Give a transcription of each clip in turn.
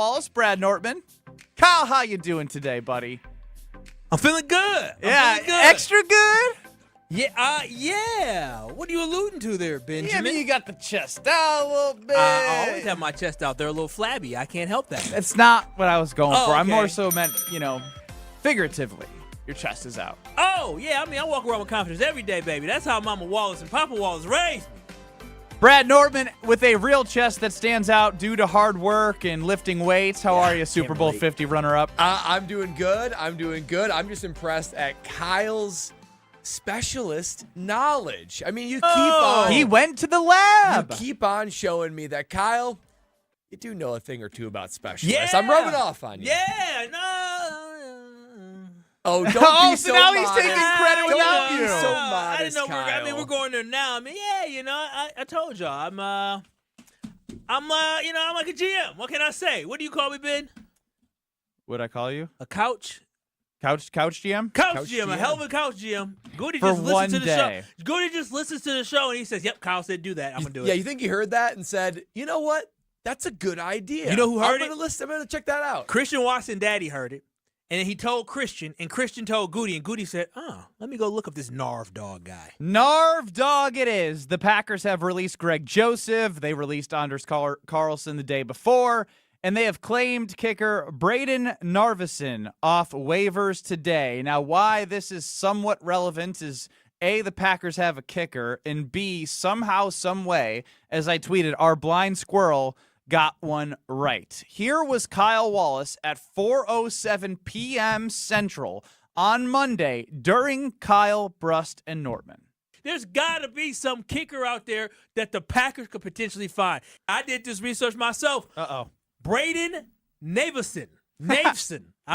Wallace, Brad Nortman. Kyle, how you doing today, buddy? I'm feeling good. Feeling good. Extra good? Yeah. What are you alluding to there, Benjamin? Yeah, I mean, you got the chest out a little bit. I always have my chest out there a little flabby. I can't help that. That's not what I was going for. Okay. I'm more so meant, figuratively. Your chest is out. Oh, yeah. I mean, I walk around with confidence every day, baby. That's how Mama Wallace and Papa Wallace raised me. Brad Nortman with a real chest that stands out due to hard work and lifting weights. How are you, Super Bowl 50 runner-up? I'm doing good. I'm just impressed at Kyle's specialist knowledge. I mean, you keep on. He went to the lab. You keep on showing me that, Kyle, you do know a thing or two about specialists. Yeah. I'm rubbing off on you. Yeah, no. Oh, don't Oh, be so so now he's modest. taking credit Don't without be you. so I didn't modest, know Kyle. we're going there now. I mean, I told y'all. I'm like a GM. What can I say? What do you call me, Ben? What'd I call you? A couch? Couch GM? Couch Couch GM, a GM. hell of a couch GM. Goody For just one listens to the day. show. Goody just listens to the show and he says, "Yep, Kyle said do that. I'm gonna do Yeah, it." you think he heard that and said, you know what? That's a good idea. You know who heard I'm gonna check that out. Christian Watson daddy heard it. And then he told Christian, and Christian told Goody, and Goody said, let me go look up this Narv dog guy. Narv dog it is. The Packers have released Greg Joseph. They released Anders Carlson the day before. And they have claimed kicker Braden Narvison off waivers today. Now, why this is somewhat relevant is A, the Packers have a kicker, and B, somehow, some way, as I tweeted, our blind squirrel got one right. Here was Kyle Wallace at 4:07 p.m. Central on Monday during Kyle, Brust, and Nortman. There's got to be some kicker out there that the Packers could potentially find. I did this research myself. Uh-oh. Braden Naveson. I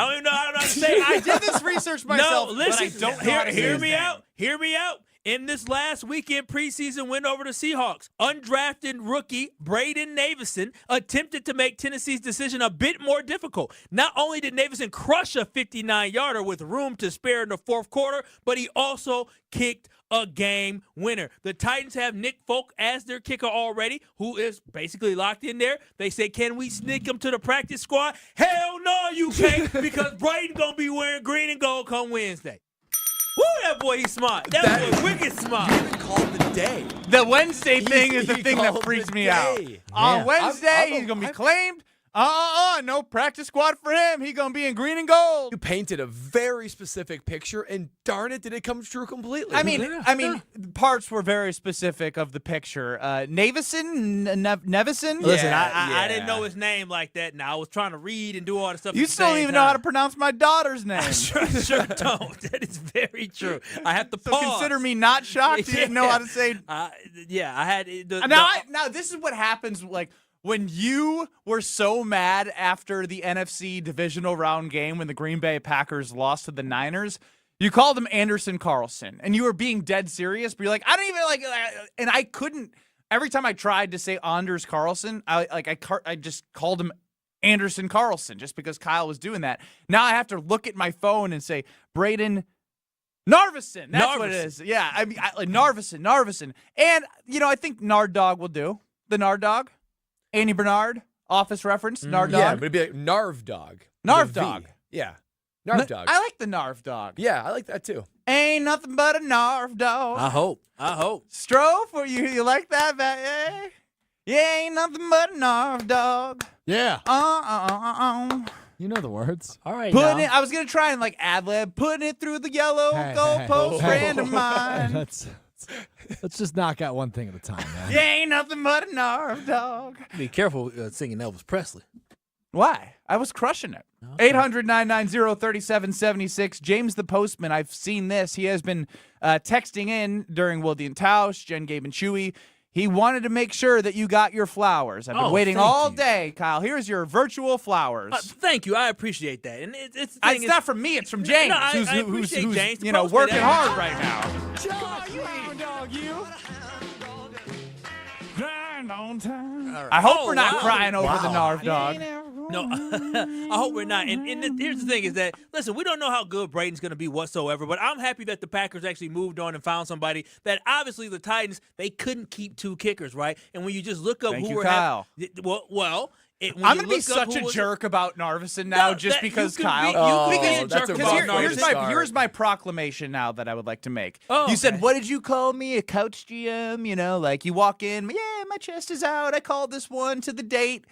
don't even know how to say it. I did this research myself, No, listen. but I don't know how to say Hear his me name. out. Hear me out. In this last weekend preseason win over the Seahawks, undrafted rookie Braden Naveson attempted to make Tennessee's decision a bit more difficult. Not only did Naveson crush a 59-yarder with room to spare in the fourth quarter, but he also kicked a game winner. The Titans have Nick Folk as their kicker already, who is basically locked in there. They say, can we sneak him to the practice squad? Hell no, you can't, because Braden going to be wearing green and gold come Wednesday. Woo, that boy, he's smart. That boy, wicked smart. You even called the day. The Wednesday thing is the He thing that called freaks the me out. day. On Yeah. Wednesday, he's going to be claimed. No practice squad for him. He's going to be in green and gold. You painted a very specific picture, and darn it, did it come true completely? I mean, parts were very specific of the picture. Nevison? Listen, Yeah, I didn't yeah. know his name like that. Now I was trying to read and do all the stuff. You at the still don't same even know how to time. pronounce my daughter's name. Sure don't. That is very true. I have to So pause. consider me not shocked you didn't know how to say. I had Now this is what happens like when you were so mad after the NFC divisional round game when the Green Bay Packers lost to the Niners. You called him Anderson Carlson, and you were being dead serious. But you're like, I don't even like, and I couldn't. Every time I tried to say Anders Carlson, I just called him Anderson Carlson just because Kyle was doing that. Now I have to look at my phone and say Braden Narvison. That's what it is. Yeah, I mean Narvison. And I think Nard Dog will do. The Nard Dog, Andy Bernard, Office reference. Nard Dog. Yeah, but it'd be like Narv Dog. Narv with a V. Dog. Yeah. Narv Dog. I like the Narv Dog. Yeah, I like that too. Ain't nothing but a Narv Dog. I hope. Strofe, you like that? Yeah. You ain't nothing but a Narv Dog. Yeah. You know the words. All right. Putting it. I was gonna try and like ad lib, putting it through the yellow goalpost, friend of mine. Let's just knock out one thing at a time, man. You ain't nothing but a Narv Dog. Be careful singing Elvis Presley. Why? I was crushing it. 800-990-3776. James the Postman, I've seen this. He has been texting in during Wildy and Tausch, Jen, Gabe, and Chewy. He wanted to make sure that you got your flowers. I've been waiting thank all you. day, Kyle. Here's your virtual flowers. Thank you. I appreciate that. And it's Not from me. It's from James, No, I who's appreciate James, the you know, Postman. working hard right now. I hope we're not crying over the Narv Dog. No, I hope we're not. And here's the thing is that, listen, we don't know how good Braden's going to be whatsoever, but I'm happy that the Packers actually moved on and found somebody that obviously the Titans, they couldn't keep two kickers, right? And when you just look up Thank who you, were Kyle. well, I'm gonna be such a jerk about Narveson now just because Kyle. that's a bummer. Here's my proclamation now that I would like to make. Oh, you said, okay. what did you call me? A couch GM? You know, like you walk in, yeah, my chest is out. I called this one to the date.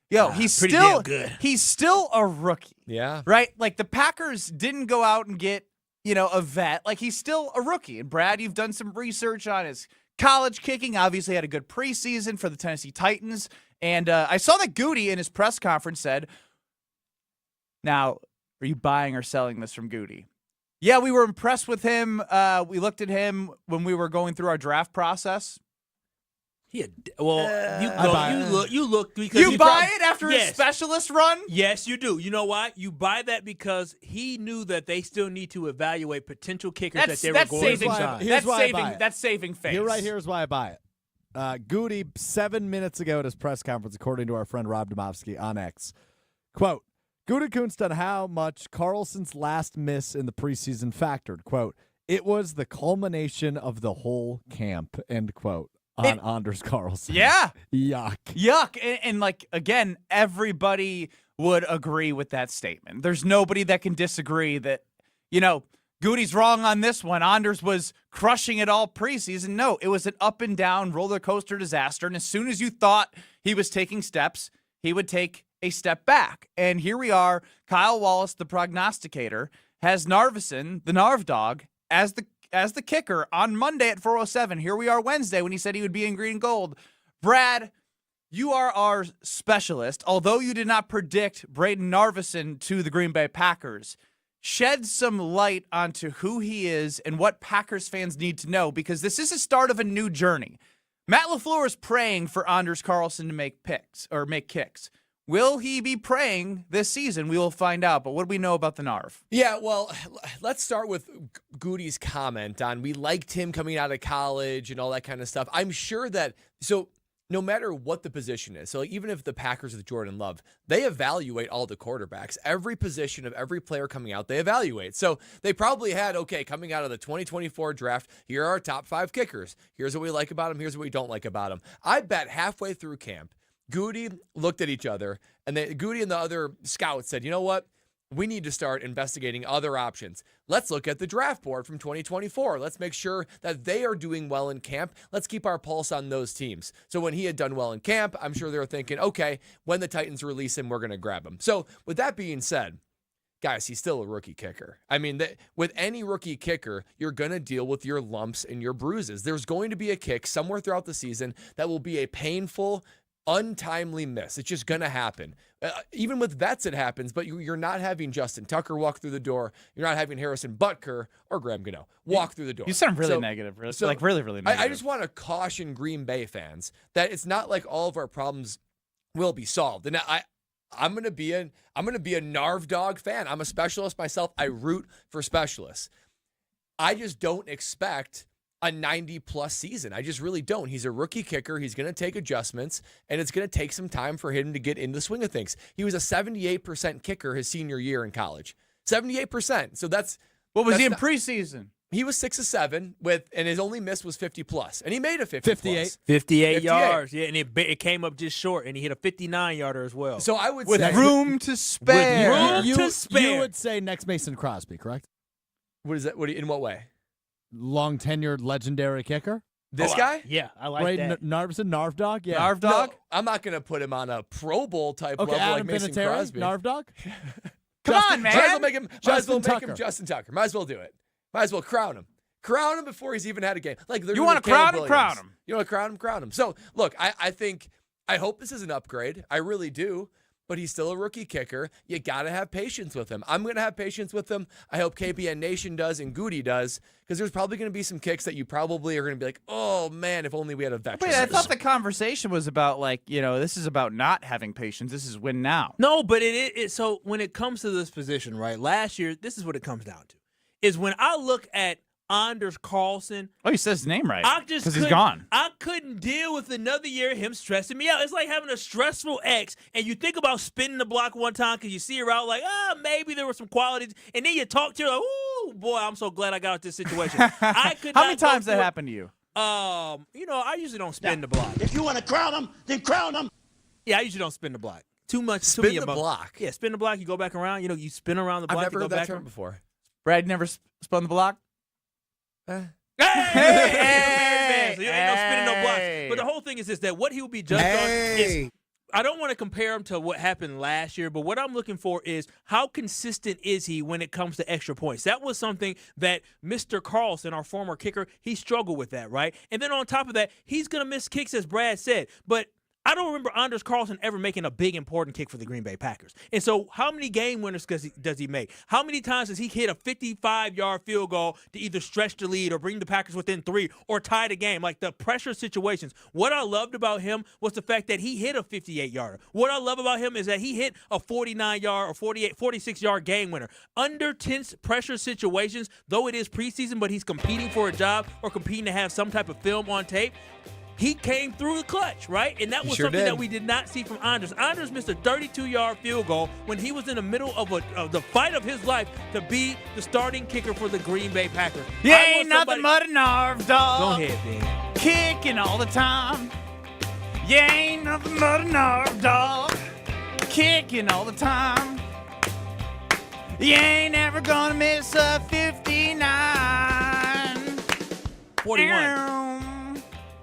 Yo, he's pretty still damn good. He's still a rookie. Yeah. Right? Like the Packers didn't go out and get, a vet. Like he's still a rookie. And Brad, you've done some research on his college kicking. Obviously had a good preseason for the Tennessee Titans. And I saw that Goody in his press conference said, now, are you buying or selling this from Goody? Yeah, we were impressed with him. We looked at him when we were going through our draft process. You look because You buy it after his specialist run? Yes, you do. You know why? You buy that because he knew that they still need to evaluate potential kickers that they were going to sign. That's saving face. You're right. Here's why I buy it. Goody, 7 minutes ago at his press conference, according to our friend Rob Domofsky on X, quote, Gutekunst on how much Carlson's last miss in the preseason factored. Quote, it was the culmination of the whole camp, end quote. On Anders Carlson. Yeah. Yuck. And like, again, everybody would agree with that statement. There's nobody that can disagree that, Goody's wrong on this one. Anders was crushing it all preseason. No, it was an up and down roller coaster disaster. And as soon as you thought he was taking steps, he would take a step back. And here we are. Kyle Wallace, the prognosticator, has Narveson, the Narv dog, as the kicker on Monday at 4:07. Here we are Wednesday when he said he would be in green and gold. Brad, you are our specialist. Although you did not predict Braden Narveson to the Green Bay Packers, shed some light onto who he is and what Packers fans need to know, because this is the start of a new journey. Matt LaFleur is praying for Anders Carlson to make kicks. Will he be praying this season? We will find out. But what do we know about the Narv? Yeah, well, let's start with Goody's comment on we liked him coming out of college and all that kind of stuff. I'm sure that, so no matter what the position is, so even if the Packers with Jordan Love, they evaluate all the quarterbacks. Every position of every player coming out, they evaluate. So they probably had, okay, coming out of the 2024 draft, here are our top 5 kickers. Here's what we like about them. Here's what we don't like about them. I bet halfway through camp, Goody looked at each other, and Goody and the other scouts said, you know what? We need to start investigating other options. Let's look at the draft board from 2024. Let's make sure that they are doing well in camp. Let's keep our pulse on those teams. So when he had done well in camp, I'm sure they were thinking, okay, when the Titans release him, we're going to grab him. So with that being said, guys, he's still a rookie kicker. I mean, with any rookie kicker, you're going to deal with your lumps and your bruises. There's going to be a kick somewhere throughout the season that will be a painful, untimely miss. It's just going to happen. Even with vets, it happens, but you're not having Justin Tucker walk through the door. You're not having Harrison Butker or Graham Gano walk through the door. You sound really negative. Really negative. I just want to caution Green Bay fans that it's not like all of our problems will be solved. And I'm going to be a Narv dog fan. I'm a specialist myself. I root for specialists. I just don't expect a 90-plus season. I just really don't. He's a rookie kicker. He's going to take adjustments, and it's going to take some time for him to get into the swing of things. He was a 78% kicker his senior year in college. 78%. So that's... What was he in preseason? He was 6 of 7 and his only miss was 50-plus, and he made a 58. 58 yards, yeah, and it came up just short, and he hit a 59-yarder as well. So I would with say... room to spare. You would say next Mason Crosby, correct? What is that? In what way? Long tenured legendary kicker. This guy? Yeah, I like that. Narveson, Narv dog? Yeah. Narv dog? No, I'm not going to put him on a Pro Bowl type level Adam like Mason Vinatieri, Crosby. Narv dog? Come on, man. Might as well make him Justin Tucker. Might as well do it. Might as well crown him. Crown him before he's even had a game. Like you want to crown him? Crown him. You want to crown him? Crown him. So, look, I hope this is an upgrade. I really do. But he's still a rookie kicker. You got to have patience with him. I'm going to have patience with him. I hope KBN Nation does and Goody does, because there's probably going to be some kicks that you probably are going to be like, oh, man, if only we had a veteran. Wait, I thought the conversation was about, this is about not having patience. This is win now. No, but so when it comes to this position, right, last year, this is what it comes down to, is when I look at Anders Carlson. Oh, he says his name right. Because he's gone. I couldn't deal with another year of him stressing me out. It's like having a stressful ex, and you think about spinning the block one time because you see her out like, maybe there were some qualities, and then you talk to her like, ooh, boy, I'm so glad I got out this situation. I could How many times that happened to you? I usually don't spin the block. If you want to crown him, then crown him. Yeah, I usually don't spin the block. too much. Spin too many the block. Yeah, spin the block. You go back around. You know, you spin around the block. I've never you heard go that back term around. before. Brad never spun the block. Hey! Hey! So you ain't no spinning no blocks. But the whole thing is this: that what he will be judged on is. I don't want to compare him to what happened last year, but what I'm looking for is how consistent is he when it comes to extra points. That was something that Mr. Carlson, our former kicker, he struggled with that, right? And then on top of that, he's going to miss kicks, as Brad said. But I don't remember Anders Carlson ever making a big, important kick for the Green Bay Packers. And so how many game winners does he make? How many times does he hit a 55-yard field goal to either stretch the lead or bring the Packers within 3 or tie the game? Like the pressure situations. What I loved about him was the fact that he hit a 58-yarder. What I love about him is that he hit a 49-yard or 46-yard game winner. Under tense pressure situations, though it is preseason, but he's competing for a job or competing to have some type of film on tape, he came through the clutch, right? And that was something that we did not see from Anders. Anders missed a 32-yard field goal when he was in the middle of the fight of his life to be the starting kicker for the Green Bay Packers. You ain't nothing but a nerve dog. Go ahead, man. Kicking all the time. You ain't nothing but a nerve dog. Kicking all the time. You ain't ever gonna miss a 59. 41.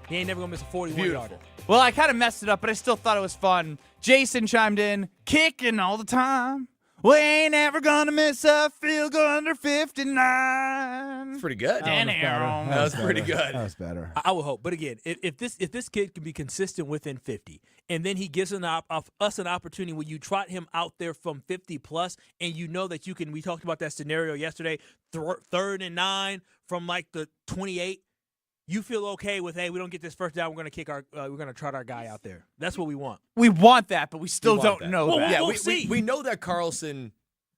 He ain't never going to miss a 41-yarder. Well, I kind of messed it up, but I still thought it was fun. Jason chimed in, kicking all the time. We ain't ever gonna miss a field goal under 59. That's pretty good. That was pretty good. That was better. I would hope. But again, if this kid can be consistent within 50, and then he gives us an opportunity where you trot him out there from 50 plus, and you know that you can. We talked about that scenario yesterday. 3rd and 9 from like the 28. You feel okay with, hey, we don't get this first down, we're gonna trot our guy out there. That's what we want. We want that, but we still don't know Well, that. Yeah, we'll see. we know that Carlson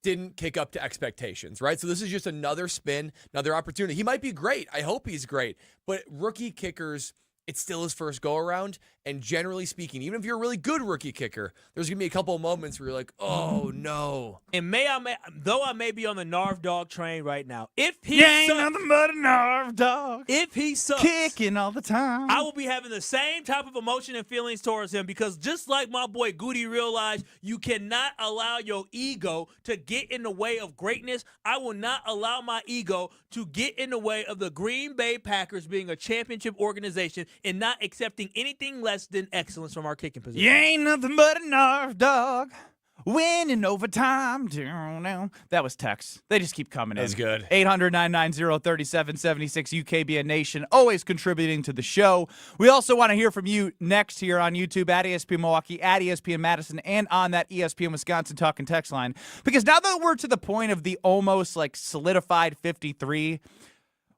didn't kick up to expectations, right? So this is just another spin, another opportunity. He might be great. I hope he's great. But rookie kickers, it's still his first go-around. And generally speaking, even if you're a really good rookie kicker, there's going to be a couple of moments where you're like, oh, no. And though I may be on the Narv dog train right now, if he You ain't sucks, nothing but a nerve dog. if he sucks, Kicking all the time. I will be having the same type of emotion and feelings towards him because just like my boy Goody realized, you cannot allow your ego to get in the way of greatness. I will not allow my ego to get in the way of the Green Bay Packers being a championship organization and not accepting anything less than excellence from our kicking position. You ain't nothing but a nerve dog. Winning overtime. That was Tex. They just keep coming in. That's good. 800-990-3776 UKBN Nation, always contributing to the show. We also want to hear from you next here on YouTube at ESPN Milwaukee, at ESPN Madison, and on that ESPN Wisconsin talk and text line. Because now that we're to the point of the almost like solidified 53,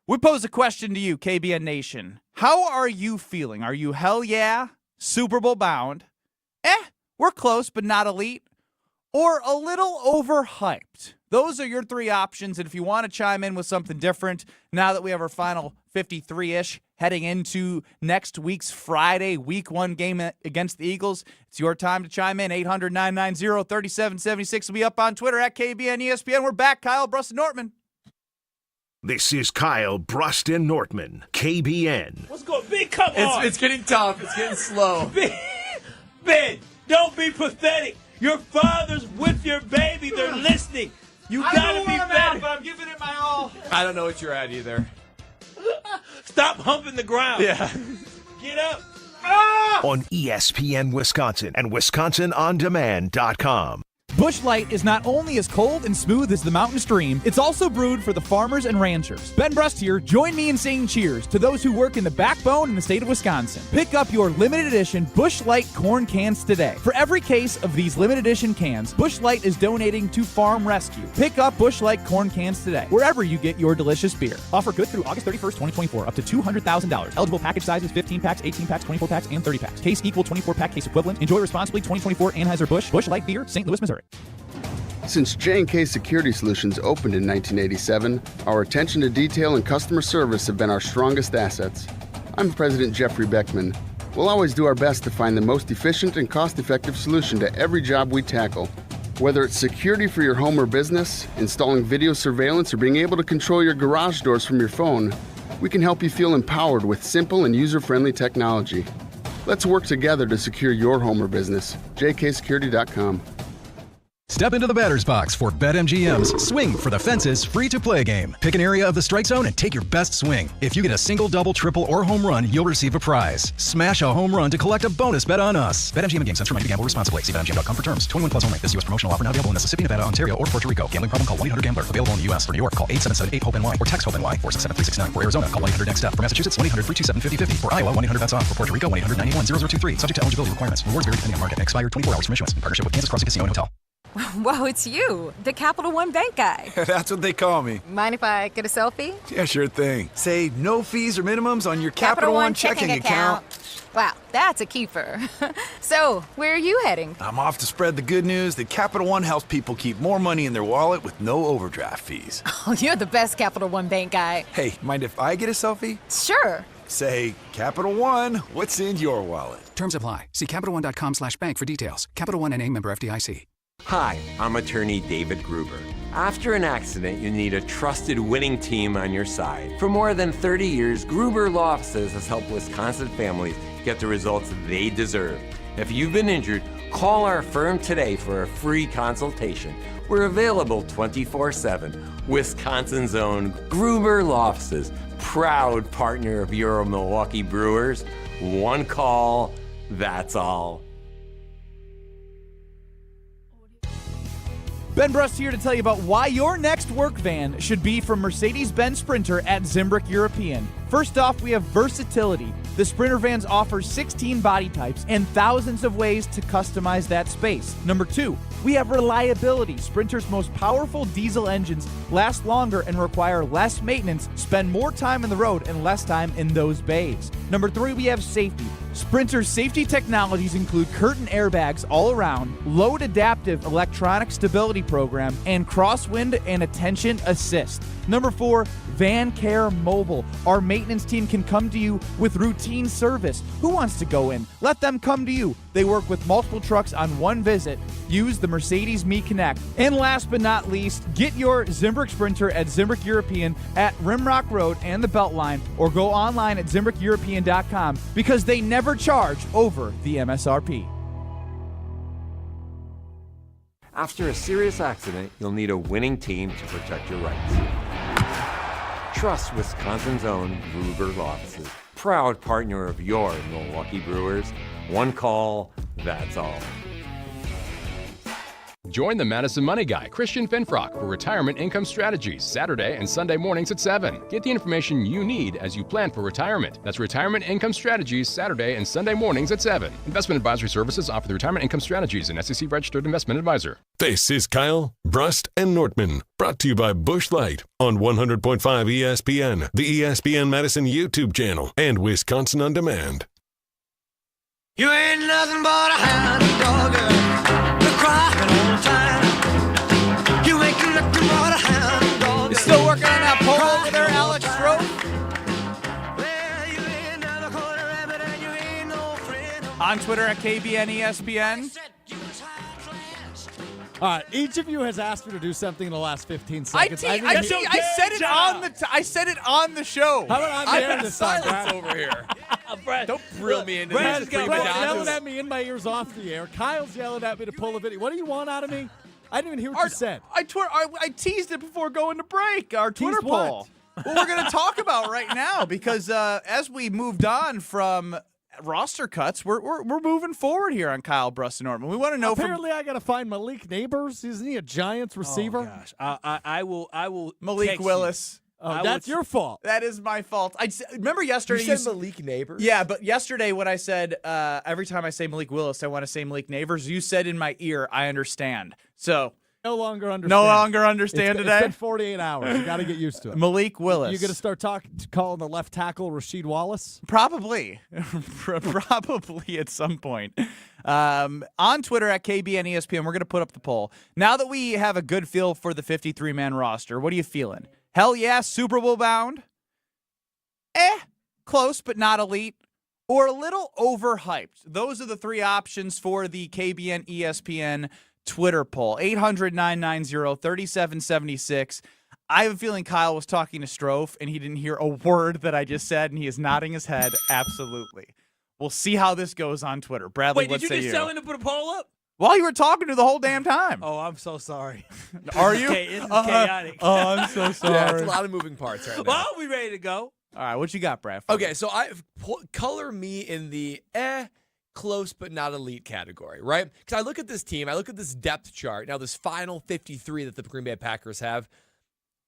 we pose a question to you, KBN Nation. How are you feeling? Are you hell yeah, Super Bowl bound? We're close but not elite. Or a little overhyped? Those are your 3 options, and if you want to chime in with something different, now that we have our final 53-ish heading into next week's Friday Week 1 game against the Eagles, it's your time to chime in. 800-990-3776 will be up on Twitter at KBN ESPN. We're back. Kyle, Brust, and Nortman. This is Kyle, Brust, and Nortman, KBN. What's going on? Big, come on. It's getting tough. It's getting slow. Ben, don't be pathetic. Your father's with your baby. They're listening. You gotta be better. I'm giving it my all. I don't know what you're at either. Stop humping the ground. Yeah. Get up. On ESPN Wisconsin and WisconsinOnDemand.com. Busch Light is not only as cold and smooth as the mountain stream, it's also brewed for the farmers and ranchers. Ben Brust here. Join me in saying cheers to those who work in the backbone in the state of Wisconsin. Pick up your limited edition Busch Light corn cans today. For every case of these limited edition cans, Busch Light is donating to Farm Rescue. Pick up Busch Light corn cans today, wherever you get your delicious beer. Offer good through August 31st, 2024, up to $200,000. Eligible package sizes 15 packs, 18 packs, 24 packs, and 30 packs. Case equal 24-pack case equivalent. Enjoy responsibly. 2024 Anheuser-Busch. Busch Light Beer, St. Louis, Missouri. Since J&K Security Solutions opened in 1987, our attention to detail and customer service have been our strongest assets. I'm President Jeffrey Beckman. We'll always do our best to find the most efficient and cost-effective solution to every job we tackle. Whether it's security for your home or business, installing video surveillance, or being able to control your garage doors from your phone, we can help you feel empowered with simple and user-friendly technology. Let's work together to secure your home or business. jksecurity.com. Step into the batter's box for BetMGM's Swing for the Fences free-to-play game. Pick an area of the strike zone and take your best swing. If you get a single, double, triple, or home run, you'll receive a prize. Smash a home run to collect a bonus bet on us. BetMGM and GameSense remind you to gamble responsibly. See BetMGM.com for terms. 21 plus only. This U.S. promotional offer not available in Mississippi, Nevada, Ontario, or Puerto Rico. Gambling problem? Call 1-800-GAMBLER. Available in the U.S. For New York, call 877-8-HOPE-NY or text HOPE-NY 467-369. For Arizona, call 1-800-NEXT-STEP. For Massachusetts, 1-800-327-5050. For Iowa, 1-800-BETS-OFF. For Puerto Rico, 1-800-91-0023. Subject to eligibility requirements. Rewards vary depending on market. Expired 24 hours from issuance. In partnership with Kansas Crossing Casino and Hotel. Whoa, it's you, the Capital One Bank guy. That's what they call me. Mind if I get a selfie? Yeah, sure thing. Say no fees or minimums on your Capital One checking account. Wow, that's a keeper. So, where are you heading? I'm off to spread the good news that Capital One helps people keep more money in their wallet with no overdraft fees. Oh, you're the best Capital One Bank guy. Hey, mind if I get a selfie? Sure. Say, Capital One, what's in your wallet? Terms apply. See CapitalOne.com/bank for details. Capital One NA, member FDIC. Hi, I'm attorney David Gruber. After an accident, you need a trusted winning team on your side. For more than 30 years, Gruber Law Offices has helped Wisconsin families get the results they deserve. If you've been injured, call our firm today for a free consultation. We're available 24/7. Wisconsin's own Gruber Law Offices, proud partner of your Milwaukee Brewers. One call, that's all. Ben Brust here to tell you about why your next work van should be from Mercedes-Benz Sprinter at Zimbrick European. First off, we have versatility. The Sprinter vans offer 16 body types and thousands of ways to customize that space. Number 2, we have reliability. Sprinter's most powerful diesel engines last longer and require less maintenance, spend more time on the road and less time in those bays. Number 3, we have safety. Sprinter's safety technologies include curtain airbags all around, load adaptive electronic stability program, and crosswind and attention assist. Number 4, Van Care Mobile. Our maintenance team can come to you with routine service. Who wants to go in? Let them come to you. They work with multiple trucks on one visit. Use the Mercedes Me Connect. And last but not least, get your Zimbrick Sprinter at Zimbrick European at Rimrock Road and the Beltline, or go online at ZimbrickEuropean.com because they never charge over the MSRP. After a serious accident, you'll need a winning team to protect your rights. Trust Wisconsin's own Gruber Law Offices, proud partner of your Milwaukee Brewers. One call, that's all. Join the Madison Money Guy, Christian Finfrock, for Retirement Income Strategies, Saturday and Sunday mornings at 7. Get the information you need as you plan for retirement. That's Retirement Income Strategies, Saturday and Sunday mornings at 7. Investment advisory services offered through Retirement Income Strategies, an SEC-registered investment advisor. This is Kyle, Brust, and Nortman, brought to you by Busch Light on 100.5 ESPN, the ESPN Madison YouTube channel, and Wisconsin On Demand. You ain't nothing but a hound dog, you're crying all the time. You ain't nothing but a hound dog. You're still working on that poll over there, Alex Stroh? On Twitter at KBN ESPN. All right, each of you has asked me to do something in the last 15 seconds. I said it on the show. How about on the air this time, Brad? over here. Brad, Don't drill me into Brad's these got prima Brad Yelling donnas. at me in my ears off the air. Kyle's yelling at me to pull a video. What do you want out of me? I didn't even hear what you said. I teased it before going to break, our Twitter Teased what? poll. Well, we're going to talk about right now because as we moved on from roster cuts, we're moving forward here on Kyle Brust and Norman. We want to know Apparently, I got to find Malik Neighbors. Isn't he a Giants receiver? Oh, gosh. I will Malik text Willis. Oh, that's your fault. That is my fault. Remember yesterday You said Malik Neighbors? Yeah, but yesterday when I said every time I say Malik Willis, I want to say Malik Neighbors, you said in my ear, I understand. So No longer understand. no longer understand It's today. been 48 hours. You got to get used to it. Malik Willis. You going to start calling the left tackle Rasheed Wallace? Probably. Probably at some point. On Twitter at KBN ESPN, we're going to put up the poll. Now that we have a good feel for the 53-man roster, what are you feeling? Hell yeah, Super Bowl bound? Close but not elite. Or a little overhyped. Those are the three options for the KBN ESPN Twitter poll. 800-990-3776. I have a feeling Kyle was talking to Strofe, and he didn't hear a word that I just said, and he is nodding his head absolutely. We'll see how this goes on Twitter. Bradley, Wait, what did you say just tell him to put a poll up? Well, you were talking to the whole damn time. Oh, I'm so sorry. Are you? Okay, this is chaotic. Oh, I'm so sorry. Yeah, it's a lot of moving parts right now. Well, we ready to go? All right, what you got, Brad? Okay, so color me in the close but not elite category, right? Because I look at this team, I look at this depth chart, now this final 53 that the Green Bay Packers have,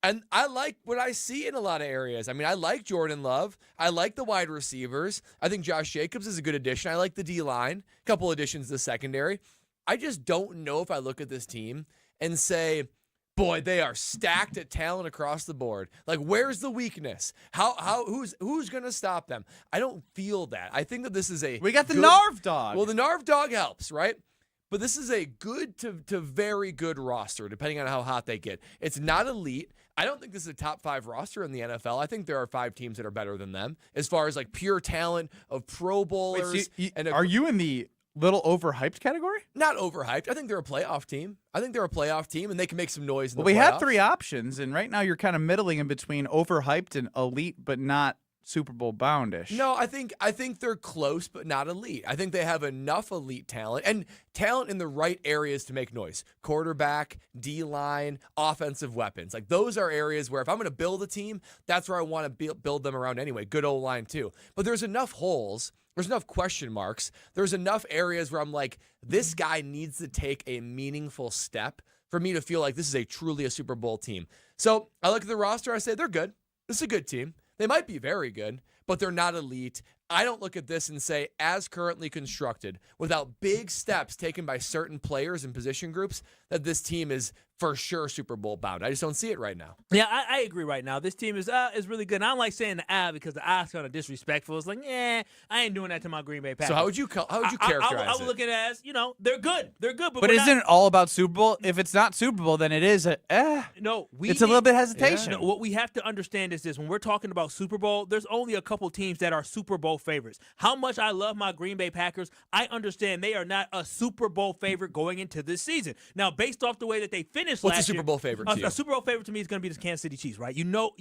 and I like what I see in a lot of areas. I mean, I like Jordan Love. I like the wide receivers. I think Josh Jacobs is a good addition. I like the D-line, a couple additions to the secondary. I just don't know if I look at this team and say, boy, they are stacked at talent across the board. Like, where's the weakness? Who's going to stop them? I don't feel that. I think that this is we got the Narv dog. Well, the Narv dog helps, right? But this is a good to very good roster, depending on how hot they get. It's not elite. I don't think this is a top 5 roster in the NFL. I think there are 5 teams that are better than them as far as like pure talent of Pro Bowlers. Are you in the little overhyped category? Not overhyped. I think they're a playoff team. And they can make some noise in the playoffs. We had 3 options, and right now you're kind of middling in between overhyped and elite, but not Super Bowl boundish. No, I think they're close, but not elite. I think they have enough elite talent and talent in the right areas to make noise. Quarterback, D-line, offensive weapons. Like, those are areas where if I'm going to build a team, that's where I want to build them around anyway. Good O-line too. But there's enough holes. There's enough question marks. There's enough areas where I'm like, this guy needs to take a meaningful step for me to feel like this is truly a Super Bowl team. So I look at the roster. I say, they're good. This is a good team. They might be very good, but they're not elite. I don't look at this and say, as currently constructed, without big steps taken by certain players and position groups, that this team is for sure Super Bowl bound. I just don't see it right now. Yeah, I agree right now. This team is really good. And I don't like saying the because the is kind of disrespectful. It's like, I ain't doing that to my Green Bay Packers. So how would you characterize I would look at it as, they're good. They're good. But isn't it all about Super Bowl? If it's not Super Bowl, then it is No, it's a little bit hesitation. No, what we have to understand is this. When we're talking about Super Bowl, there's only a couple teams that are Super Bowl favorites. How much I love my Green Bay Packers, I understand they are not a Super Bowl favorite going into this season. Now, based off the way that they finished What's last a Super year, Bowl favorite to you? A Super Bowl favorite to me is going to be the Kansas City Chiefs, right? You know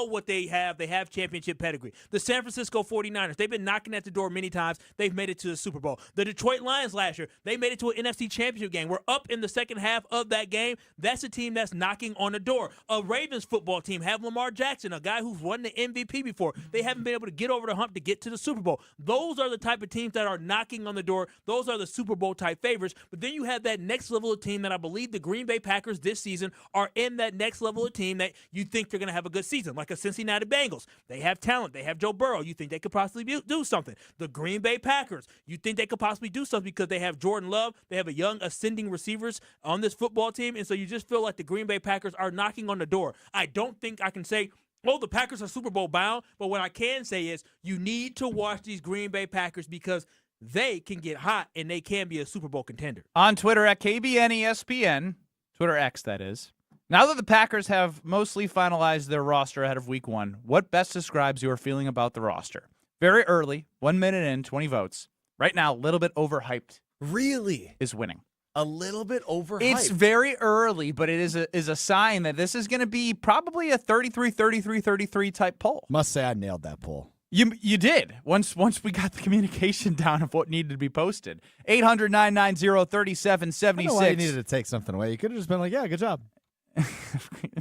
what they have. They have championship pedigree. The San Francisco 49ers, they've been knocking at the door many times. They've made it to the Super Bowl. The Detroit Lions last year, they made it to an NFC championship game. We're up in the second half of that game. That's a team that's knocking on the door. A Ravens football team have Lamar Jackson, a guy who's won the MVP before. They haven't been able to get over the hump to get to the Super Bowl. Those are the type of teams that are knocking on the door. Those are the Super Bowl type favorites. But then you have that next level of team that I believe the Green Bay Packers this season are in that next level of team that you think they're going to have a good season, like a Cincinnati Bengals. They have talent. They have Joe Burrow. You think they could possibly do something. The Green Bay Packers, you think they could possibly do something because they have Jordan Love. They have a young ascending receivers on this football team, and so you just feel like the Green Bay Packers are knocking on the door. I don't think I can say, the Packers are Super Bowl bound, but what I can say is you need to watch these Green Bay Packers because they can get hot and they can be a Super Bowl contender. On Twitter at KBN ESPN, Twitter X that is. Now that the Packers have mostly finalized their roster ahead of Week 1, what best describes your feeling about the roster? Very early, 1 minute in, 20 votes. Right now, a little bit overhyped. Really? Is winning. A little bit overhyped. It's very early, but it is a sign that this is going to be probably a 33-33-33 type poll. Must say I nailed that poll. You did. Once we got the communication down of what needed to be posted. 800-990-3776. I don't know why you needed to take something away. You could have just been like, yeah, good job.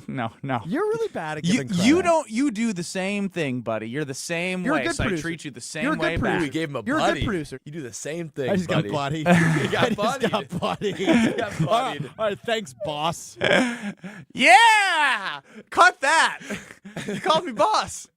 No. You're really bad at giving credit. You do the same thing, buddy. You're the same You're way. a good So producer. I treat you the same You're a way good back. producer. We gave him a You're buddy. a good producer. You do the same thing, I just buddy. got buddy. You got buddied. got buddy. You got buddied. All right, thanks, boss. Yeah! Cut that. You called me boss.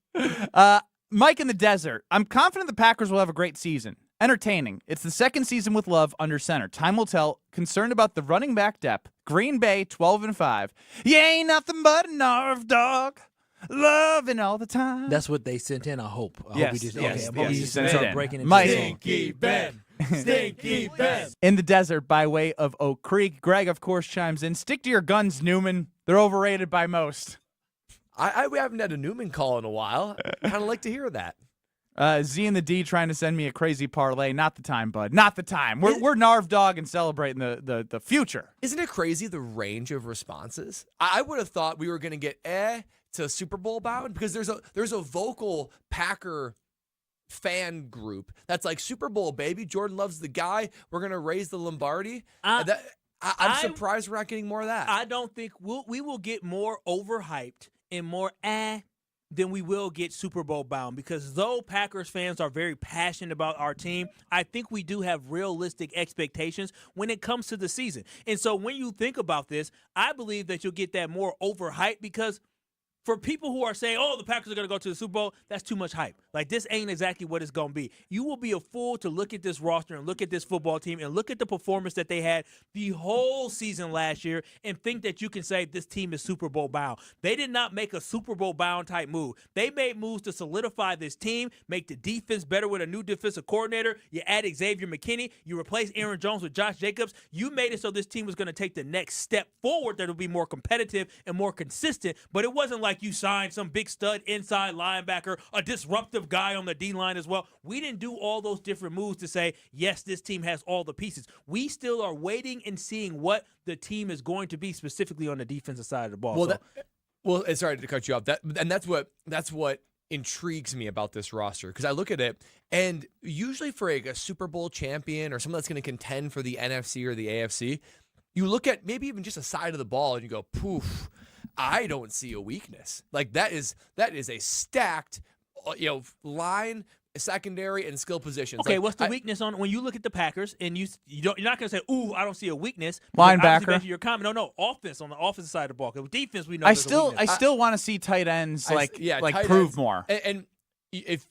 Mike in the desert. I'm confident the Packers will have a great season. Entertaining. It's the second season with Love under center. Time will tell. Concerned about the running back depth. Green Bay 12-5. You ain't nothing but a nerve dog. Loving all the time. That's what they sent in. I hope. I Yes, hope we just, yes, okay, yes, you just sent it start in. breaking into Mike. the song. Stinky Ben. Stinky Ben. In the desert by way of Oak Creek. Greg, of course, chimes in. Stick to your guns, Newman. They're overrated by most. We haven't had a Newman call in a while. Kind of like to hear that. Z and the D trying to send me a crazy parlay. Not the time, bud. Not the time. We're Narv Dog and celebrating the future. Isn't it crazy the range of responses? I would have thought we were going to get to Super Bowl bound because there's a vocal Packer fan group that's like Super Bowl, baby. Jordan Love's the guy. We're going to raise the Lombardi. I'm surprised we're not getting more of that. I don't think we will get more overhyped and more than we will get Super Bowl bound, because though Packers fans are very passionate about our team, I think we do have realistic expectations when it comes to the season. And so when you think about this, I believe that you'll get that more overhyped, because for people who are saying, oh, the Packers are going to go to the Super Bowl, that's too much hype. Like, this ain't exactly what it's going to be. You will be a fool to look at this roster and look at this football team and look at the performance that they had the whole season last year and think that you can say this team is Super Bowl bound. They did not make a Super Bowl bound type move. They made moves to solidify this team, make the defense better with a new defensive coordinator. You add Xavier McKinney. You replace Aaron Jones with Josh Jacobs. You made it so this team was going to take the next step forward that will be more competitive and more consistent, but it wasn't like you signed some big stud inside linebacker, a disruptive guy on the D-line as well. We didn't do all those different moves to say, yes, this team has all the pieces. We still are waiting and seeing what the team is going to be specifically on the defensive side of the ball. Well, sorry to cut you off. That's what intrigues me about this roster, because I look at it, and usually for a Super Bowl champion or someone that's going to contend for the NFC or the AFC, you look at maybe even just a side of the ball and you go, poof, I don't see a weakness. Like, that is a stacked, line, secondary, and skill positions. Okay, like, what's the weakness on when you look at the Packers and you're not going to say, "Ooh, I don't see a weakness." Linebacker. Your comment. No, offense on the offensive side of the ball. With defense, we know. I still want to see tight ends tight prove ends, more. And if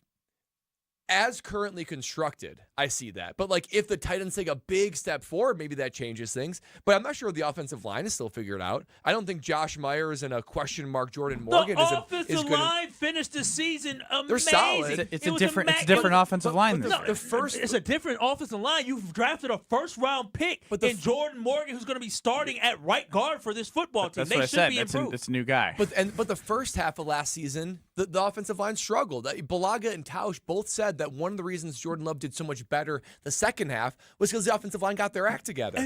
as currently constructed, I see that. But like, if the Titans take a big step forward, maybe that changes things. But I'm not sure the offensive line is still figured out. I don't think Josh Myers and a question mark Jordan Morgan the is offensive line finished the season amazing. They're solid. It's a different offensive line. It's a different offensive line. You've drafted a first-round pick in Jordan Morgan, who's going to be starting at right guard for this football team. That's what I said. It's a new guy. But the first half of last season, the offensive line struggled. Balaga and Tausch both said that one of the reasons Jordan Love did so much better the second half was because the offensive line got their act together.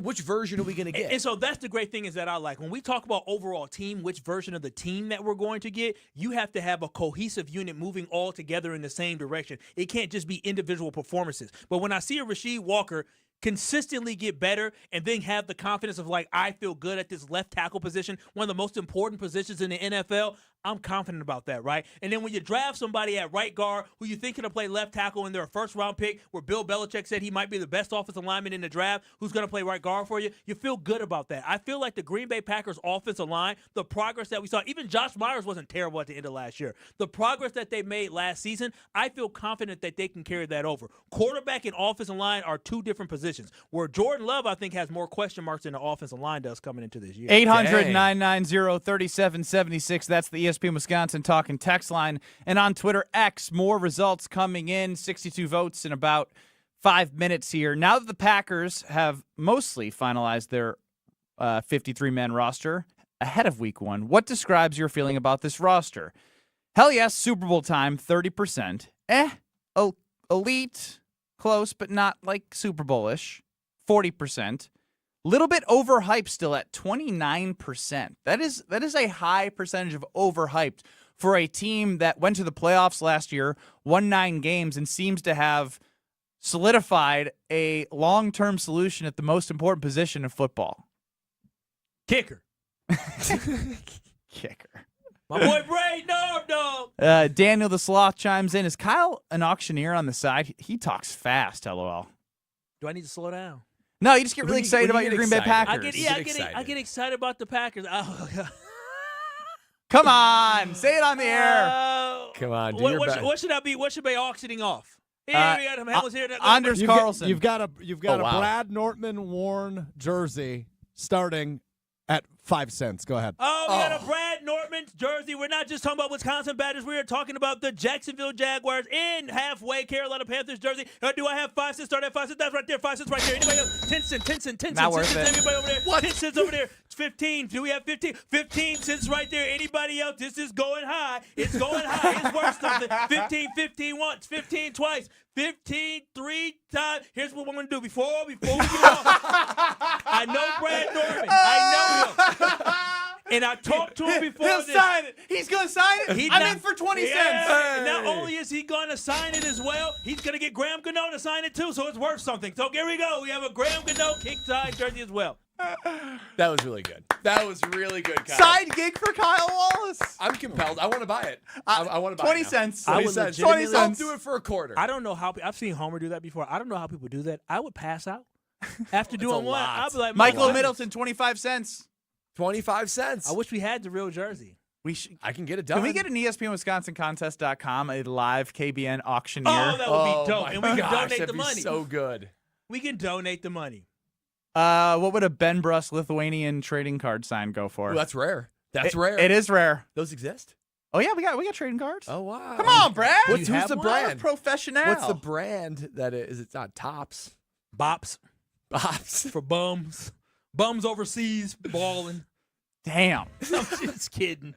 Which version are we going to get? And so that's the great thing is that I like. When we talk about overall team, which version of the team that we're going to get, you have to have a cohesive unit moving all together in the same direction. It can't just be individual performances. But when I see a Rasheed Walker consistently get better and then have the confidence of, like, I feel good at this left tackle position, one of the most important positions in the NFL, I'm confident about that, right? And then when you draft somebody at right guard who you're thinking to play left tackle and they're a first-round pick where Bill Belichick said he might be the best offensive lineman in the draft who's going to play right guard for you, you feel good about that. I feel like the Green Bay Packers offensive line, the progress that we saw, even Josh Myers wasn't terrible at the end of last year. The progress that they made last season, I feel confident that they can carry that over. Quarterback and offensive line are two different positions, where Jordan Love, I think, has more question marks than the offensive line does coming into this year. 800-990-3776. That's the ESPN Wisconsin Talking text line. And on Twitter X, more results coming in, 62 votes in about 5 minutes here. Now that the Packers have mostly finalized their 53-man roster ahead of week 1, what describes your feeling about this roster? Hell yes, Super Bowl time, 30%. Elite, close, but not like Super Bowl-ish, 40%. Little bit overhyped still at 29%. That is a high percentage of overhyped for a team that went to the playoffs last year, won 9 games, and seems to have solidified a long-term solution at the most important position in football. Kicker. Kicker. My boy Bray, no. Daniel the Sloth chimes in. Is Kyle an auctioneer on the side? He talks fast, LOL. Do I need to slow down? No, you just get really excited about your Green Bay Packers. I get excited about the Packers. Come on, say it on the air. Come on, what should I be? What should I be auctioning off? We got him. Anders Carlson. You've got a Brad Nortman worn jersey starting at 5 cents. Go ahead. We got a Brad Nortman jersey. We're not just talking about Wisconsin Badgers. We are talking about the Jacksonville Jaguars in halfway Carolina Panthers jersey. Do I have 5 cents? Start at 5 cents. That's right there. 5 cents right there. Anybody else? 10 cents. 10 cents. 10 Not cents. worth it. Anybody over there? What? 10 cents over there. It's 15. Do we have 15? 15 cents right there. Anybody else? This is going high. It's going high. It's worth something. 15 once. 15 twice. 15 3 times. Here's what we're going to do before we get off. I know Brad Norman. I know him. And I talked to him before. He'll sign it. He's going to sign it? I'm in for 20 cents. Hey. Not only is he going to sign it as well, he's going to get Graham Gano to sign it too, so it's worth something. So here we go. We have a Graham Gano kick-side jersey as well. That was really good. That was really good, Kyle. Side gig for Kyle Wallace. I'm compelled. I want to buy it. I want to buy 20 it now. cents. 20 would cents. legitimately- I'll do it for a quarter. I don't know how I've seen Homer do that before. I don't know how people do that. I would pass out after doing one. lot. I'd be like, Michael "My Middleton, 25 cents. 25 cents. I wish we had the real jersey. I can get it done. Can we get an ESPNWisconsinContest.com, a live KBN auctioneer? Oh, that would be dope. my And we can gosh, donate that'd the be money. so good. We can donate the money. What would a Ben Bruss Lithuanian trading card sign go for? Ooh, that's rare. That's rare. It is rare. Those exist? Oh yeah, we got trading cards. Oh wow. Come on, Brad. Who's have the one? brand? Professional. What's the brand that it is? It's not Tops. Bops Bops. for bums. Bums overseas balling. Damn. I'm just kidding.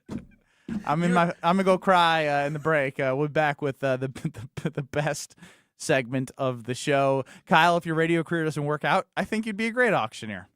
I'm gonna go cry in the break. We'll be back with the best segment of the show. Kyle, if your radio career doesn't work out, I think you'd be a great auctioneer.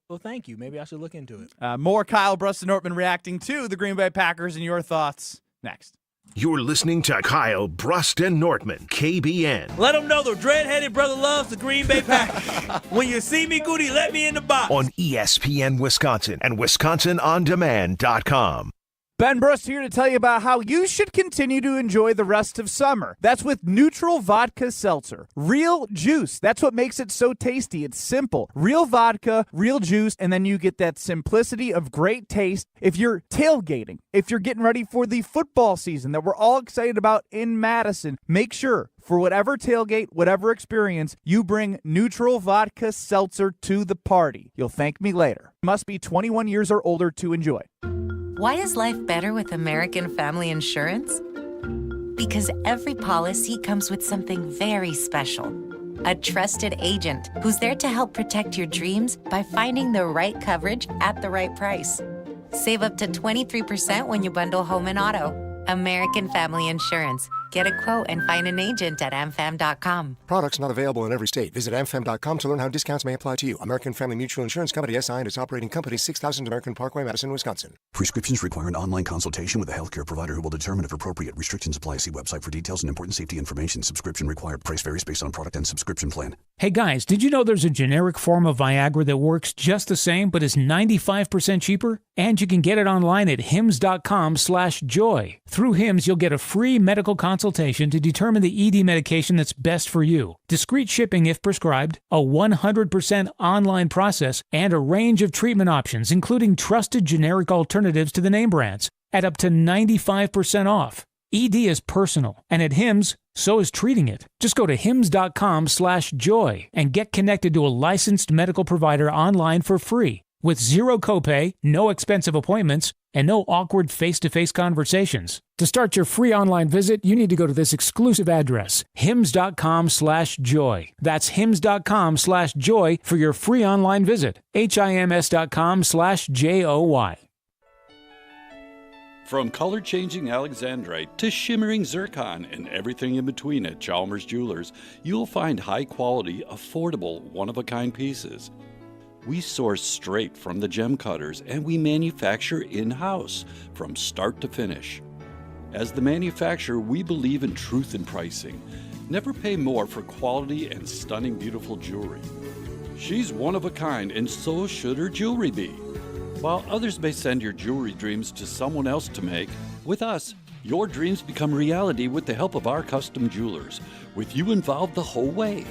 Well, thank you. Maybe I should look into it. More Kyle Bruston Nortman reacting to the Green Bay Packers and your thoughts next. You're listening to Kyle Bruston Nortman, KBN. Let them know the dread-headed brother loves the Green Bay Packers. When you see me, Goody, let me in the box. On ESPN Wisconsin and WisconsinOnDemand.com. Ben Brust here to tell you about how you should continue to enjoy the rest of summer. That's with Neutral Vodka Seltzer. Real juice. That's what makes it so tasty. It's simple. Real vodka, real juice, and then you get that simplicity of great taste. If you're tailgating, if you're getting ready for the football season that we're all excited about in Madison, make sure for whatever tailgate, whatever experience, you bring Neutral Vodka Seltzer to the party. You'll thank me later. Must be 21 years or older to enjoy. Why is life better with American Family Insurance? Because every policy comes with something very special. A trusted agent who's there to help protect your dreams by finding the right coverage at the right price. Save up to 23% when you bundle home and auto. American Family Insurance. Get a quote and find an agent at amfam.com. Products not available in every state. Visit amfam.com to learn how discounts may apply to you. American Family Mutual Insurance Company, SI, and its operating company, 6000 American Parkway, Madison, Wisconsin. Prescriptions require an online consultation with a healthcare provider who will determine if appropriate. Restrictions apply. See website for details and important safety information. Subscription required. Price varies based on product and subscription plan. Hey guys, did you know there's a generic form of Viagra that works just the same but is 95% cheaper? And you can get it online at hims.com/joy. Through Hims, you'll get a free medical consultation to determine the ED medication that's best for you. Discreet shipping if prescribed, a 100% online process, and a range of treatment options, including trusted generic alternatives to the name brands, at up to 95% off. ED is personal, and at Hims, so is treating it. Just go to hims.com/joy and get connected to a licensed medical provider online for free, with zero copay, no expensive appointments, and no awkward face-to-face conversations. To start your free online visit, you need to go to this exclusive address, hims.com/joy. That's hims.com/joy for your free online visit. HIMS.com/JOY. From color-changing alexandrite to shimmering zircon and everything in between at Chalmers Jewelers, you'll find high-quality, affordable, one-of-a-kind pieces. We source straight from the gem cutters, and we manufacture in-house from start to finish. As the manufacturer, we believe in truth in pricing. Never pay more for quality and stunning, beautiful jewelry. She's one of a kind, and so should her jewelry be. While others may send your jewelry dreams to someone else to make, with us, your dreams become reality with the help of our custom jewelers, with you involved the whole way.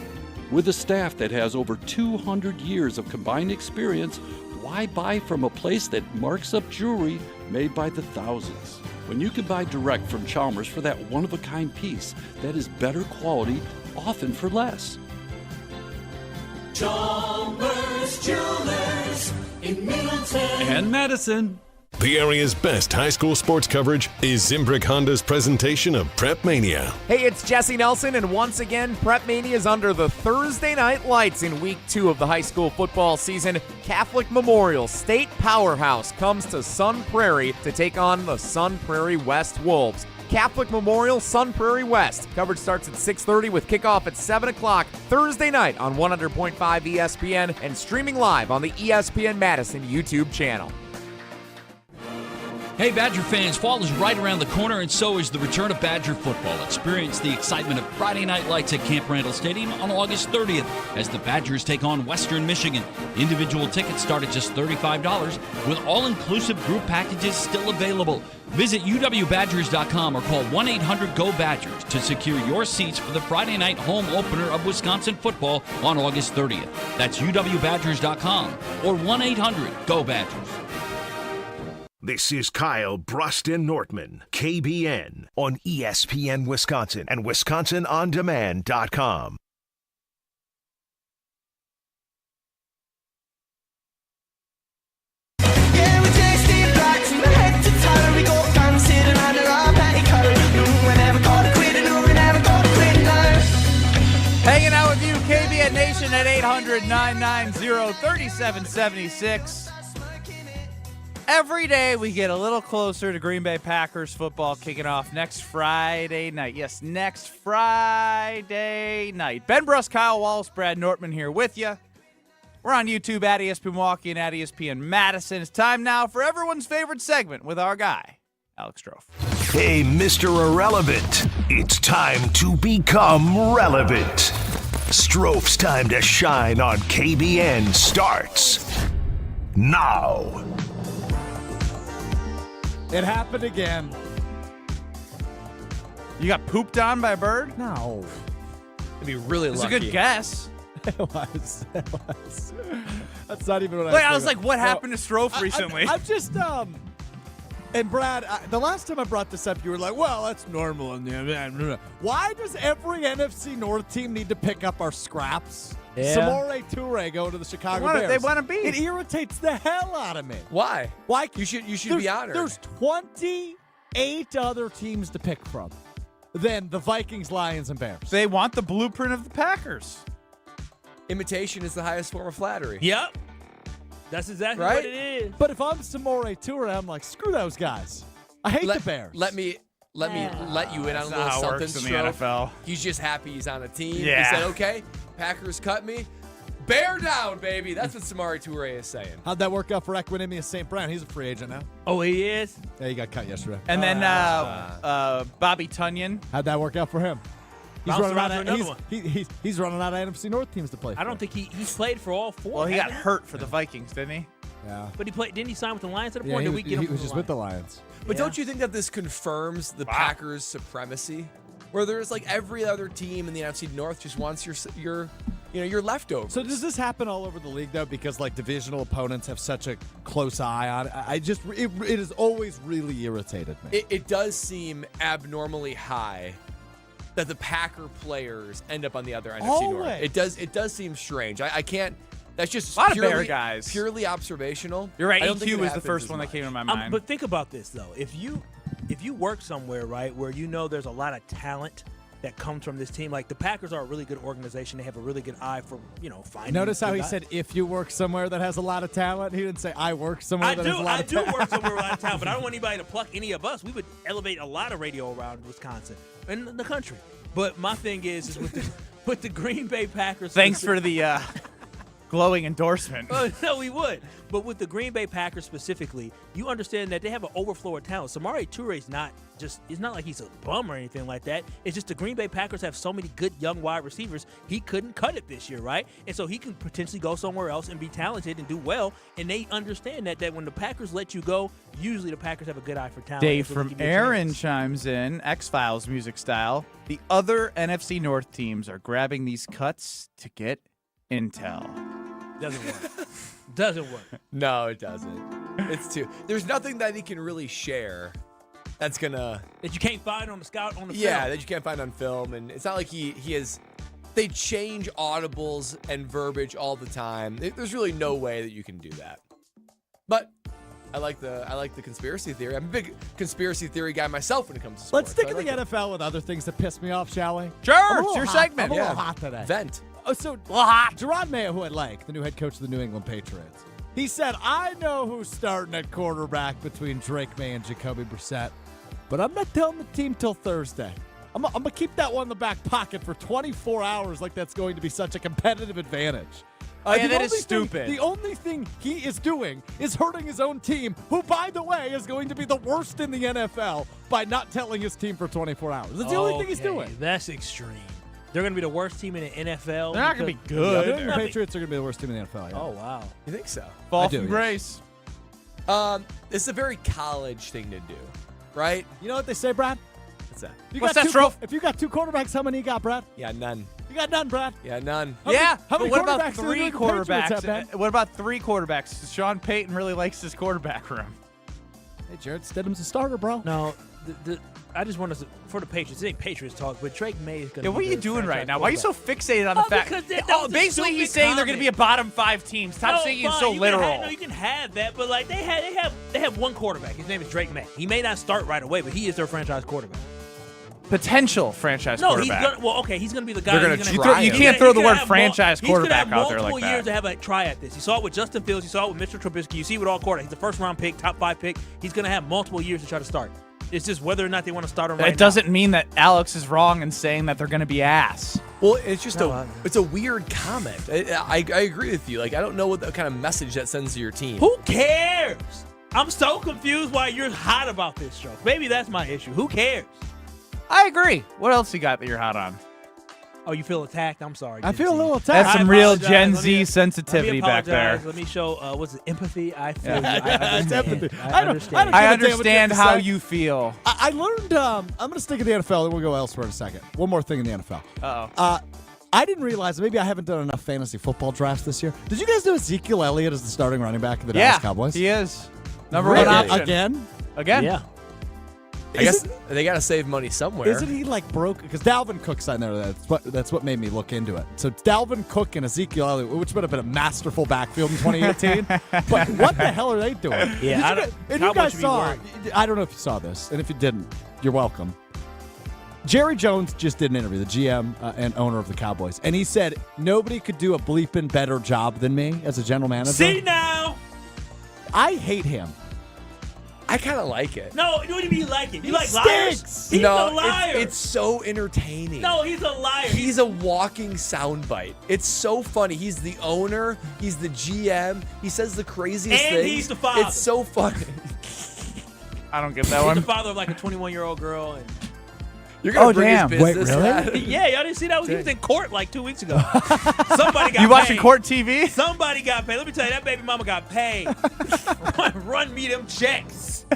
With a staff that has over 200 years of combined experience, why buy from a place that marks up jewelry made by the thousands? When you can buy direct from Chalmers for that one-of-a-kind piece that is better quality, often for less. Chalmers Jewelers in Middleton and Madison. The area's best high school sports coverage is Zimbrick Honda's presentation of Prep Mania. Hey, it's Jesse Nelson, and once again, Prep Mania is under the Thursday night lights in Week 2 of the high school football season. Catholic Memorial State Powerhouse comes to Sun Prairie to take on the Sun Prairie West Wolves. Catholic Memorial, Sun Prairie West. Coverage starts at 6:30 with kickoff at 7 o'clock Thursday night on 100.5 ESPN and streaming live on the ESPN Madison YouTube channel. Hey, Badger fans, fall is right around the corner, and so is the return of Badger football. Experience the excitement of Friday Night Lights at Camp Randall Stadium on August 30th as the Badgers take on Western Michigan. Individual tickets start at just $35, with all-inclusive group packages still available. Visit uwbadgers.com or call 1-800-GO-BADGERS to secure your seats for the Friday night home opener of Wisconsin football on August 30th. That's uwbadgers.com or 1-800-GO-BADGERS. This is Kyle Bruston-Nortman, KBN, on ESPN Wisconsin and WisconsinOnDemand.com. Yeah, we take Steve Blacks from the head to toe. We go dancing under our petticoat. We never caught a quid, no, we never caught a quid, no. Hanging out with you, KBN Nation at 800-990-3776. Every day we get a little closer to Green Bay Packers football kicking off next Friday night. Yes, next Friday night. Ben Bruss, Kyle Wallace, Brad Nortman here with you. We're on YouTube at ESPN Milwaukee and at ESPN Madison. It's time now for everyone's favorite segment with our guy, Alex Strofe. Hey, Mr. Irrelevant, it's time to become relevant. Strofe's time to shine on KBN starts now. It happened again. You got pooped on by a bird? No. It'd be really It's lucky. a good guess. It was. That's not even what I was Wait, I was thinking. like, what happened to Strofe recently? I'm just, and Brad, the last time I brought this up, you were like, well, that's normal. Why does every NFC North team need to pick up our scraps? Yeah. Samori Toure going to the Chicago Bears. They want to be. It irritates the hell out of me. Why? Why? You should be honored. There's 28 other teams to pick from than the Vikings, Lions, and Bears. They want the blueprint of the Packers. Imitation is the highest form of flattery. Yep. That's exactly Right? what it is. But if I'm Samori Toure, I'm like, screw those guys. I hate the Bears. Let me let you in on a That's little not how it something. works in the Stroke. NFL. He's just happy he's on a team. Yeah. He said, okay, Packers cut me. Bear down, baby. That's what Samori Toure is saying. How'd that work out for Equinemius St. Brown? He's a free agent now. Oh, he is? Yeah, he got cut yesterday. And then Bobby Tunyon. How'd that work out for him? Bounced around to another one. He's running out of NFC North teams to play for. I don't think he played for all four. Well, he got hasn't hurt for the Vikings, didn't he? Yeah. But didn't he sign with the Lions at the Yeah, point? he Did was, we get him he from was the just with the Lions? Lions. But don't you think that this confirms the Packers' supremacy? Where there's like every other team in the NFC North just wants your leftovers. So does this happen all over the league though? Because like divisional opponents have such a close eye on it. It has always really irritated me. It does seem abnormally high that the Packer players end up on the other NFC North. It does seem strange. I can't. That's just A lot of purely, Bear guys. Purely observational. You're right. I don't think EQ it was the happens first as one that much. came to my mind. But think about this though. If you work somewhere, right, where you know there's a lot of talent that comes from this team, like the Packers are a really good organization. They have a really good eye for, finding. Notice how good he guys. said, if you work somewhere that has a lot of talent. He didn't say, I work somewhere that has a lot I of do talent. work somewhere with a lot of talent, but I don't want anybody to pluck any of us. We would elevate a lot of radio around Wisconsin and the country. But my thing is with the Green Bay Packers. Thanks for the glowing endorsement. Oh, no, we would. But with the Green Bay Packers specifically, you understand that they have an overflow of talent. Samori Toure is not it's not like he's a bum or anything like that. It's just the Green Bay Packers have so many good young wide receivers, he couldn't cut it this year, right? And so he can potentially go somewhere else and be talented and do well. And they understand that when the Packers let you go, usually the Packers have a good eye for talent. Dave So they from give you a Aaron chance. chimes in, X-Files music style. The other NFC North teams are grabbing these cuts to get intel. Doesn't work. Doesn't work. No, it doesn't. It's too. There's nothing that he can really share. That's gonna that you can't find on the scout on the yeah film. that you can't find on film, and it's not like he has. They change audibles and verbiage all the time. There's really no way that you can do that. But I like the conspiracy theory. I'm a big conspiracy theory guy myself when it comes to sports. Let's stick so in the NFL with other things that piss me off, shall we? Sure, it's your segment. I'm a little hot today. Vent. Oh, so Gerard Mayo, who I like, the new head coach of the New England Patriots, he said, I know who's starting at quarterback between Drake May and Jacoby Brissett, but I'm not telling the team till Thursday. I'm going to keep that one in the back pocket for 24 hours like that's going to be such a competitive advantage. That is stupid. The only thing he is doing is hurting his own team, who, by the way, is going to be the worst in the NFL by not telling his team for 24 hours. That's the only thing he's doing. That's extreme. They're going to be the worst team in the NFL. They're not going to be good. Yeah, the Patriots are going to be the worst team in the NFL. Yeah. Oh, wow. You think so? Fall from grace. It's a very college thing to do, right? You know what they say, Brad? What's that? What's that, Stroh? If you got 2 quarterbacks, how many you got, Brad? Yeah, none. You got none, Brad. Yeah, none. How many what about quarterbacks do 3 the Patriots have, quarterbacks? Ben? What about 3 quarterbacks? Sean Payton really likes his quarterback room. Hey, Jared Stidham's a starter, bro. No, I just want to, for the Patriots, it ain't Patriots talk, but Drake May is going to Yeah, what are you doing right now? Why are you so fixated on the fact? Because that was a basically, he's stupid saying they're going to be a bottom 5 team. Stop saying it's so literal. No, you can have that, but like they have one quarterback. His name is Drake May. He may not start right away, but he is their franchise quarterback. Potential franchise quarterback. He's going to be the guy. You can't throw the word franchise quarterback out there like that. He's going to have multiple years to have a try at this. You saw it with Justin Fields. You saw it with Mitchell Trubisky. You see it with all quarterbacks. He's a first-round pick, top 5 pick. He's going to have multiple years to try to start. It's just whether or not they want to start him right now. It doesn't mean that Alex is wrong in saying that they're going to be ass. Well, it's just it's a weird comment. I agree with you. Like, I don't know what kind of message that sends to your team. Who cares? I'm so confused why you're hot about this show. Maybe that's my issue. Who cares? I agree. What else you got that you're hot on? Oh, you feel attacked? I'm sorry. I feel a little attacked. That's some real Gen Z sensitivity back there. Let me show, what's it, empathy? I feel It's empathy. I understand. I understand how you feel. I learned, I'm going to stick in the NFL, then we'll go elsewhere in a second. One more thing in the NFL. Uh-oh. I didn't realize, maybe I haven't done enough fantasy football drafts this year. Did you guys know Ezekiel Elliott is the starting running back of the Dallas Cowboys? He is. Number one option. Again? Yeah. I guess they got to save money somewhere. Isn't he like broke? Because Dalvin Cook's on there. That's what made me look into it. So Dalvin Cook and Ezekiel Elliott, which would have been a masterful backfield in 2018. But what the hell are they doing? Yeah, you guys saw it. I don't know if you saw this, and if you didn't, you're welcome. Jerry Jones just did an interview, the GM and owner of the Cowboys, and he said nobody could do a bleeping better job than me as a general manager. See now? I hate him. I kind of like it. No, what do you mean you like it? You like stinks. liars? He's a liar. It's so entertaining. No, he's a liar. He's a walking soundbite. It's so funny. He's the owner. He's the GM. He says the craziest things. And he's the father. It's so funny. I don't get that He's one. the father of like a 21-year-old girl. And You're gonna bring damn. his Wait, business. really? yeah, y'all didn't see that? He was in court like 2 weeks ago. Somebody got paid. You watching court TV? Somebody got paid. Let me tell you, that baby mama got paid. run me them checks.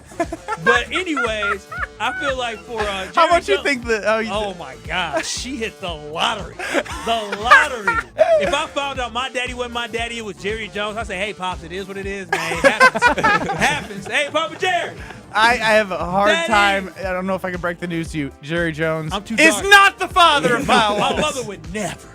But anyways, I feel like for Jerry How much you Jones- think that? Oh my gosh, she hit the lottery. The lottery. If I found out my daddy wasn't my daddy, it was Jerry Jones, I'd say, hey, Pops, it is what it is, man. It happens. It happens. Hey, Papa Jerry. I have a hard Daddy. time. I don't know if I can break the news to you. Jerry Jones I'm too is dark. not the father of Miles. My mother would never.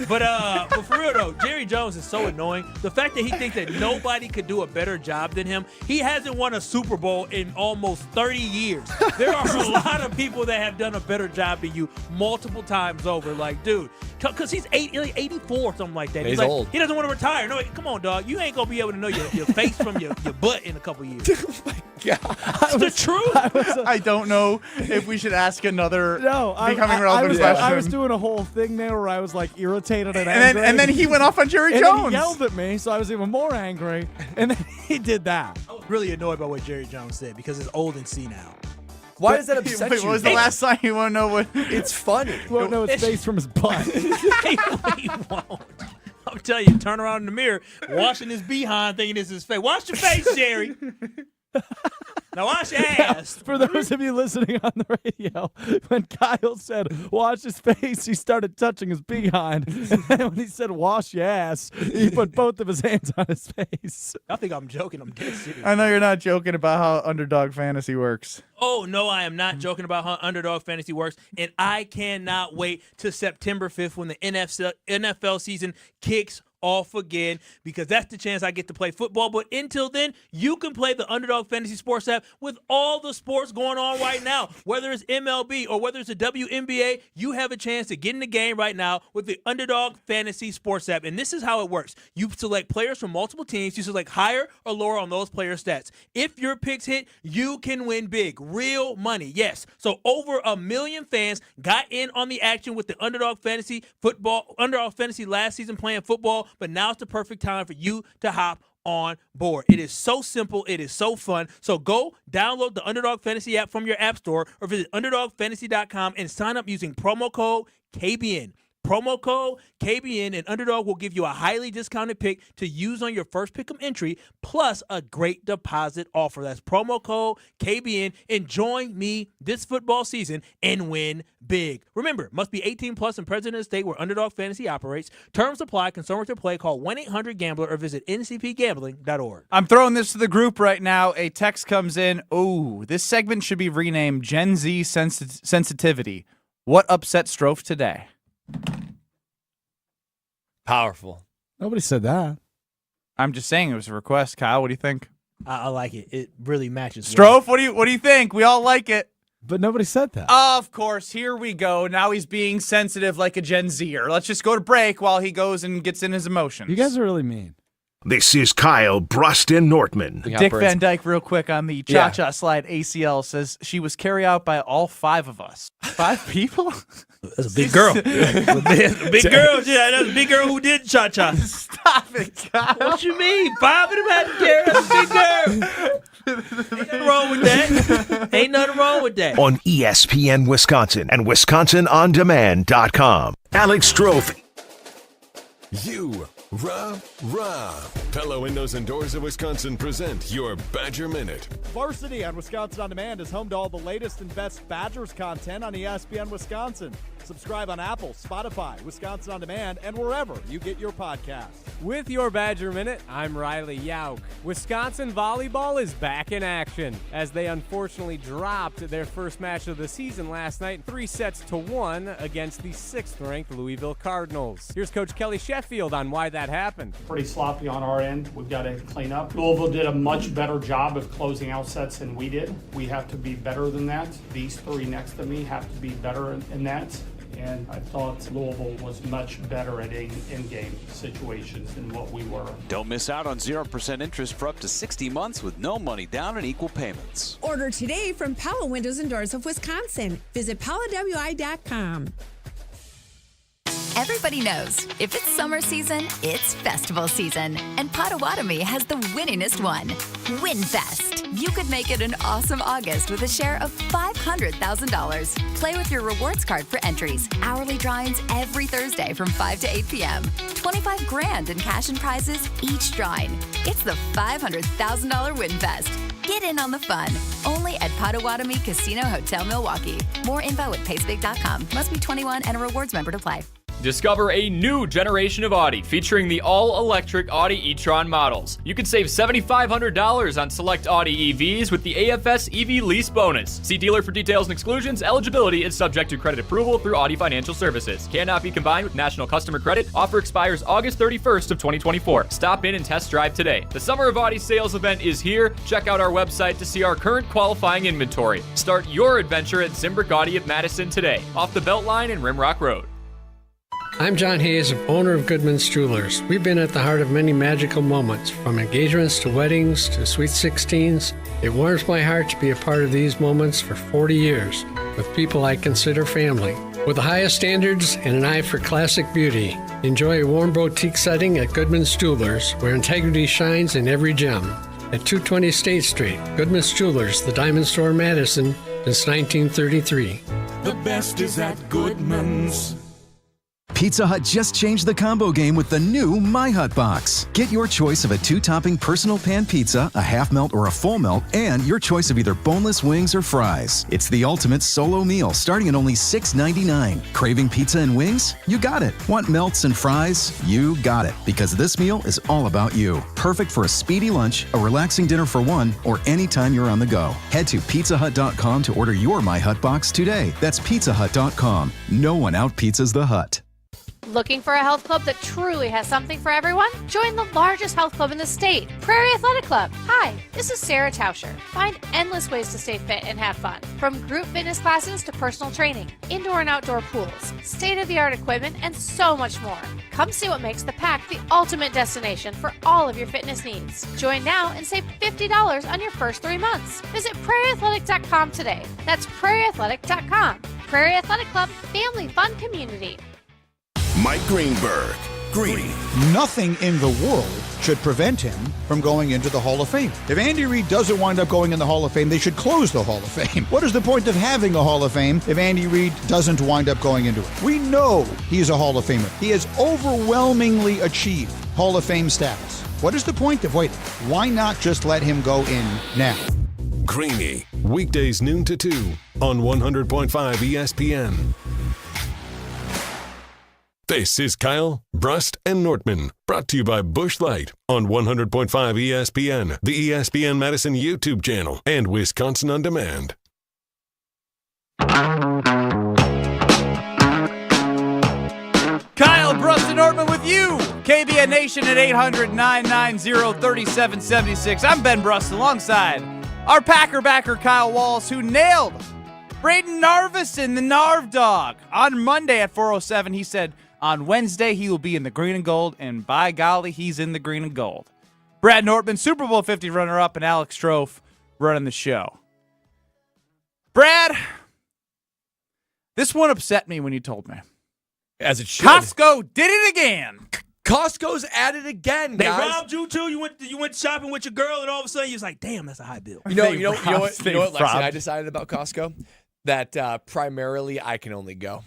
But for real though, Jerry Jones is so annoying. The fact that he thinks that nobody could do a better job than him. He hasn't won a Super Bowl in almost 30 years. There are a lot of people that have done a better job than you multiple times over. Like, dude, because he's 84 or something like that. He's like, old. He doesn't want to retire. No, come on, dog. You ain't gonna be able to know your face from your butt in a couple years. Oh my God. It's the truth. I don't know if we should ask another becoming relevant question. I was doing a whole thing there where I was like irritated and angry. And then he went off on Jerry and Jones. Then he yelled at me, so I was even more angry. And then he did that. I was really annoyed by what Jerry Jones said because it's old and senile. Why does that upset Wait, you? what was the last time you want to know what? It's funny. He won't know his face from his butt. He won't. I'm telling you, turn around in the mirror, washing his behind, thinking this is his face. Wash your face, Jerry. Now wash your ass. For those of you listening on the radio, when Kyle said, wash his face, he started touching his behind. And then when he said, wash your ass, he put both of his hands on his face. I think I'm joking. I'm dead serious. I know you're not joking about how underdog fantasy works. Oh, no, I am not joking about how underdog fantasy works. And I cannot wait till September 5th when the NFL season kicks off again, because that's the chance I get to play football. But until then, you can play the Underdog Fantasy Sports app with all the sports going on right now. Whether it's MLB or whether it's the WNBA, you have a chance to get in the game right now with the Underdog Fantasy Sports app. And this is how it works. You select players from multiple teams. You select higher or lower on those player stats. If your picks hit, you can win big. Real money, yes. So over 1 million fans got in on the action with the Underdog Fantasy last season playing football. but now's the perfect time for you to hop on board. It is so simple. It is so fun. So go download the Underdog Fantasy app from your app store or visit UnderdogFantasy.com and sign up using promo code KBN. Promo code KBN, and Underdog will give you a highly discounted pick to use on your first pick'em entry, plus a great deposit offer. That's promo code KBN. And join me this football season and win big. Remember, must be 18 plus and present in the state where Underdog Fantasy operates. Terms apply. Consumers to play. Call 1-800-GAMBLER or visit ncpgambling.org. I'm throwing this to the group right now. A text comes in. Oh, this segment should be renamed Gen Z Sensitivity. What upset Strofe today? Powerful. Nobody said that. I'm just saying it was a request. Kyle, what do you think? I like it. It really matches. Strofe, what do you think? We all like it. But nobody said that. Of course, here we go. Now he's being sensitive like a Gen Zer. Let's just go to break while he goes and gets in his emotions. You guys are really mean. This is Kyle Bruston Nortman. Dick Van Dyke, real quick on the cha-cha slide ACL, says she was carried out by all 5 of us. 5 people? That's a big girl. Big girl. Yeah, that's a big girl who did cha-cha. Stop it, Kyle. What you mean? 5 of them had to carry. That's a big girl. Ain't nothing wrong with that. Ain't nothing wrong with that. On ESPN Wisconsin and WisconsinOnDemand.com. Alex Strofe. Pella Windows and Doors of Wisconsin present your Badger Minute. Varsity on Wisconsin On Demand is home to all the latest and best Badgers content on ESPN Wisconsin. Subscribe on Apple, Spotify, Wisconsin On Demand, and wherever you get your podcasts. With your Badger Minute, I'm Riley Yauk. Wisconsin volleyball is back in action as they unfortunately dropped their first match of the season last night, 3-1 against the 6th-ranked Louisville Cardinals. Here's Coach Kelly Sheffield on why that happened. Pretty sloppy on our end. We've got to clean up. Louisville did a much better job of closing out sets than we did. We have to be better than that. These 3 next to me have to be better in that. And I thought Louisville was much better at in-game situations than what we were. Don't miss out on 0% interest for up to 60 months with no money down and equal payments. Order today from Pella Windows and Doors of Wisconsin. Visit PellaWI.com. Everybody knows if it's summer season, it's festival season. And Potawatomi has the winningest one, WinFest. You could make it an awesome August with a share of $500,000. Play with your rewards card for entries. Hourly drawings every Thursday from 5 to 8 p.m. $25 grand in cash and prizes each drawing. It's the $500,000 WinFest. Get in on the fun. Only at Potawatomi Casino Hotel Milwaukee. More info at pacebig.com. Must be 21 and a rewards member to play. Discover a new generation of Audi featuring the all-electric Audi e-tron models. You can save $7,500 on select Audi EVs with the AFS EV lease bonus. See dealer for details and exclusions. Eligibility is subject to credit approval through Audi Financial Services. Cannot be combined with national customer credit. Offer expires August 31st of 2024. Stop in and test drive today. The Summer of Audi sales event is here. Check out our website to see our current qualifying inventory. Start your adventure at Zimbrick Audi of Madison today, off the Beltline and Rimrock Road. I'm John Hayes, owner of Goodman's Jewelers. We've been at the heart of many magical moments, from engagements to weddings to sweet 16s. It warms my heart to be a part of these moments for 40 years with people I consider family. With the highest standards and an eye for classic beauty, enjoy a warm boutique setting at Goodman's Jewelers, where integrity shines in every gem. At 220 State Street, Goodman's Jewelers, the Diamond Store, Madison, since 1933. The best is at Goodman's. Pizza Hut just changed the combo game with the new My Hut Box. Get your choice of a 2-topping personal pan pizza, a half melt or a full melt, and your choice of either boneless wings or fries. It's the ultimate solo meal starting at only $6.99. Craving pizza and wings? You got it. Want melts and fries? You got it. Because this meal is all about you. Perfect for a speedy lunch, a relaxing dinner for one, or anytime you're on the go. Head to pizzahut.com to order your My Hut Box today. That's pizzahut.com. No one out-pizzas the Hut. Looking for a health club that truly has something for everyone? Join the largest health club in the state, Prairie Athletic Club. Hi, this is Sarah Tauscher. Find endless ways to stay fit and have fun, from group fitness classes to personal training, indoor and outdoor pools, state-of-the-art equipment, and so much more. Come see what makes the Pack the ultimate destination for all of your fitness needs. Join now and save $50 on your first 3 months. Visit prairieathletic.com today. That's prairieathletic.com. Prairie Athletic Club, family fun community. Mike Greenberg, Greeny. Nothing in the world should prevent him from going into the Hall of Fame. If Andy Reid doesn't wind up going in the Hall of Fame, they should close the Hall of Fame. What is the point of having a Hall of Fame if Andy Reid doesn't wind up going into it? We know he's a Hall of Famer. He has overwhelmingly achieved Hall of Fame status. What is the point of waiting? Why not just let him go in now? Greeny, weekdays noon to 2 on 100.5 ESPN. This is Kyle, Brust, and Nortman, brought to you by Busch Light on 100.5 ESPN, the ESPN Madison YouTube channel, and Wisconsin On Demand. Kyle, Brust, and Nortman with you. KBN Nation at 800-990-3776. I'm Ben Brust alongside our Packer backer Kyle Wallace, who nailed Braden Narvison, the Narv Dog, on Monday at 4:07. He said on Wednesday he will be in the green and gold, and by golly, he's in the green and gold. Brad Nortman, Super Bowl 50 runner-up, and Alex Strofe running the show. Brad, this one upset me when you told me. As it should. Costco did it again. Costco's at it again, They guys. robbed you too. You went shopping with your girl, and all of a sudden you was like, "Damn, that's a high bill." You know what, Lexi, I decided about Costco? That primarily I can only go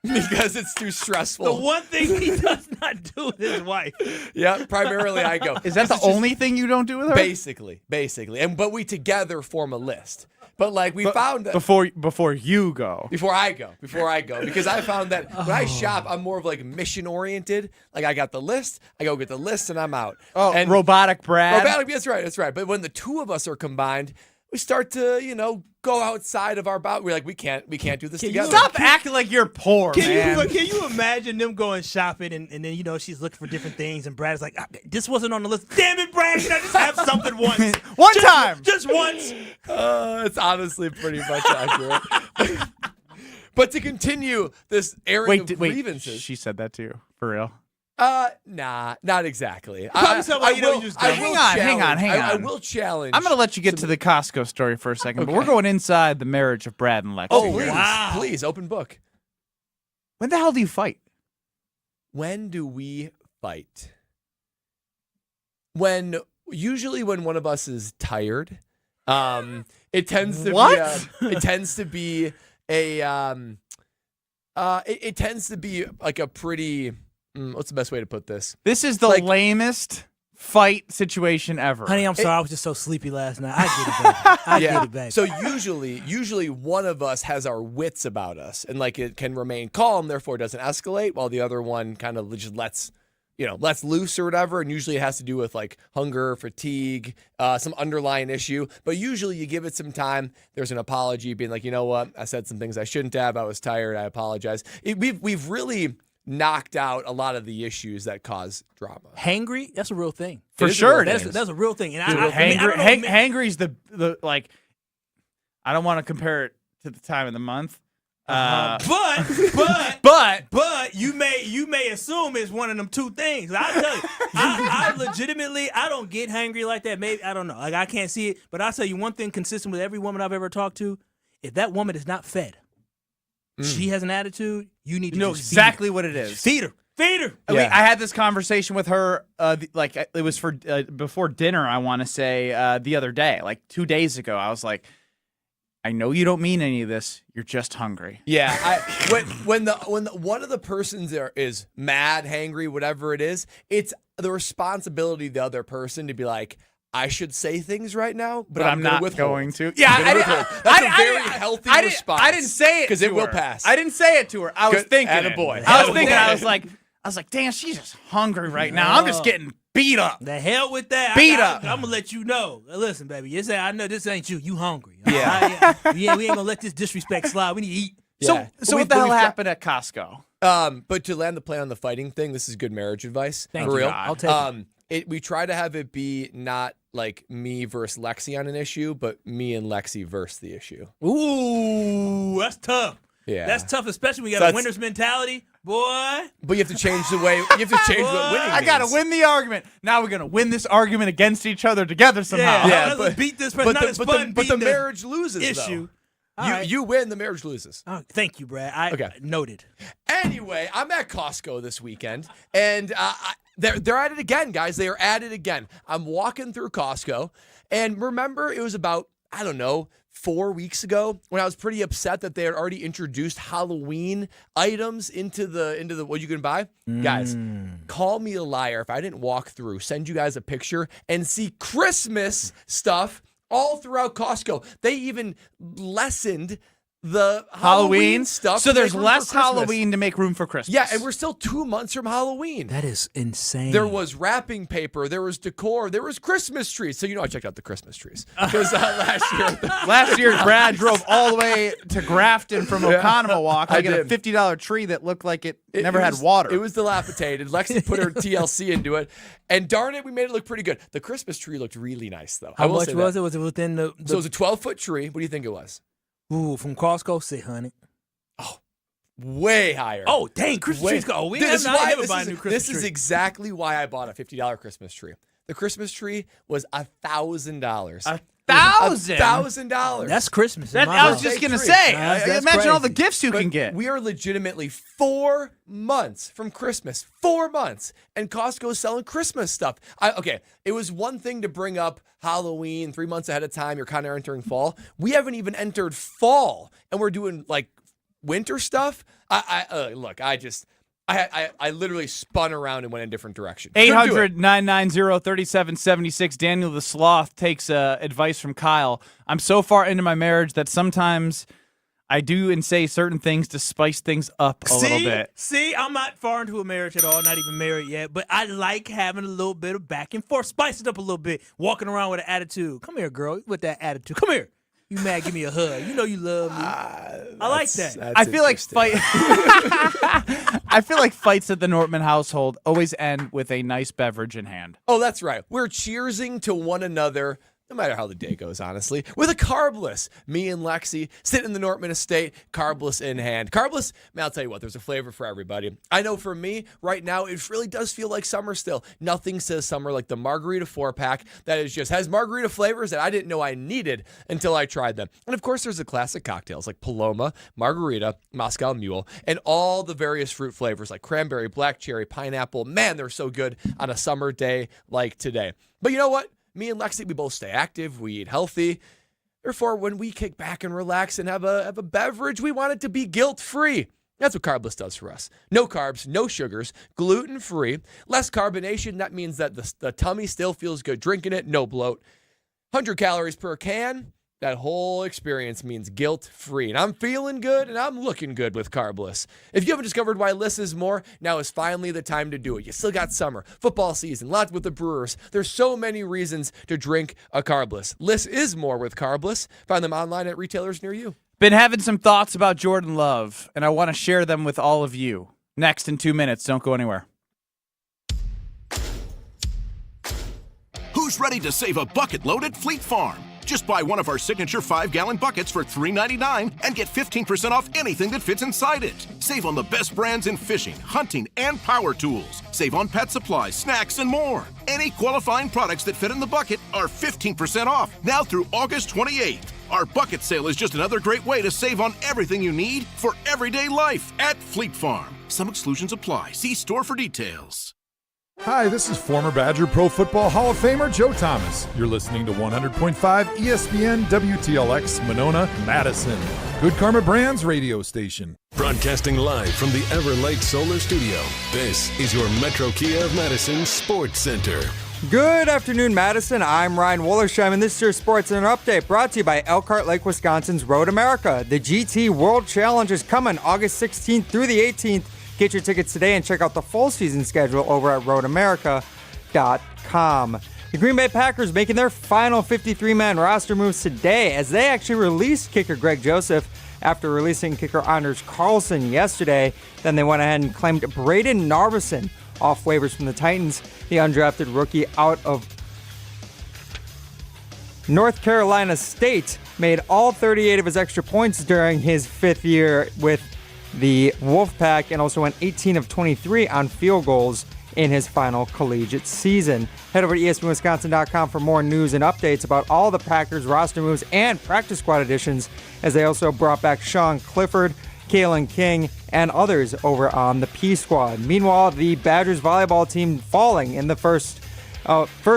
because it's too stressful. The one thing he does not do with his wife. Yeah, primarily I go. Is that the only thing you don't do with her? Basically, but we together form a list. But like we found that before you go. Before I go, because I found that when I shop, I'm more of like mission oriented. Like I got the list, I go get the list, and I'm out. Oh, and robotic Brad. That's right. But when the two of us are combined, we start to go outside of our bound. We're like we can't do this together. Stop acting like you're poor, man. Can you imagine them going shopping and then she's looking for different things and Brad's like, this wasn't on the list. Damn it, Brad! Can I just have something once? One time, just once. It's honestly pretty much accurate. But to continue this airing of grievances, she said that to you for real. Nah, not exactly. Hang on. I will challenge. I'm going to let you get to the Costco story for a second, but we're going inside the marriage of Brad and Lexi. Oh, please, open book. When the hell do you fight? When do we fight? Usually when one of us is tired. It tends to be like a pretty. What's the best way to put this? This is the lamest fight situation ever. Honey, I'm sorry. I was just so sleepy last night. I get it, baby. I get it, baby. So usually one of us has our wits about us, and like it can remain calm, therefore it doesn't escalate, while the other one kind of just lets loose or whatever. And usually it has to do with like hunger, fatigue, some underlying issue. But usually you give it some time. There's an apology, being like, you know what, I said some things I shouldn't have. I was tired. I apologize. We've really knocked out a lot of the issues that cause drama. Hangry? That's a real thing. For sure. That's a real thing. And hangry's the like. I don't want to compare it to the time of the month. But you may assume it's one of them two things. I'll tell you, I legitimately don't get hangry like that. Maybe I don't know. Like I can't see it. But I'll tell you one thing consistent with every woman I've ever talked to: if that woman is not fed, she has an attitude. You need to know exactly what it is. Feed her. Yeah. I had this conversation with her, it was for before dinner, I want to say, the other day, like 2 days ago. I was like, I know you don't mean any of this. You're just hungry. Yeah. When one of the persons there is mad, hangry, whatever it is, it's the responsibility of the other person to be like, I should say things right now, but I'm not going to. Yeah, that's a very healthy response. I didn't say it because it will pass. I didn't say it to her. I was thinking. Attaboy. I was like, damn, she's just hungry right now. I'm just getting beat up. The hell with that. Beat up. I'm gonna let you know. Listen, baby, you say I know this ain't you. You hungry? Yeah. We ain't gonna let this disrespect slide. We need to eat. Yeah. So what the hell happened at Costco? But to land the plane on the fighting thing, this is good marriage advice. Thank for you, real. God. I'll take it. We try to have it be not like me versus Lexi on an issue, but me and Lexi versus the issue. Ooh, that's tough. Yeah, that's tough, especially when you got a winner's mentality, boy. But you have to change the way. You have to change what winning means. I gotta win the argument. Now we're gonna win this argument against each other together somehow. Yeah. Let's beat this person. But the marriage loses issue. though. You win, the marriage loses. Oh, thank you, Brad. Okay. Noted. Anyway, I'm at Costco this weekend, and they're at it again, guys. They are at it again. I'm walking through Costco, and remember, it was about, 4 weeks ago when I was pretty upset that they had already introduced Halloween items into the what you can buy. Guys, call me a liar if I didn't walk through, send you guys a picture, and see Christmas stuff all throughout Costco. They even lessened the Halloween stuff. So there's to make room less for Christmas. Halloween to make room for Christmas. Yeah, and we're still 2 months from Halloween. That is insane. There was wrapping paper, there was decor, there was Christmas trees. So I checked out the Christmas trees because last year Brad drove all the way to Grafton from Oconomowoc to get a $50 tree that looked like it never had water. It was dilapidated. Lexi put her TLC into it, and darn it, we made it look pretty good. The Christmas tree looked really nice, though. How much was it? Was it within the? So it was a 12-foot tree. What do you think it was? Ooh, from Costco, $600. Oh, way higher. Oh, dang, Christmas trees go. We never buy a new Christmas tree. This is exactly why I bought a $50 Christmas tree. The Christmas tree was $1,000. $1,000. That's Christmas. I was just gonna say. Imagine all the gifts you can get. We are legitimately 4 months from Christmas. 4 months, and Costco is selling Christmas stuff. It was one thing to bring up Halloween 3 months ahead of time. You're kind of entering fall. We haven't even entered fall, and we're doing like winter stuff. I literally spun around and went in a different direction. 800-990-3776. Daniel the Sloth takes advice from Kyle. I'm so far into my marriage that sometimes I do and say certain things to spice things up a little bit. See, I'm not far into a marriage at all, not even married yet, but I like having a little bit of back and forth, spice it up a little bit, walking around with an attitude. Come here, girl, with that attitude. Come here. You mad, give me a hug. You know you love me. I like that. I feel like I feel like fights at the Nortman household always end with a nice beverage in hand. Oh, that's right. We're cheersing to one another, no matter how the day goes, honestly, with a carbless. Me and Lexi sit in the Nortman estate, carbless in hand. Carbless, man, I'll tell you what, there's a flavor for everybody. I know for me, right now, it really does feel like summer still. Nothing says summer like the margarita 4-pack that has margarita flavors that I didn't know I needed until I tried them. And of course, there's the classic cocktails like Paloma, Margarita, Moscow Mule, and all the various fruit flavors like cranberry, black cherry, pineapple. Man, they're so good on a summer day like today. But you know what? Me and Lexi, we both stay active, we eat healthy. Therefore, when we kick back and relax and have a beverage, we want it to be guilt-free. That's what Carbless does for us. No carbs, no sugars, gluten-free, less carbonation. That means that the tummy still feels good drinking it, no bloat. 100 calories per can. That whole experience means guilt-free. And I'm feeling good and I'm looking good with Carbless. If you haven't discovered why Liss is more, now is finally the time to do it. You still got summer, football season, lots with the Brewers. There's so many reasons to drink a Carbless. Liss is more with Carbless. Find them online at retailers near you. Been having some thoughts about Jordan Love, and I want to share them with all of you. Next in 2 minutes. Don't go anywhere. Who's ready to save a bucket load at Fleet Farm? Just buy one of our signature 5-gallon buckets for $3.99 and get 15% off anything that fits inside it. Save on the best brands in fishing, hunting, and power tools. Save on pet supplies, snacks, and more. Any qualifying products that fit in the bucket are 15% off now through August 28th. Our bucket sale is just another great way to save on everything you need for everyday life at Fleet Farm. Some exclusions apply. See store for details. Hi, this is former Badger Pro Football Hall of Famer Joe Thomas. You're listening to 100.5 ESPN WTLX Monona, Madison. Good Karma Brands radio station. Broadcasting live from the Everlight Solar Studio, this is your Metro Kia of Madison Sports Center. Good afternoon, Madison. I'm Ryan Wollersheim, and this is your Sports Center update brought to you by Elkhart Lake, Wisconsin's Road America. The GT World Challenge is coming August 16th through the 18th. Get your tickets today and check out the full season schedule over at roadamerica.com. The Green Bay Packers making their final 53-man roster moves today as they actually released kicker Greg Joseph after releasing kicker Anders Carlson yesterday. Then they went ahead and claimed Braden Narveson off waivers from the Titans, the undrafted rookie out of North Carolina State. Made all 38 of his extra points during his 5th year with the Wolfpack and also went 18 of 23 on field goals in his final collegiate season. Head over to ESPNWisconsin.com for more news and updates about all the Packers roster moves and practice squad additions, as they also brought back Sean Clifford, Kalen King, and others over on the P Squad. Meanwhile, the Badgers volleyball team falling in the first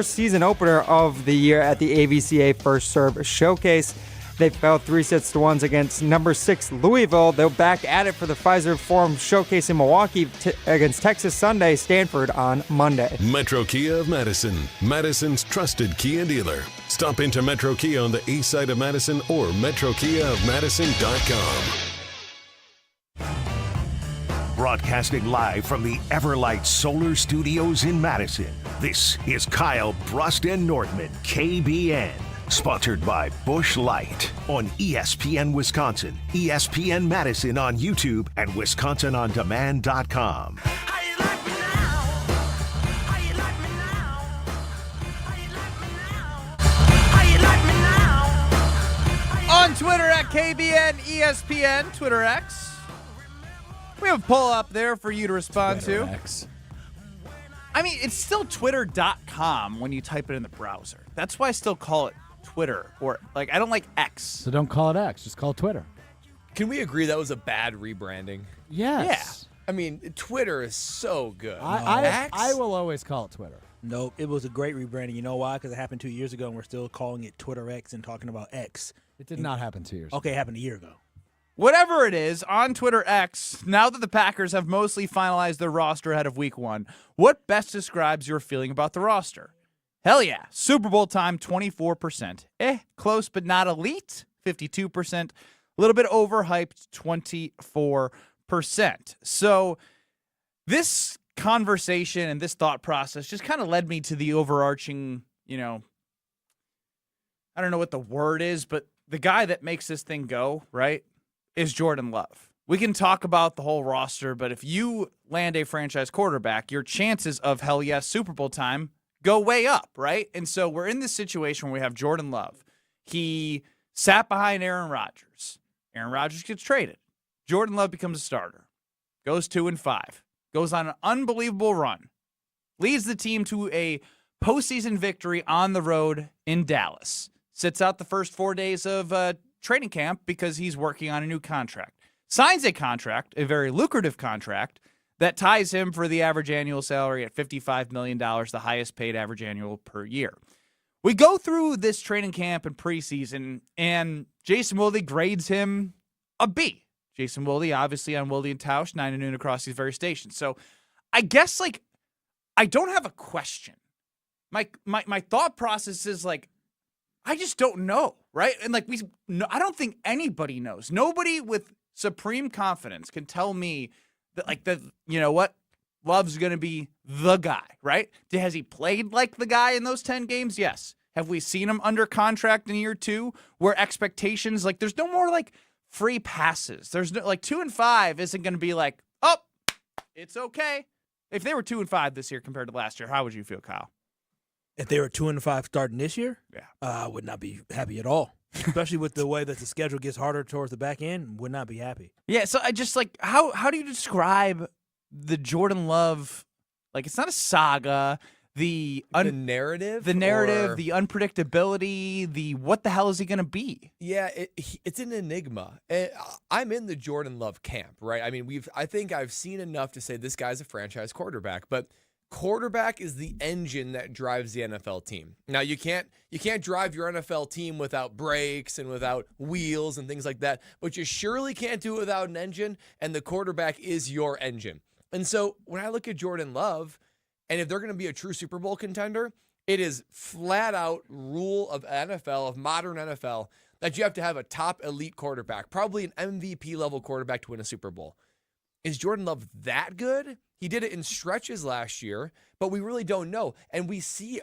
season opener of the year at the AVCA First Serve Showcase. They fell 3-1 against number 6 Louisville. They're back at it for the Pfizer Forum Showcase in Milwaukee against Texas Sunday, Stanford on Monday. Metro Kia of Madison, Madison's trusted Kia dealer. Stop into Metro Kia on the east side of Madison or metrokiaofmadison.com. Broadcasting live from the Everlight Solar Studios in Madison, this is Kyle Brust and Nordman, KBN. Sponsored by Busch Light on ESPN Wisconsin, ESPN Madison on YouTube, and WisconsinOnDemand.com. On Twitter at KBN ESPN, Twitter X. We have a poll up there for you to respond Twitter to. X. I mean, it's still twitter.com when you type it in the browser. That's why I still call it Twitter, or like I don't like X. So don't call it X, just call it Twitter. Can we agree that was a bad rebranding? Yes. I mean, Twitter is so good. I will always call it Twitter. Nope, it was a great rebranding. You know why? Because it happened 2 years ago, and we're still calling it Twitter X and talking about X. It did not happen 2 years ago. Okay, it happened a year ago. Whatever it is, on Twitter X, now that the Packers have mostly finalized their roster ahead of Week 1, what best describes your feeling about the roster? Hell yeah. Super Bowl time, 24%. Close but not elite, 52%. A little bit overhyped, 24%. So this conversation and this thought process just kind of led me to the overarching, I don't know what the word is, but the guy that makes this thing go, right, is Jordan Love. We can talk about the whole roster, but if you land a franchise quarterback, your chances of hell yes Super Bowl time go way up, right? And so we're in this situation where we have Jordan Love. He sat behind Aaron Rodgers. Aaron Rodgers gets traded. Jordan Love becomes a starter. Goes 2-5. Goes on an unbelievable run. Leads the team to a postseason victory on the road in Dallas. Sits out the first 4 days of training camp because he's working on a new contract. Signs a contract, a very lucrative contract, that ties him for the average annual salary at $55 million, the highest paid average annual per year. We go through this training camp and preseason, and Jason Wilde grades him a B. Jason Wilde, obviously on Wilde and Tausch, 9 to noon across these various stations. So I guess, I don't have a question. My thought process is, I just don't know, right? And, I don't think anybody knows. Nobody with supreme confidence can tell me that, you know what, Love's going to be the guy, right? Has he played like the guy in those 10 games? Yes. Have we seen him under contract in year 2 where expectations, there's no more, free passes. There's no, 2-5 isn't going to be oh, it's okay. If they were 2-5 this year compared to last year, how would you feel, Kyle? If they were 2-5 starting this year, I would not be happy at all. Especially with the way that the schedule gets harder towards the back end, would not be happy. Yeah, so I just how do you describe the Jordan Love? It's not a saga. The narrative, the unpredictability, the what the hell is he going to be? Yeah, it's an enigma. I'm in the Jordan Love camp, right? I mean, I think I've seen enough to say this guy's a franchise quarterback, but quarterback is the engine that drives the NFL team. Now, you can't drive your NFL team without brakes and without wheels and things like that, but you surely can't do it without an engine, and the quarterback is your engine. And so when I look at Jordan Love, and if they're going to be a true Super Bowl contender, it is flat out rule of NFL, of modern NFL, that you have to have a top elite quarterback, probably an MVP level quarterback to win a Super Bowl. Is Jordan Love that good? He did it in stretches last year, but we really don't know. And we see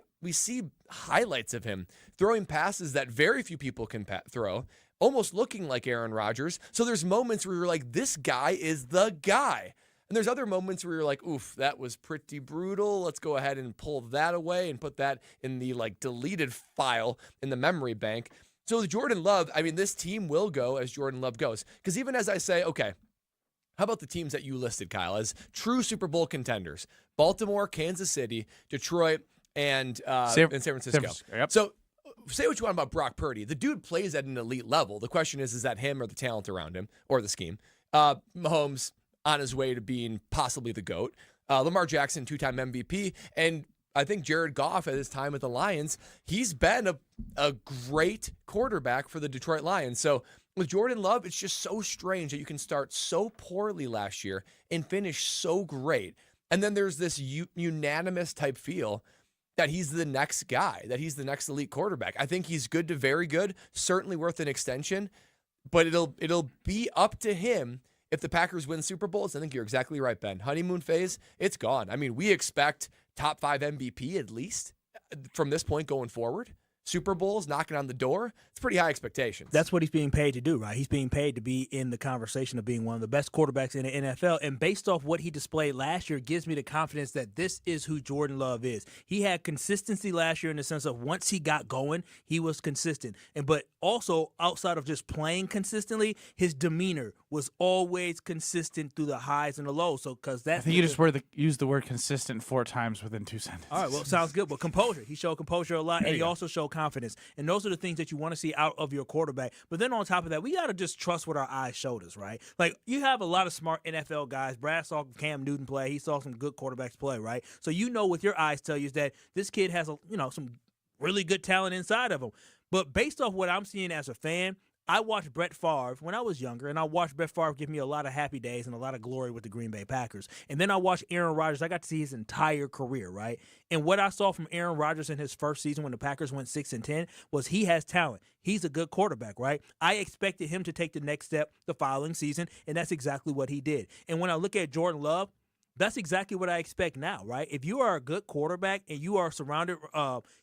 highlights of him throwing passes that very few people can throw, almost looking like Aaron Rodgers. So there's moments where you're like, this guy is the guy. And there's other moments where you're like, oof, that was pretty brutal. Let's go ahead and pull that away and put that in the deleted file in the memory bank. So with Jordan Love, I mean, this team will go as Jordan Love goes. Because even as I say, okay, how about the teams that you listed, Kyle, as true Super Bowl contenders? Baltimore, Kansas City, Detroit, and San Francisco. Yep. So say what you want about Brock Purdy. The dude plays at an elite level. The question is that him or the talent around him or the scheme? Mahomes on his way to being possibly the GOAT. Lamar Jackson, 2-time MVP. And I think Jared Goff at his time with the Lions, he's been a great quarterback for the Detroit Lions. So with Jordan Love, it's just so strange that you can start so poorly last year and finish so great. And then there's this unanimous type feel that he's the next guy, that he's the next elite quarterback. I think he's good to very good, certainly worth an extension, but it'll be up to him if the Packers win Super Bowls. I think you're exactly right, Ben. Honeymoon phase, it's gone. I mean, we expect top 5 MVP at least from this point going forward. Super Bowls knocking on the door. It's pretty high expectations. That's what he's being paid to do, right? He's being paid to be in the conversation of being one of the best quarterbacks in the NFL. And based off what he displayed last year, gives me the confidence that this is who Jordan Love is. He had consistency last year in the sense of once he got going, he was consistent. But also outside of just playing consistently, his demeanor was always consistent through the highs and the lows. So because that's I think you just used the word consistent 4 times within 2 sentences. All right, well, sounds good. But composure. He showed composure a lot, and he also showed confidence. And those are the things that you want to see out of your quarterback. But then on top of that, we got to just trust what our eyes showed us, right? Like, you have a lot of smart NFL guys. Brad saw Cam Newton play. He saw some good quarterbacks play, right? So you know what your eyes tell you is that this kid has, some really good talent inside of him. But based off what I'm seeing as a fan, I watched Brett Favre when I was younger, and I watched Brett Favre give me a lot of happy days and a lot of glory with the Green Bay Packers. And then I watched Aaron Rodgers. I got to see his entire career, right? And what I saw from Aaron Rodgers in his first season when the Packers went 6-10 was he has talent. He's a good quarterback, right? I expected him to take the next step the following season, and that's exactly what he did. And when I look at Jordan Love, that's exactly what I expect now, right? If you are a good quarterback and you are surrounded,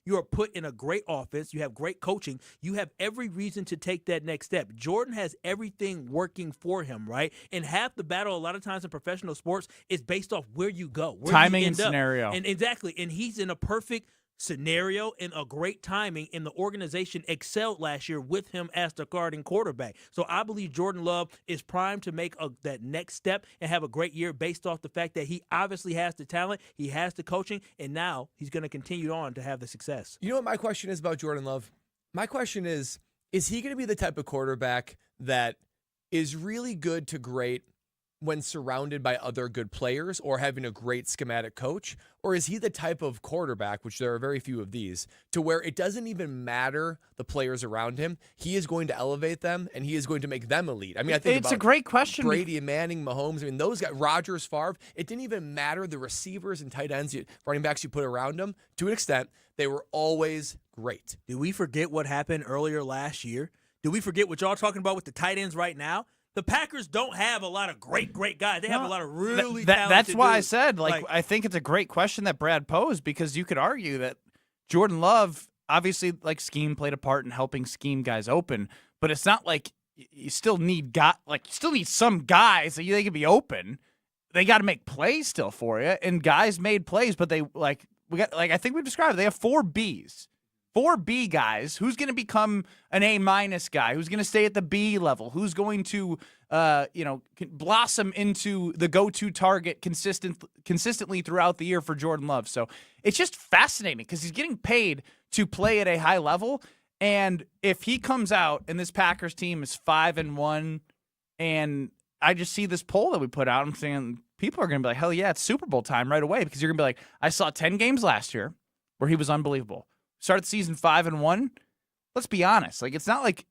you are put in a great offense, you have great coaching, you have every reason to take that next step. Jordan has everything working for him, right? And half the battle, a lot of times in professional sports, is based off where you go, where timing you and scenario. And exactly, and he's in a perfect scenario and a great timing, and the organization excelled last year with him as the starting quarterback. So I believe Jordan Love is primed to make that next step and have a great year based off the fact that he obviously has the talent, he has the coaching, and now he's going to continue on to have the success. You know what my question is about Jordan Love? My question is he going to be the type of quarterback that is really good to great when surrounded by other good players or having a great schematic coach? Or is he the type of quarterback, which there are very few of these, to where it doesn't even matter the players around him? He is going to elevate them, and he is going to make them elite. I mean, I think it's a great question. Brady and Manning, Mahomes. I mean, those guys, Rodgers, Favre, it didn't even matter the receivers and tight ends, running backs you put around them. To an extent, they were always great. Did we forget what happened earlier last year? Did we forget what y'all talking about with the tight ends right now? The Packers don't have a lot of great guys. They have a lot of really talented That's why I dudes. said, I think it's a great question that Brad posed, because you could argue that Jordan Love, obviously, scheme played a part in helping scheme guys open, but it's not like you still need some guys that they can be open. They got to make plays still for you, and guys made plays, but they I think we described it, they have 4 Bs. 4 B guys. Who's going to become an A- guy? Who's going to stay at the B level? Who's going to, blossom into the go-to target consistently throughout the year for Jordan Love? So it's just fascinating because he's getting paid to play at a high level. And if he comes out and this Packers team is 5-1, and I just see this poll that we put out, I'm saying people are going to be like, hell yeah, it's Super Bowl time right away, because you're going to be like, I saw 10 games last year where he was unbelievable. Started the season 5-1. Let's be honest. It's not like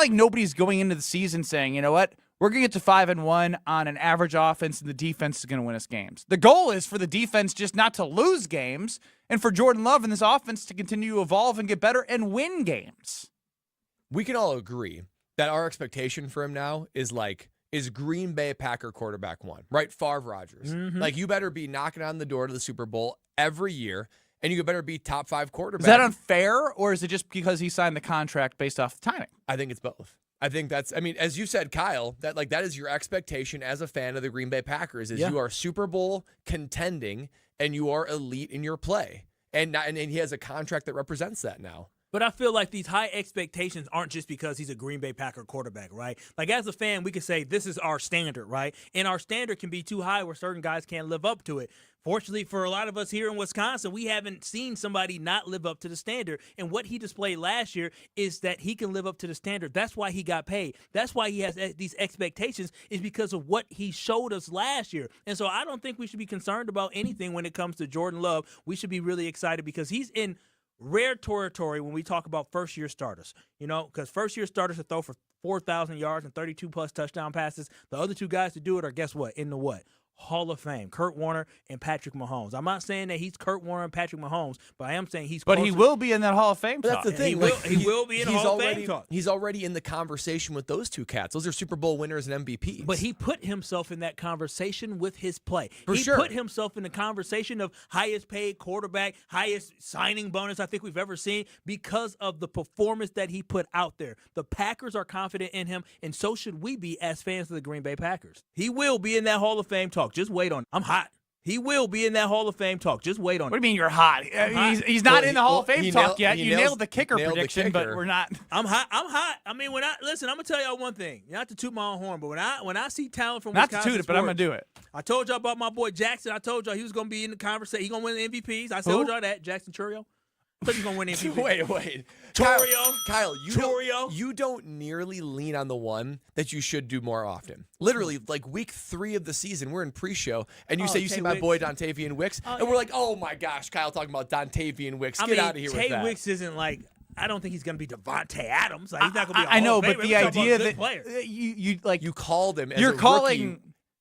nobody's going into the season saying, you know what, we're going to get to 5-1 on an average offense, and the defense is going to win us games. The goal is for the defense just not to lose games, and for Jordan Love and this offense to continue to evolve and get better and win games. We can all agree that our expectation for him now is Green Bay Packer quarterback 1, right? Favre, Rodgers. Mm-hmm. You better be knocking on the door to the Super Bowl every year, and you better be top 5 quarterback. Is that unfair, or is it just because he signed the contract based off the timing? I think it's both. I think that's, as you said, Kyle, that is your expectation as a fan of the Green Bay Packers, is you are Super Bowl contending and you are elite in your play. And he has a contract that represents that now. But I feel like these high expectations aren't just because he's a Green Bay Packer quarterback, right? Like, as a fan, we could say this is our standard, right? And our standard can be too high where certain guys can't live up to it. Fortunately, for a lot of us here in Wisconsin, we haven't seen somebody not live up to the standard. And what he displayed last year is that he can live up to the standard. That's why he got paid. That's why he has these expectations, is because of what he showed us last year. And so I don't think we should be concerned about anything when it comes to Jordan Love. We should be really excited because he's in rare territory when we talk about first-year starters. You know, because first-year starters to throw for 4,000 yards and 32-plus touchdown passes. The other two guys to do it are, guess what, in the what? Hall of Fame, Kurt Warner and Patrick Mahomes. I'm not saying that he's Kurt Warner and Patrick Mahomes, but I am saying he's But closer. he will be in that Hall of Fame talk. That's the thing. He will be in the Hall of Fame talk. He's already in the conversation with those two cats. Those are Super Bowl winners and MVPs. But he put himself in that conversation with his play. He put himself in the conversation of highest paid quarterback, highest signing bonus I think we've ever seen because of the performance that he put out there. The Packers are confident in him, and so should we be as fans of the Green Bay Packers. He will be in that Hall of Fame talk. Just wait on it. I'm hot. He will be in that Hall of Fame talk. Just wait on it. What do you mean you're hot? He's not in the Hall of Fame talk yet. You nailed the kicker prediction, but we're not. I'm hot. I mean, I'm gonna tell y'all one thing. Not to toot my own horn, but when I see talent from not Wisconsin to toot it, but I'm gonna do it. I told y'all about my boy Jackson. I told y'all he was gonna be in the conversation. He's gonna win the MVPs. I told y'all that. Jackson Churio. I think he's gonna win the MVP. Wait. Kyle, you don't nearly lean on the one that you should do more often. Literally, like week 3 of the season, we're in pre-show, and you say you see my boy Dontavian Wicks, and we're like, oh my gosh, Kyle talking about Dontavian Wicks. Get out of here with that. Wicks isn't like, I don't think he's going to be Devontae Adams. Like, he's not going to be. I know, but the idea that you called him. As you're a calling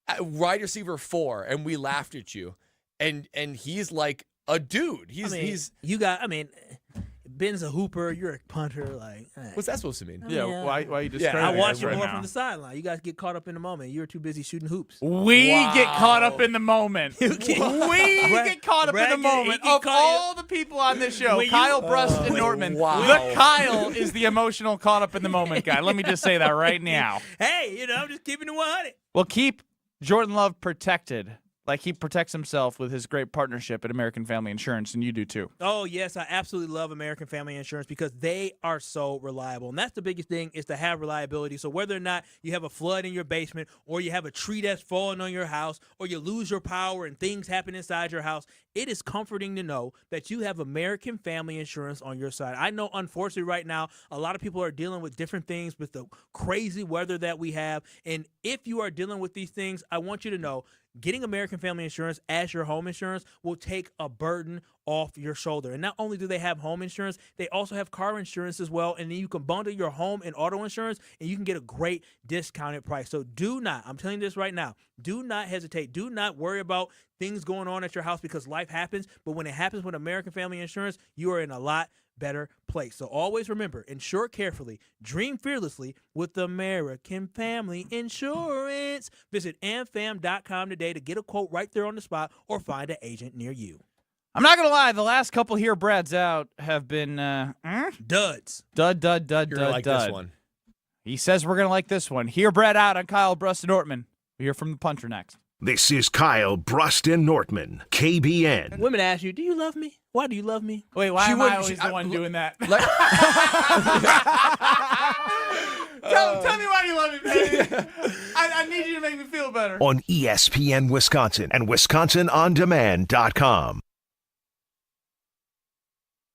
rookie, wide receiver 4, and we laughed at you, and he's like a dude. Ben's a hooper. You're a punter. Like, what's that supposed to mean? Why you just? I watch you more from the sideline. You guys get caught up in the moment. You're too busy shooting hoops. We get caught up in the moment. We get caught up in the moment. Of all the people on this show, Kyle Brust and Nortman, the Kyle is the emotional caught up in the moment guy. Let me just say that right now. Hey, I'm just keeping it 100. Well, keep Jordan Love protected. Like he protects himself with his great partnership at American Family Insurance, and you do too. Oh, yes, I absolutely love American Family Insurance because they are so reliable. And that's the biggest thing, is to have reliability. So whether or not you have a flood in your basement, or you have a tree that's falling on your house, or you lose your power and things happen inside your house, it is comforting to know that you have American Family Insurance on your side. I know, unfortunately, right now, a lot of people are dealing with different things with the crazy weather that we have. And if you are dealing with these things, I want you to know, getting American Family Insurance as your home insurance will take a burden off your shoulder. And not only do they have home insurance, they also have car insurance as well. And then you can bundle your home and auto insurance, and you can get a great discounted price. So do not, I'm telling you this right now, do not hesitate. Do not worry about things going on at your house, because life happens. But when it happens with American Family Insurance, you are in a lot better place. So always remember, insure carefully, dream fearlessly with American Family Insurance. Visit amfam.com today to get a quote right there on the spot, or find an agent near you. I'm not going to lie, the last couple here Brad's out have been duds. Dud. You're gonna like this one. He says we're going to like this one. Hear Brad out on Kyle Brust and Nortman. We hear from the punter next. This is Kyle Brust and Nortman, KBN. Women ask you, do you love me? Why do you love me? Wait, why am I always the one doing that? Tell me why you love me, baby. I need you to make me feel better. On ESPN Wisconsin and WisconsinOnDemand.com.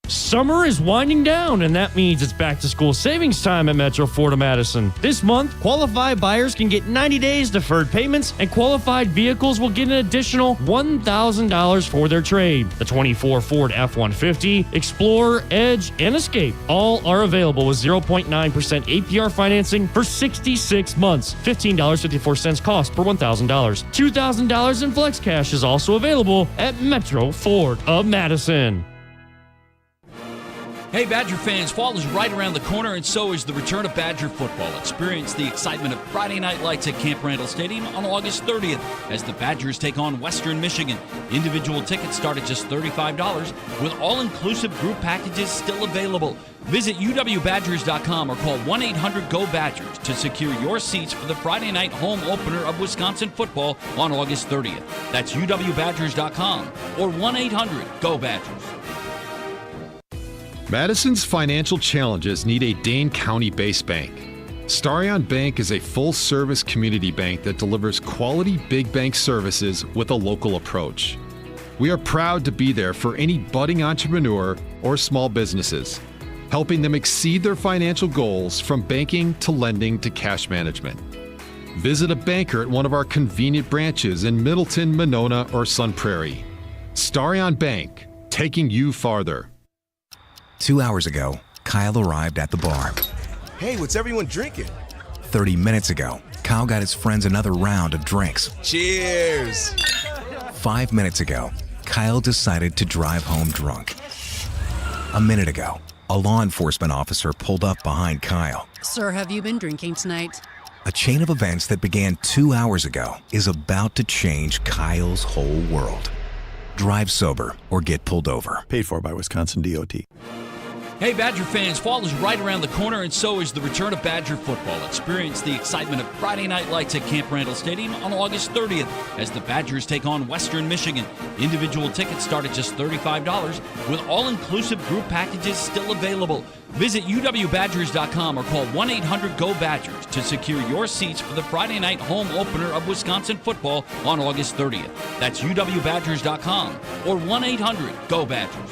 Summer is winding down, and that means it's back-to-school savings time at Metro Ford of Madison. This month, qualified buyers can get 90 days deferred payments, and qualified vehicles will get an additional $1,000 for their trade. The 24 Ford F-150, Explorer, Edge, and Escape all are available with 0.9% APR financing for 66 months. $15.54 cost per $1,000. $2,000 in flex cash is also available at Metro Ford of Madison. Hey, Badger fans, fall is right around the corner, and so is the return of Badger football. Experience the excitement of Friday Night Lights at Camp Randall Stadium on August 30th as the Badgers take on Western Michigan. Individual tickets start at just $35, with all-inclusive group packages still available. Visit UWBadgers.com or call 1-800-GO-BADGERS to secure your seats for the Friday night home opener of Wisconsin football on August 30th. That's UWBadgers.com or 1-800-GO-BADGERS. Madison's financial challenges need a Dane County-based bank. Starion Bank is a full-service community bank that delivers quality big bank services with a local approach. We are proud to be there for any budding entrepreneur or small businesses, helping them exceed their financial goals from banking to lending to cash management. Visit a banker at one of our convenient branches in Middleton, Monona, or Sun Prairie. Starion Bank, taking you farther. 2 hours ago, Kyle arrived at the bar. Hey, what's everyone drinking? 30 minutes ago, Kyle got his friends another round of drinks. Cheers! 5 minutes ago, Kyle decided to drive home drunk. A minute ago, a law enforcement officer pulled up behind Kyle. Sir, have you been drinking tonight? A chain of events that began 2 hours ago is about to change Kyle's whole world. Drive sober or get pulled over. Paid for by Wisconsin DOT. Hey, Badger fans, fall is right around the corner, and so is the return of Badger football. Experience the excitement of Friday Night Lights at Camp Randall Stadium on August 30th as the Badgers take on Western Michigan. Individual tickets start at just $35, with all-inclusive group packages still available. Visit uwbadgers.com or call 1-800-GO-BADGERS to secure your seats for the Friday night home opener of Wisconsin football on August 30th. That's uwbadgers.com or 1-800-GO-BADGERS.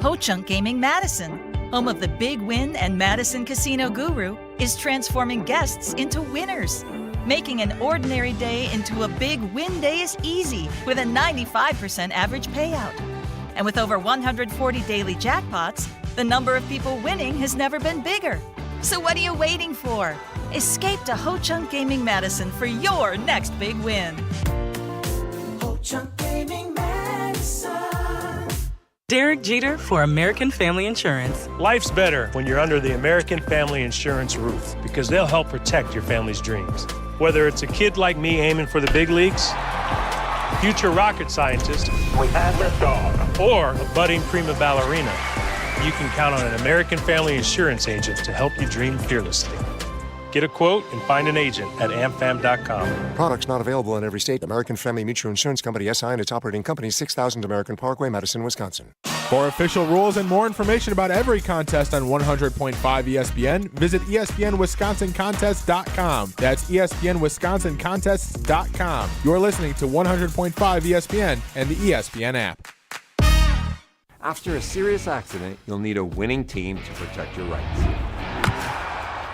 Ho-Chunk Gaming Madison, home of the Big Win and Madison Casino Guru, is transforming guests into winners. Making an ordinary day into a big win day is easy with a 95% average payout. And with over 140 daily jackpots, the number of people winning has never been bigger. So what are you waiting for? Escape to Ho-Chunk Gaming Madison for your next big win. Ho-Chunk Gaming Madison. Derek Jeter for American Family Insurance. Life's better when you're under the American Family Insurance roof because they'll help protect your family's dreams. Whether it's a kid like me aiming for the big leagues, future rocket scientist, or a budding prima ballerina, you can count on an American Family Insurance agent to help you dream fearlessly. Get a quote and find an agent at amfam.com. Products not available in every state. American Family Mutual Insurance Company, SI, and its operating company, 6000 American Parkway, Madison, Wisconsin. For official rules and more information about every contest on 100.5 ESPN, visit ESPNWisconsinContest.com. That's ESPNWisconsinContests.com. You're listening to 100.5 ESPN and the ESPN app. After a serious accident, you'll need a winning team to protect your rights.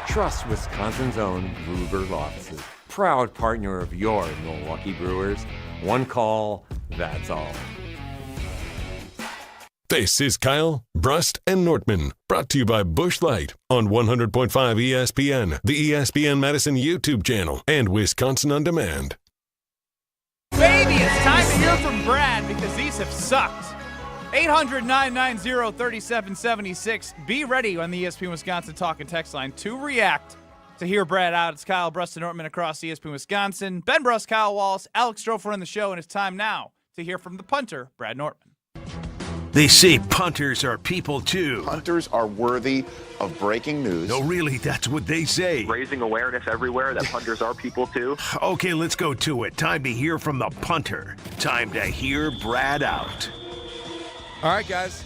Trust Wisconsin's own Ruger Law Offices, proud partner of your Milwaukee Brewers. One call, that's all. This is Kyle, Brust, and Nortman, brought to you by Busch Light on 100.5 ESPN, the ESPN Madison YouTube channel, and Wisconsin On Demand. Baby, it's time to hear from Brad because these have sucked. 800-990-3776. Be ready on the ESPN Wisconsin Talk and Text line to react to hear Brad out. It's Kyle, Brust, and Nortman across ESPN Wisconsin. Ben Brust, Kyle Wallace, Alex Strofer on the show, and it's time now to hear from the punter, Brad Nortman. They say punters are people too. Punters are worthy of breaking news. No, really, that's what they say. Raising awareness everywhere that punters are people too. Okay, let's go to it. Time to hear from the punter. Time to hear Brad out. All right, guys.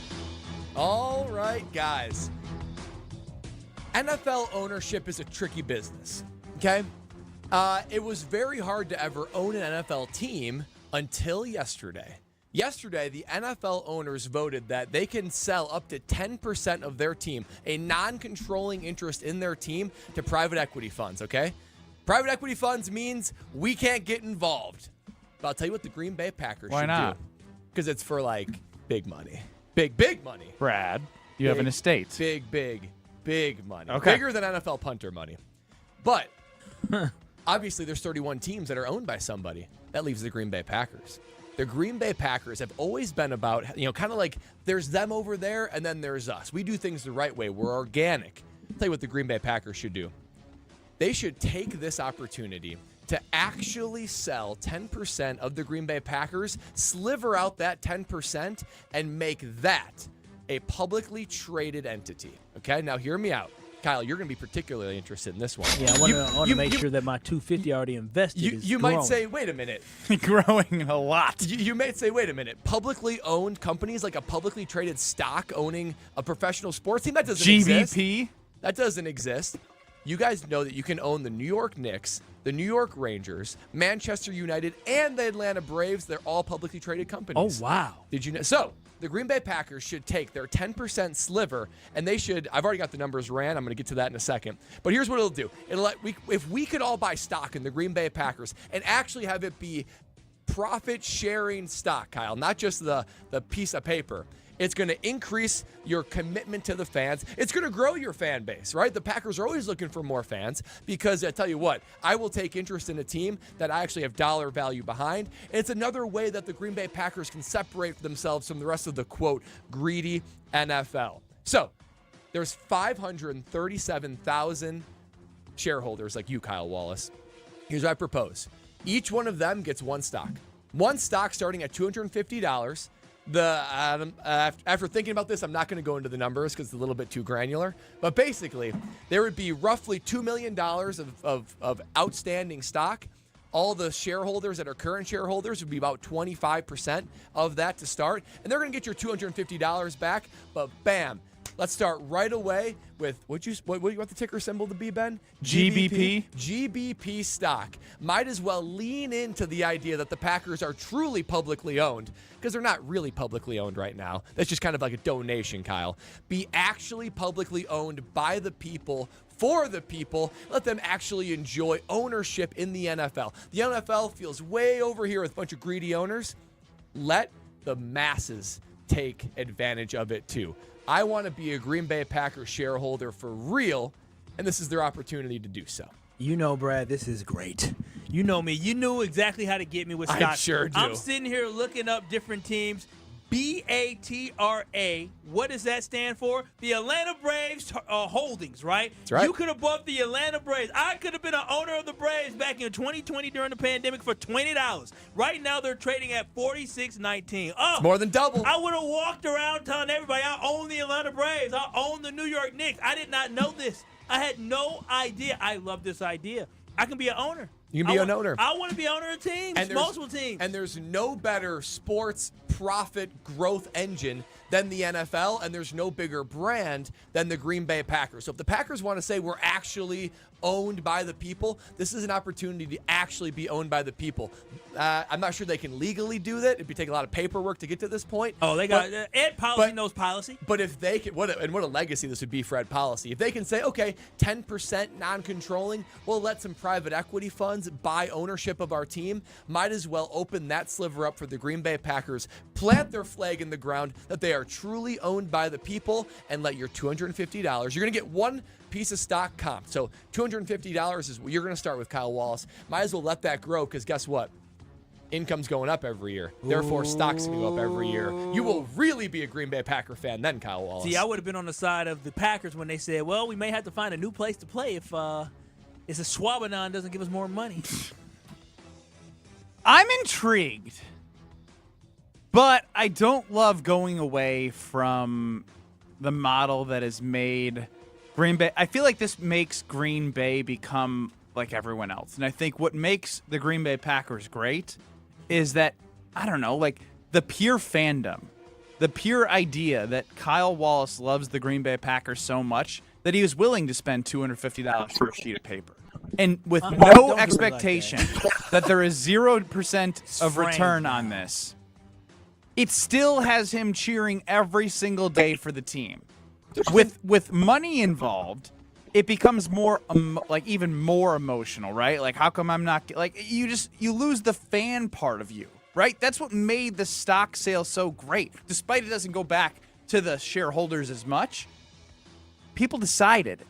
NFL ownership is a tricky business, okay? It was very hard to ever own an NFL team until yesterday. Yesterday, the NFL owners voted that they can sell up to 10% of their team, a non-controlling interest in their team, to private equity funds, okay? Private equity funds means we can't get involved. But I'll tell you what the Green Bay Packers should do. Because it's for, like, big money. Big money. Brad, you have an estate. Big money. Okay. Bigger than NFL punter money. But, obviously, there's 31 teams that are owned by somebody. That leaves the Green Bay Packers. The Green Bay Packers have always been about, kind of like there's them over there and then there's us. We do things the right way. We're organic. I'll tell you what the Green Bay Packers should do. They should take this opportunity to actually sell 10% of the Green Bay Packers, sliver out that 10%, and make that a publicly traded entity. Okay, now hear me out. Kyle, you're going to be particularly interested in this one. Yeah, I want to make sure that my 250 already invested is You growing. might say, wait a minute. Growing a lot. You might say, wait a minute. Publicly owned companies, like a publicly traded stock owning a professional sports team, that doesn't exist. GBP? That doesn't exist. You guys know that you can own the New York Knicks, the New York Rangers, Manchester United, and the Atlanta Braves. They're all publicly traded companies. Oh, wow. Did you know? So the Green Bay Packers should take their 10% sliver, and they should. I've already got the numbers ran. I'm going to get to that in a second. But here's what it'll do. If we could all buy stock in the Green Bay Packers and actually have it be profit-sharing stock, Kyle, not just the piece of paper. It's going to increase your commitment to the fans. It's going to grow your fan base, right? The Packers are always looking for more fans because I tell you what, I will take interest in a team that I actually have dollar value behind. And it's another way that the Green Bay Packers can separate themselves from the rest of the, quote, greedy NFL. So there's 537,000 shareholders like you, Kyle Wallace. Here's what I propose. Each one of them gets one stock. One stock starting at $250. After thinking about this, I'm not going to go into the numbers because it's a little bit too granular. But basically, there would be roughly $2 million of outstanding stock. All the shareholders that are current shareholders would be about 25% of that to start. And they're going to get your $250 back. But bam, let's start right away with what do you want the ticker symbol to be, Ben? GBP. GBP stock. Might as well lean into the idea that the Packers are truly publicly owned, because they're not really publicly owned right now. That's just kind of like a donation, Kyle. Be actually publicly owned by the people, for the people. Let them actually enjoy ownership in the NFL. The NFL feels way over here with a bunch of greedy owners. Let the masses take advantage of it too. I want to be a Green Bay Packers shareholder for real, and this is their opportunity to do so. You know, Brad, this is great. You know me. You knew exactly how to get me with stocks. I sure do. I'm sitting here looking up different teams. BATRA. What does that stand for? The Atlanta Braves Holdings, right? That's right. You could have bought the Atlanta Braves. I could have been an owner of the Braves back in 2020 during the pandemic for $20. Right now, they're trading at $46.19. Oh, it's more than double. I would have walked around telling everybody I own the Atlanta Braves. I own the New York Knicks. I did not know this. I had no idea. I love this idea. I can be an owner. You can be an owner. I want to be owner of teams, multiple teams. And there's no better sports profit growth engine than the NFL, and there's no bigger brand than the Green Bay Packers. So if the Packers want to say we're actually owned by the people, this is an opportunity to actually be owned by the people. I'm not sure they can legally do that. It'd be taking a lot of paperwork to get to this point. Oh, they got Ed Policy knows policy. But if they can, what a legacy this would be for Ed Policy. If they can say, okay, 10% non-controlling, we'll let some private equity funds buy ownership of our team. Might as well open that sliver up for the Green Bay Packers, plant their flag in the ground that they are truly owned by the people, and let your $250, you're going to get one piece of stock comp. So $250 is what you're going to start with, Kyle Wallace. Might as well let that grow, because guess what? Income's going up every year. Therefore, stock's going to go up every year. You will really be a Green Bay Packer fan then, Kyle Wallace. See, I would have been on the side of the Packers when they said, well, we may have to find a new place to play if it's a Schwabanon doesn't give us more money. I'm intrigued, but I don't love going away from the model that has made Green Bay. I feel like this makes Green Bay become like everyone else. And I think what makes the Green Bay Packers great is that, I don't know, like the pure fandom, the pure idea that Kyle Wallace loves the Green Bay Packers so much that he was willing to spend $250 for a sheet of paper. And with no expectation that there is 0% of return on this, it still has him cheering every single day for the team. With money involved, it becomes more like even more emotional, right? Like, how come I'm not like you lose the fan part of you, right? That's what made the stock sale so great. Despite it doesn't go back to the shareholders as much, people decided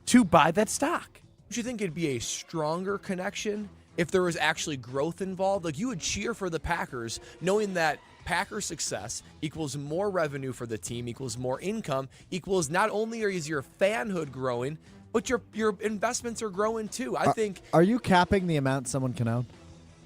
to buy that stock. Don't you think it'd be a stronger connection if there was actually growth involved? Like, you would cheer for the Packers knowing that Packers success equals more revenue for the team, equals more income, equals not only is your fanhood growing, but your investments are growing too. I think. Are you capping the amount someone can own?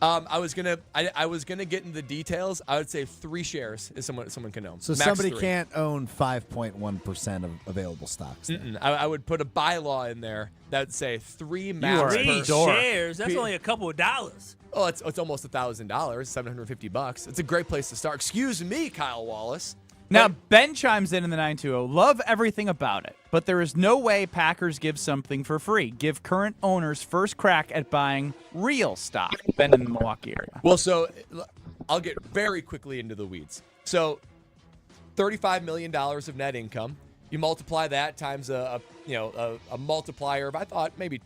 I was gonna get into the details. I would say 3 shares is someone can own. So Max somebody 3. can't own 5.1% of available stocks. I would put a bylaw in there that would say 3 max per 3 shares. That's only a couple of dollars. Oh, it's almost $1,000, $750. It's a great place to start. Excuse me, Kyle Wallace. Now, Ben chimes in the 920. Love everything about it, but there is no way Packers give something for free. Give current owners first crack at buying real stock. Ben in the Milwaukee area. Well, so I'll get very quickly into the weeds. So, $35 million of net income. You multiply that times a multiplier of, I thought, maybe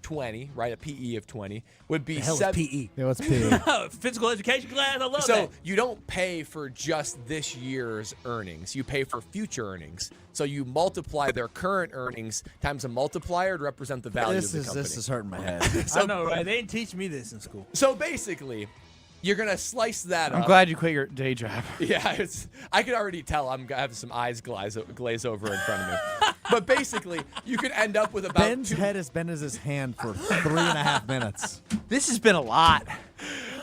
20, right? A PE of 20 would be the hell is PE? Yeah, what's PE? Physical education class. I love that. So you don't pay for just this year's earnings. You pay for future earnings. So you multiply their current earnings times a multiplier to represent the value of the company. This is hurting my head. I know, right? They didn't teach me this in school. So basically, you're going to slice that up. I'm glad you quit your day job. Yeah, I can already tell I'm having some eyes glaze over in front of me. But basically, you could end up with about Ben's head has been as his hand for 3.5 minutes. This has been a lot.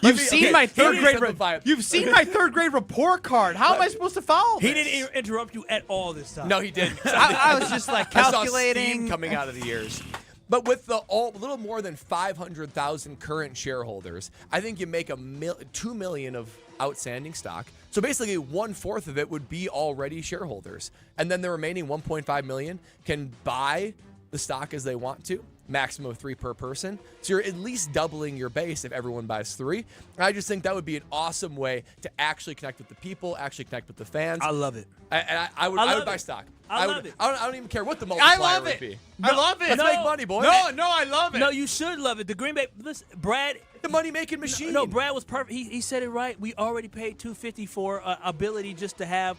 You've seen my third grade report card. How am I supposed to follow this? He didn't interrupt you at all this time. No, he didn't. I was just like calculating. I saw steam coming out of the ears. But with a little more than 500,000 current shareholders, I think you make $2 million of outstanding stock. So basically, 1/4 of it would be already shareholders, and then the remaining 1.5 million can buy the stock as they want to. Maximum of 3 per person. So you're at least doubling your base if everyone buys 3. And I just think that would be an awesome way to actually connect with the people, actually connect with the fans. I love it. I would buy stock. I love it. I don't even care what the multiplier would be. I love it. Let's make money, boys. No, I love it. No, you should love it. The Green Bay, listen, Brad, the money-making machine. No, Brad was perfect. He said it right. We already paid $250 for ability just to have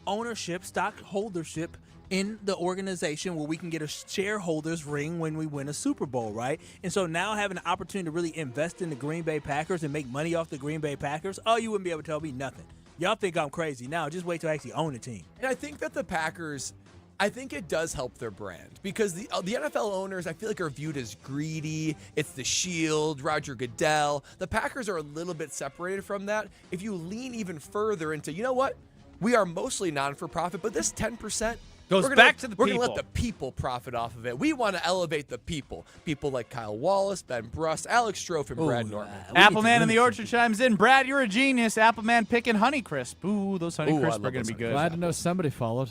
ownership, stockholdership in the organization where we can get a shareholders ring when we win a Super Bowl, right? And so now having the opportunity to really invest in the Green Bay Packers and make money off the Green Bay Packers, you wouldn't be able to tell me nothing. Y'all think I'm crazy. Now just wait till I actually own the team. And I think that the Packers, I think it does help their brand because the NFL owners, I feel like, are viewed as greedy. It's the Shield, Roger Goodell. The Packers are a little bit separated from that. If you lean even further into, you know what? We are mostly non-for-profit, but this 10%, goes back to the we're people. We're going to let the people profit off of it. We want to elevate the people. People like Kyle Wallace, Ben Brust, Alex Strofe, and Brad Norton. Appleman in the Orchard chimes in. Brad, you're a genius. Appleman picking Honeycrisp. Ooh, those Honeycrisp are going to be good. Glad to know somebody followed.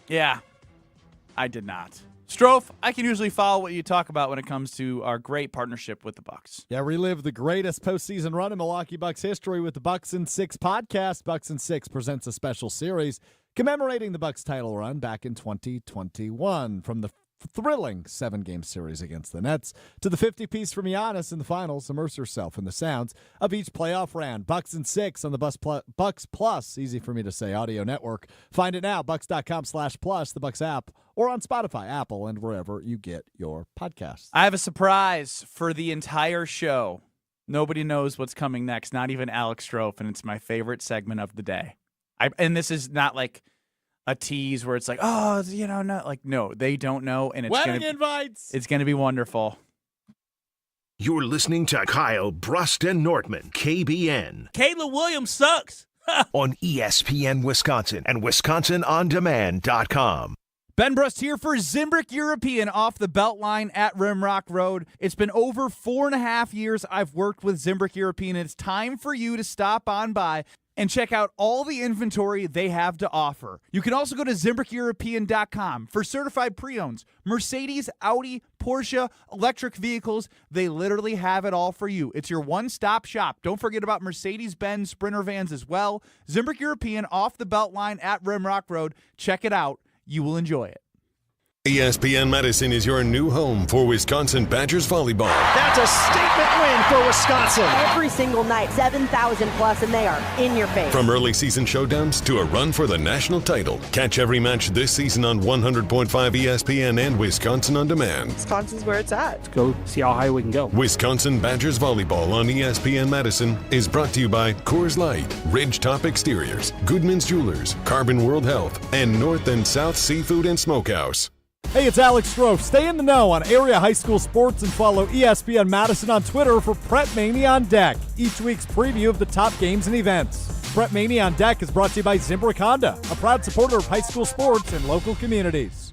Yeah, I did not. Strofe, I can usually follow what you talk about when it comes to our great partnership with the Bucks. Yeah, relive the greatest postseason run in Milwaukee Bucks history with the Bucks in 6 podcast. Bucks in 6 presents a special series commemorating the Bucks title run back in 2021. From the thrilling 7-game series against the Nets to the 50-piece from Giannis in the finals, immerse yourself in the sounds of each playoff round. Bucks in 6 on the Bucks Plus, easy for me to say, audio network. Find it now, bucks.com/plus, the Bucks app, or on Spotify, Apple, and wherever you get your podcasts. I have a surprise for the entire show. Nobody knows what's coming next, not even Alex Strofe, and it's my favorite segment of the day. And this is not like a tease where it's like, no, they don't know, and Wedding invites. It's gonna be wonderful. You're listening to Kyle Brust and Nortman, KBN, Caleb Williams sucks. on ESPN Wisconsin and WisconsinOnDemand.com. Ben Brust here for Zimbrick European off the Beltline at Rimrock Road. It's been over 4.5 years I've worked with Zimbrick European, and it's time for you to stop on by and check out all the inventory they have to offer. You can also go to ZimbrickEuropean.com for certified pre-owns, Mercedes, Audi, Porsche, electric vehicles. They literally have it all for you. It's your one-stop shop. Don't forget about Mercedes-Benz Sprinter vans as well. Zimbrick European off the Beltline at Rimrock Road. Check it out. You will enjoy it. ESPN Madison is your new home for Wisconsin Badgers volleyball. That's a statement win for Wisconsin. Every single night, 7,000 plus, and they are in your face. From early season showdowns to a run for the national title. Catch every match this season on 100.5 ESPN and Wisconsin On Demand. Wisconsin's where it's at. Let's go see how high we can go. Wisconsin Badgers volleyball on ESPN Madison is brought to you by Coors Light, Ridgetop Exteriors, Goodman's Jewelers, Carbon World Health, and North and South Seafood and Smokehouse. Hey, it's Alex Strofe. Stay in the know on area high school sports and follow ESPN Madison on Twitter for Prep Mania on Deck, each week's preview of the top games and events. Prep Mania on Deck is brought to you by Zimbrick Honda, a proud supporter of high school sports and local communities.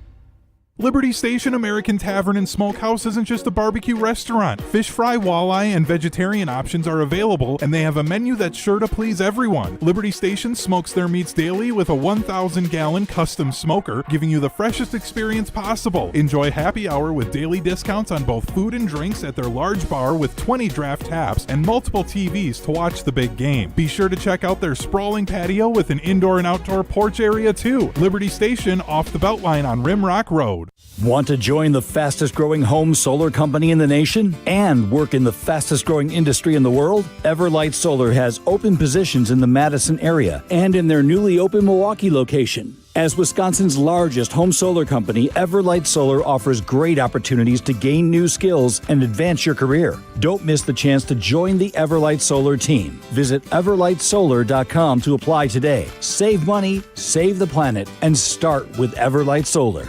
Liberty Station American Tavern and Smokehouse isn't just a barbecue restaurant. Fish fry, walleye, and vegetarian options are available, and they have a menu that's sure to please everyone. Liberty Station smokes their meats daily with a 1,000-gallon custom smoker, giving you the freshest experience possible. Enjoy happy hour with daily discounts on both food and drinks at their large bar with 20 draft taps and multiple TVs to watch the big game. Be sure to check out their sprawling patio with an indoor and outdoor porch area too. Liberty Station off the Beltline on Rimrock Road. Want to join the fastest growing home solar company in the nation and work in the fastest growing industry in the world? Everlight Solar has open positions in the Madison area and in their newly open Milwaukee location. As Wisconsin's largest home solar company, Everlight Solar offers great opportunities to gain new skills and advance your career. Don't miss the chance to join the Everlight Solar team. Visit everlightsolar.com to apply today. Save money, save the planet, and start with Everlight Solar.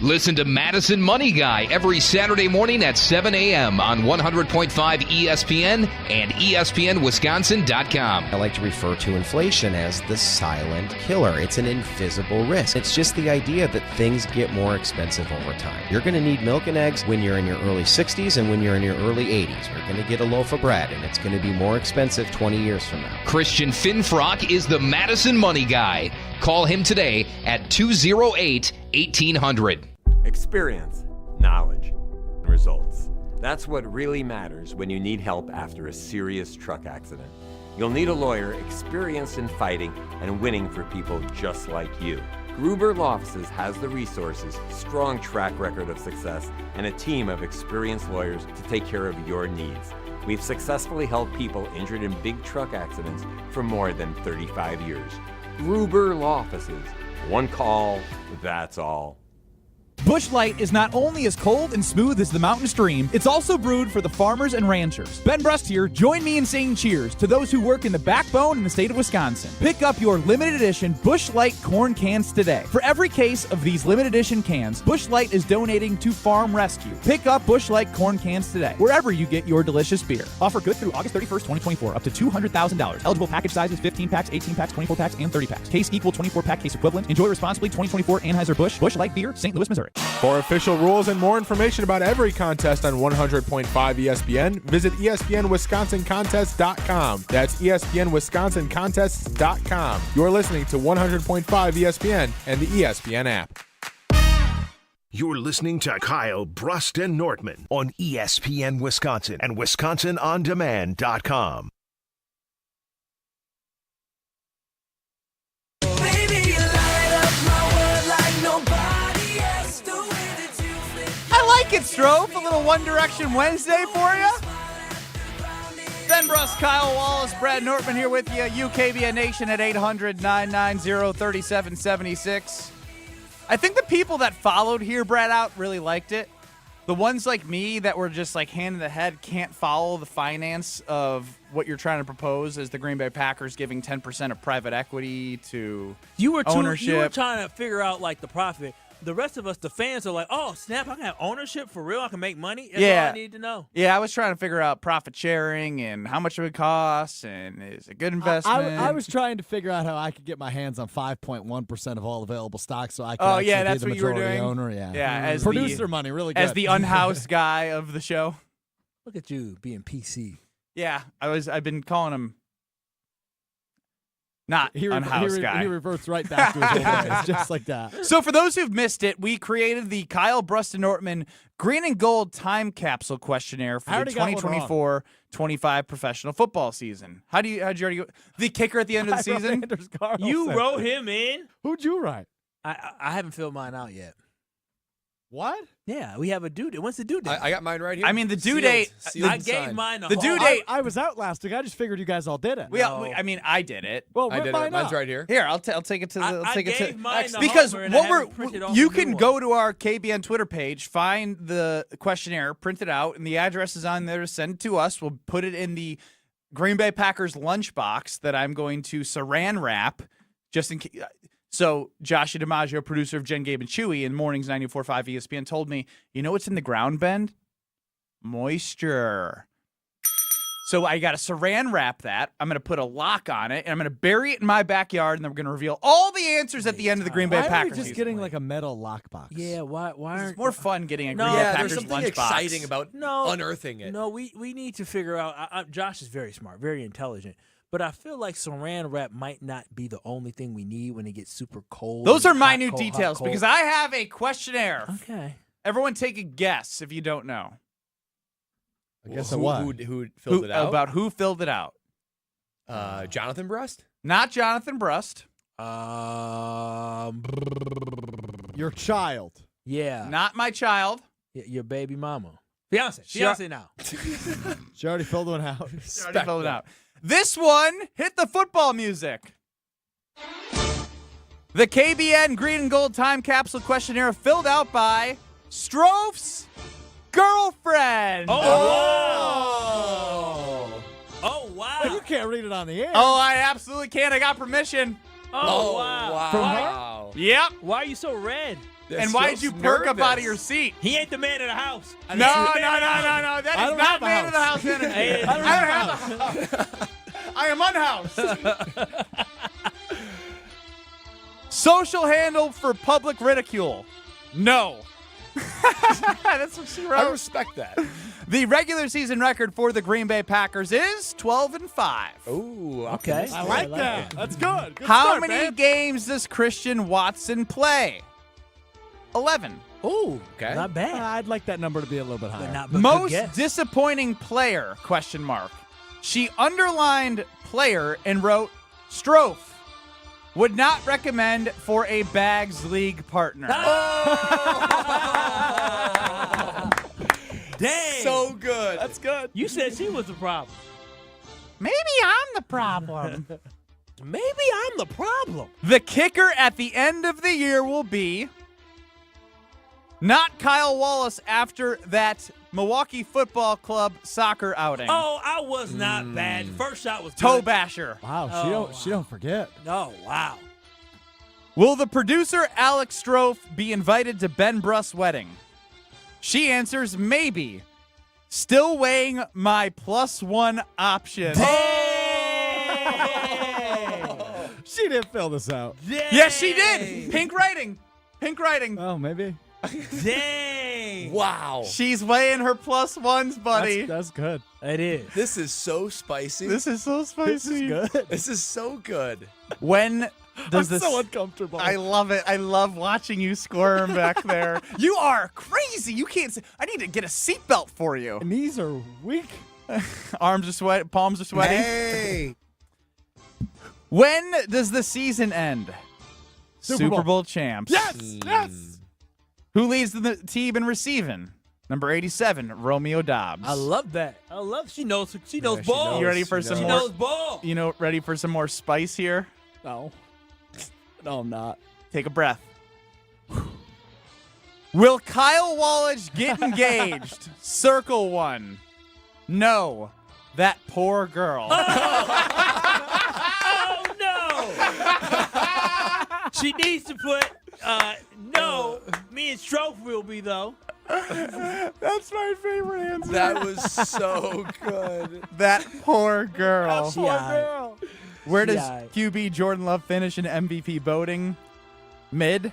Listen to Madison Money Guy every Saturday morning at 7 a.m. on 100.5 ESPN and ESPNWisconsin.com. I like to refer to inflation as the silent killer. It's an invisible risk. It's just the idea that things get more expensive over time. You're going to need milk and eggs when you're in your early 60s and when you're in your early 80s. You're going to get a loaf of bread, and it's going to be more expensive 20 years from now. Christian Finfrock is the Madison Money Guy. Call him today at 208-1800. Experience, knowledge, and results. That's what really matters when you need help after a serious truck accident. You'll need a lawyer experienced in fighting and winning for people just like you. Gruber Law Offices has the resources, strong track record of success, and a team of experienced lawyers to take care of your needs. We've successfully helped people injured in big truck accidents for more than 35 years. Gruber Law Offices. One call, that's all. Busch Light is not only as cold and smooth as the mountain stream, it's also brewed for the farmers and ranchers. Ben Brust here. Join me in saying cheers to those who work in the backbone in the state of Wisconsin. Pick up your limited edition Busch Light corn cans today. For every case of these limited edition cans, Busch Light is donating to Farm Rescue. Pick up Busch Light corn cans today, wherever you get your delicious beer. Offer good through August 31st, 2024, up to $200,000. Eligible package sizes 15 packs, 18 packs, 24 packs, and 30 packs. Case equal 24-pack case equivalent. Enjoy responsibly. 2024 Anheuser-Busch. Busch Light Beer, St. Louis, Missouri. For official rules and more information about every contest on 100.5 ESPN, visit ESPNWisconsinContests.com. That's ESPNWisconsinContests.com. You're listening to 100.5 ESPN and the ESPN app. You're listening to Kyle Brust and Nortman on ESPN Wisconsin and WisconsinOnDemand.com. I like it, Strofe. A little One Direction Wednesday for you. Ben Brust, Kyle Wallace, Brad Nortman here with you. KBN Nation at 800-990-3776. I think the people that followed Hear Brad Out really liked it. The ones like me that were just like hand in the head can't follow the finance of what you're trying to propose as the Green Bay Packers giving 10% of private equity to ownership. You were trying to figure out like the profit. The rest of us, the fans, are like, oh, snap, I can have ownership for real. I can make money. That's all I need to know. Yeah, I was trying to figure out profit sharing and how much it would cost and is it a good investment. I was trying to figure out how I could get my hands on 5.1% of all available stock so I could that's be the what you were majority doing? owner. Yeah, as producer money, really good. As the unhoused guy of the show. Look at you being PC. Yeah, I've been calling him not unhoused guy. He reverts right back to his old ways, just like that. So for those who've missed it, we created the Kyle Brust and Nortman Green and Gold Time Capsule Questionnaire for the 2024-25 professional football season. How'd you already go? The kicker at the end of the season? You wrote him in? Who'd you write? I haven't filled mine out yet. What? Yeah, we have a due date. When's the due date? I got mine right here. I mean, the due date. I gave mine the due date. I was out last week. I just figured you guys all did it. I mean, I did it. Well, I did it. Mine's right here. Here, I'll take it to the. I gave mine to because Homer and what I haven't printed off you the can new go one. to our KBN Twitter page, find the questionnaire, print it out, and the address is on there to send it to us. We'll put it in the Green Bay Packers lunchbox that I'm going to saran wrap just in case. So Joshua DiMaggio, producer of Jen, Gabe, and Chewy in Mornings 94.5 ESPN, told me, you know what's in the ground, Ben? Moisture. So I got to saran wrap that. I'm going to put a lock on it, and I'm going to bury it in my backyard, and then we're going to reveal all the answers at the end of the Green Bay Why Packers are we just season. getting like a metal lockbox? Yeah, why aren't It's more fun getting a No, Green Bay yeah, Packers there's something lunchbox. exciting about unearthing it. No, we need to figure out. Josh is very smart, very intelligent, but I feel like saran wrap might not be the only thing we need when it gets super cold. Those are hot, minute cold, details hot, cold. because I have a questionnaire. Okay. Everyone take a guess if you don't know. I guess Who filled it out? About who filled it out. Jonathan Brust? Not Jonathan Brust. Your child. Yeah. Not my child. Your baby mama. Fiance now. She already filled one out. She already filled it out. This one hit the football music. The KBN Green and Gold Time Capsule Questionnaire filled out by Strofe's girlfriend. Oh, wow. You can't read it on the air. Oh, I absolutely can. I got permission. Oh, wow. From Wow. Yep. Why are you so red? And why did you perk up out of your seat? He ain't the man of the house. No. That is not man of the house energy. Hey, I don't have a house. I am unhoused. Social handle for public ridicule. No. That's what she wrote. I respect that. The regular season record for the Green Bay Packers is 12-5. Ooh, Okay. I like that. That's good. Good How start, many man. games does Christian Watson play? 11. Ooh, Okay. not bad. I'd like that number to be a little bit higher. But good Most guess. disappointing player, question mark. She underlined player and wrote Strofe. Would not recommend for a Bags League partner. Dang. So good. That's good. You said she was the problem. Maybe I'm the problem. Maybe I'm the problem. The kicker at the end of the year will be not Kyle Wallace after that Milwaukee Football Club soccer outing. Oh, I was not bad. First shot was Toe good. basher. Wow, she don't forget. Oh, wow. Will the producer Alex Strofe be invited to Ben Brust's wedding? She answers maybe. Still weighing my +1 option. She didn't fill this out. Yes, she did. Pink writing. Oh, maybe. Dang. Wow. She's weighing her +1s, buddy. That's good. It is. This is so spicy. This is so spicy. This is good. This is so good. When does I'm this? so uncomfortable. I love it. I love watching you squirm back there. You are crazy. You can't. I need to get a seatbelt for you. Knees are weak. Arms are sweaty. Palms are sweaty. Hey. When does the season end? Super Bowl champs. Yes. Who leads the team in receiving? Number 87, Romeo Dobbs. I love that. She knows ball. You ready for some She more? knows ball. Ready for some more spice here? No. No, I'm not. Take a breath. Will Kyle Wallace get engaged? Circle one. No. That poor girl. Oh, no. She needs to put, no. Me and Strofe will be, though. That's my favorite answer. That was so good. That poor girl. Poor girl. Where does She QB Jordan Love finish in MVP voting? Mid.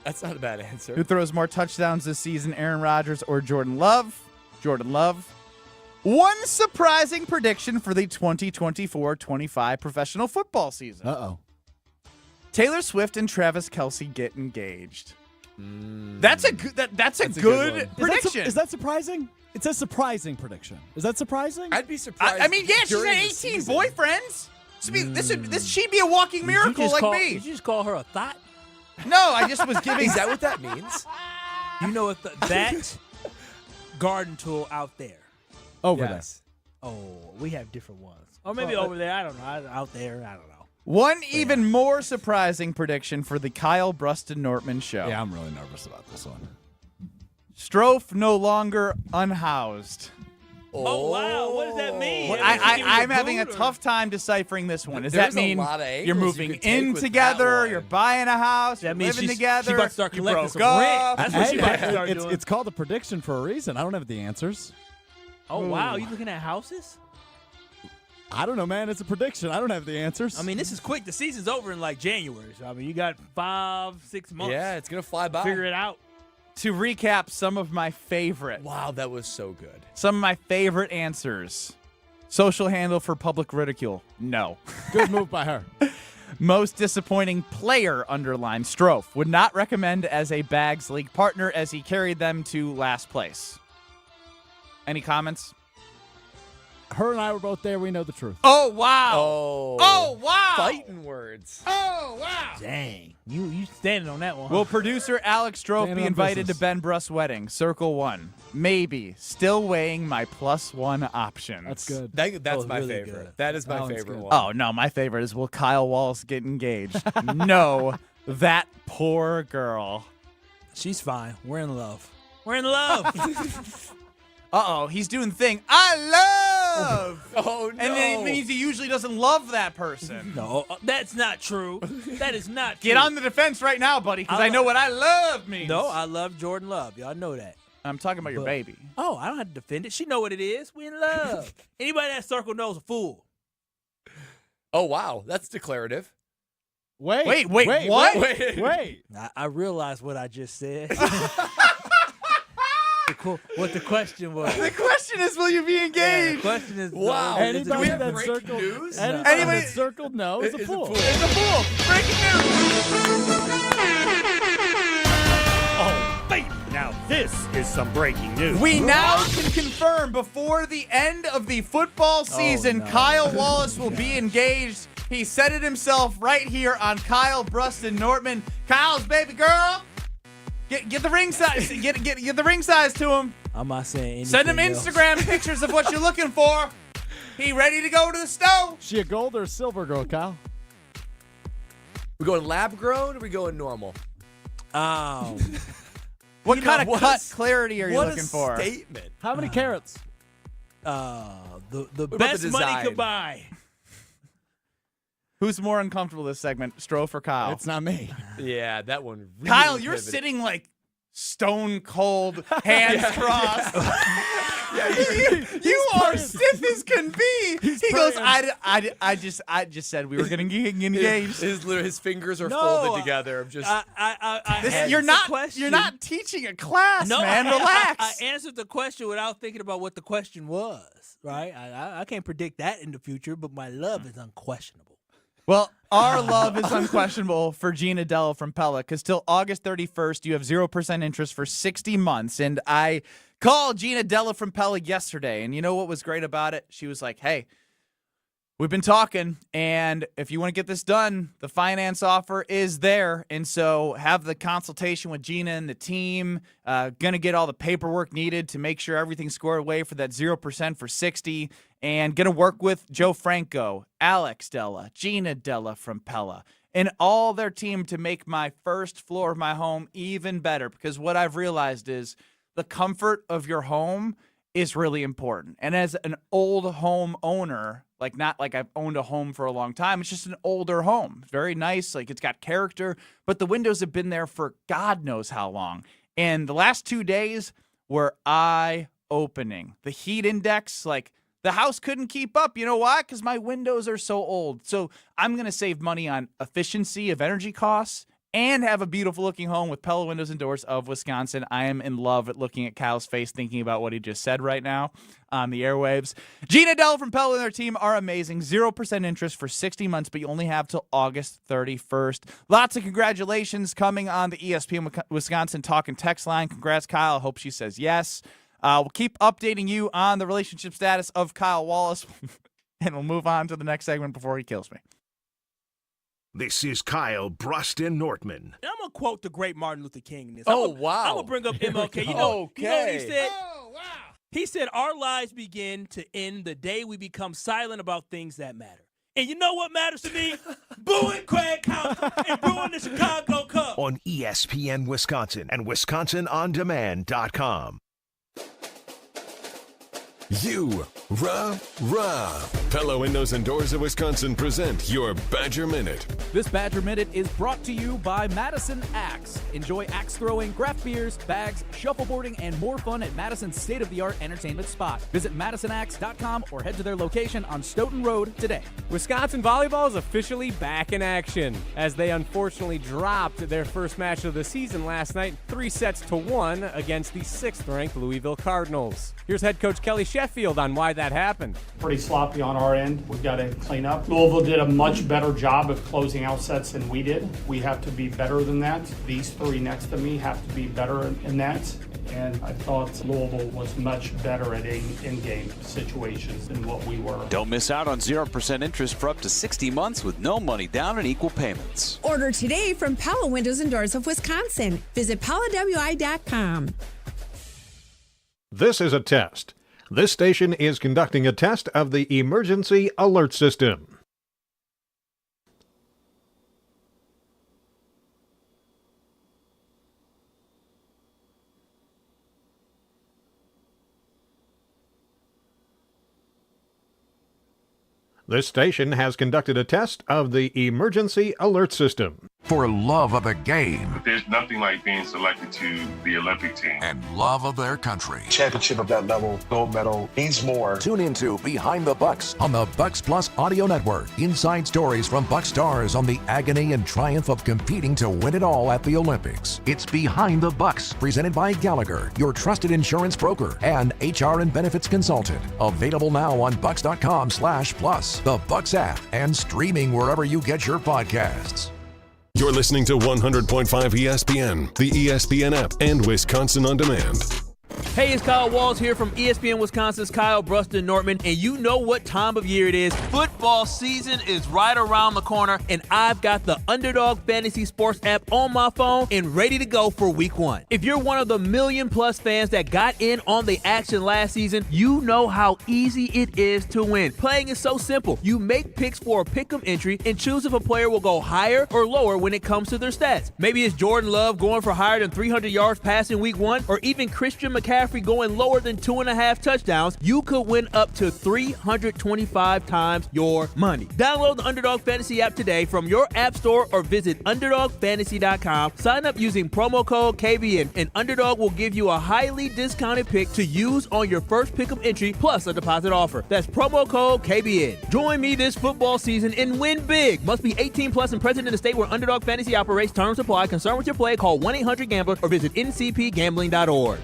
That's not a bad answer. Who throws more touchdowns this season, Aaron Rodgers or Jordan Love? Jordan Love. One surprising prediction for the 2024-25 professional football season. Uh-oh. Taylor Swift and Travis Kelce get engaged. That's a good. That's a good prediction. Is that surprising? It says surprising prediction. Is that surprising? I'd be surprised. I mean, yeah, she's during had the 18 season. boyfriends. She'd be a walking miracle like me. Did you just call her a thought? No, I just was giving. Is that what that means? You know what? That garden tool out there. Over Yes. Oh, we have different ones. Or maybe over there. I don't know. Out there. I don't know. One even more surprising prediction for the Kyle Bruston Nortman show. there. Yeah, I'm really nervous about this one. Strofe no longer unhoused. Oh, wow. What does that mean? Well, That means I'm a having a boot, or- tough time deciphering this one. Does There's that mean a lot of you're angles moving you could take in with that together, one. you're buying a house, you're That means living she's- together, she about to start you collecting broke some up? rent. That's what she about to Hey, start doing. it's called a prediction for a reason. I don't have the answers. Oh, wow. You looking at houses? I don't know, man. It's a prediction. I don't have the answers. I mean, this is quick. The season's over in like January. So, I mean, you got 5-6 months. Yeah, it's going to fly by. Figure it out. To recap some of my favorite. Wow, that was so good. Some of my favorite answers. Social handle for public ridicule. No. Good move by her. Most disappointing player, underline Strofe. Would not recommend as a Bags League partner as he carried them to last place. Any comments? Her and I were both there. We know the truth. Oh, wow. Oh, wow. Fighting words. Oh, wow. Dang. You standing on that one. Will producer Alex Strofe Standing be on invited business. to Ben Bruss' wedding? Circle 1. Maybe. Still weighing my +1 options. That's good. That's my really favorite. good. That is my That one's favorite good. one. Oh, no. My favorite is will Kyle Wallace get engaged? No. That poor girl. She's fine. We're in love. We're in love. Uh-oh. He's doing the thing I love. Oh, no. And then it means he usually doesn't love that person. No, that's not true. That is not true. Get on the defense right now, buddy, because I know what I love means. No, I love Jordan Love. Y'all know that. I'm talking about your baby. Oh, I don't have to defend it. She know what it is. We in love. Anybody that circle knows a fool. Oh, wow. That's declarative. Wait, what? Wait. I realized what I just said. What the question was. The question is, will you be engaged? The question is, Wow. Anybody have that breaking circled, news? anybody that circled no is a fool. It's a fool. Breaking news. Oh, baby. Now this is some breaking news. We now can confirm before the end of the football season, Kyle Wallace will be engaged. He said it himself right here on Kyle Bruston Nortman. Kyle's baby girl. Get the ring size. Get the ring size to him. I'm not saying anything Send him else. Instagram pictures of what you're looking for. He ready to go to the stove. She a gold or a silver girl, Kyle? We going lab grown or we going normal? What kind of what cut a- clarity are you what looking a for? statement. How many carats? The about best the money design? could buy. Who's more uncomfortable this segment, Strofe or Kyle? It's not me. Yeah, that one really Kyle, you're pivoted. sitting like stone cold, hands crossed. You are stiff as can be. He goes, I just said we were going to get engaged. His fingers are No, folded together. I'm just. You're not teaching a class, No, man. Relax. I answered the question without thinking about what the question was. Right? I can't predict that in the future, but my love is unquestionable. Well, our love is unquestionable for Gina Della from Pella because till August 31st, you have 0% interest for 60 months. And I called Gina Della from Pella yesterday, and you know what was great about it? She was like, hey, we've been talking, and if you want to get this done, the finance offer is there. And so have the consultation with Gina and the team. Going to get all the paperwork needed to make sure everything's squared away for that 0% for 60. And going to work with Joe Franco, Alex Della, Gina Della from Pella, and all their team to make my first floor of my home even better. Because what I've realized is the comfort of your home is really important. And as an old home owner, like not like I've owned a home for a long time, it's just an older home. Very nice, like it's got character, but the windows have been there for God knows how long. And the last 2 days were eye-opening. The heat index, like the house couldn't keep up. You know why? Because my windows are so old. So I'm going to save money on efficiency of energy costs and have a beautiful looking home with Pella Windows and Doors of Wisconsin. I am in love at looking at Kyle's face thinking about what he just said right now on the airwaves. Gina Dell from Pella and their team are amazing. 0% interest for 60 months, but you only have till August 31st. Lots of congratulations coming on the ESPN Wisconsin Talk and Text line. Congrats, Kyle. I hope she says yes. We'll keep updating you on the relationship status of Kyle Wallace, and we'll move on to the next segment before he kills me. This is Kyle Bruston Nortman. I'm going to quote the great Martin Luther King in this. Oh, wow. I'm going to bring up MLK. You know what he said? Oh, wow. He said, our lives begin to end the day we become silent about things that matter. And you know what matters to me? Booing Craig Counsell and booing the Chicago Cubs. On ESPN Wisconsin and WisconsinOnDemand.com. Rah. Pella Windows and Doors of Wisconsin present your Badger Minute. This Badger Minute is brought to you by Madison Axe. Enjoy axe throwing, craft beers, bags, shuffleboarding, and more fun at Madison's state-of-the-art entertainment spot. Visit MadisonAxe.com or head to their location on Stoughton Road today. Wisconsin volleyball is officially back in action as they unfortunately dropped their first match of the season last night, 3-1 against the 6th-ranked Louisville Cardinals. Here's head coach Kelly Sheffield on why that happened. Pretty sloppy on our end. We've got to clean up. Louisville did a much better job of closing out sets than we did. We have to be better than that. These three next to me have to be better in that. And I thought Louisville was much better at in-game situations than what we were. Don't miss out on 0% interest for up to 60 months with no money down and equal payments. Order today from Pella Windows and Doors of Wisconsin. Visit PellaWI.com. This is a test. This station is conducting a test of the emergency alert system. This station has conducted a test of the emergency alert system. For love of the game. There's nothing like being selected to the Olympic team. And love of their country. Championship of that level, gold medal, means more. Tune into Behind the Bucks on the Bucks Plus Audio Network. Inside stories from Bucks stars on the agony and triumph of competing to win it all at the Olympics. It's Behind the Bucks, presented by Gallagher, your trusted insurance broker and HR and benefits consultant. Available now on bucks.com/plus, the Bucks app, and streaming wherever you get your podcasts. You're listening to 100.5 ESPN, the ESPN app, and Wisconsin On Demand. Hey, it's Kyle Walls here from ESPN Wisconsin's Kyle Bruston Nortman, and you know what time of year it is. Football season is right around the corner, and I've got the Underdog Fantasy Sports app on my phone and ready to go for week one. If you're one of the million-plus fans that got in on the action last season, you know how easy it is to win. Playing is so simple. You make picks for a pick'em entry and choose if a player will go higher or lower when it comes to their stats. Maybe it's Jordan Love going for higher than 300 yards passing week one, or even Christian McCaffrey going lower than 2.5 touchdowns. You could win up to 325 times your money. Download the Underdog Fantasy app today from your app store or visit UnderdogFantasy.com. Sign up using promo code KBN, and Underdog will give you a highly discounted pick to use on your first pick'em entry plus a deposit offer. That's promo code KBN. Join me this football season and win big. Must be 18 plus and present in the state where Underdog Fantasy operates. Terms apply. Concerned with your play? Call 1-800-GAMBLER or visit ncpgambling.org.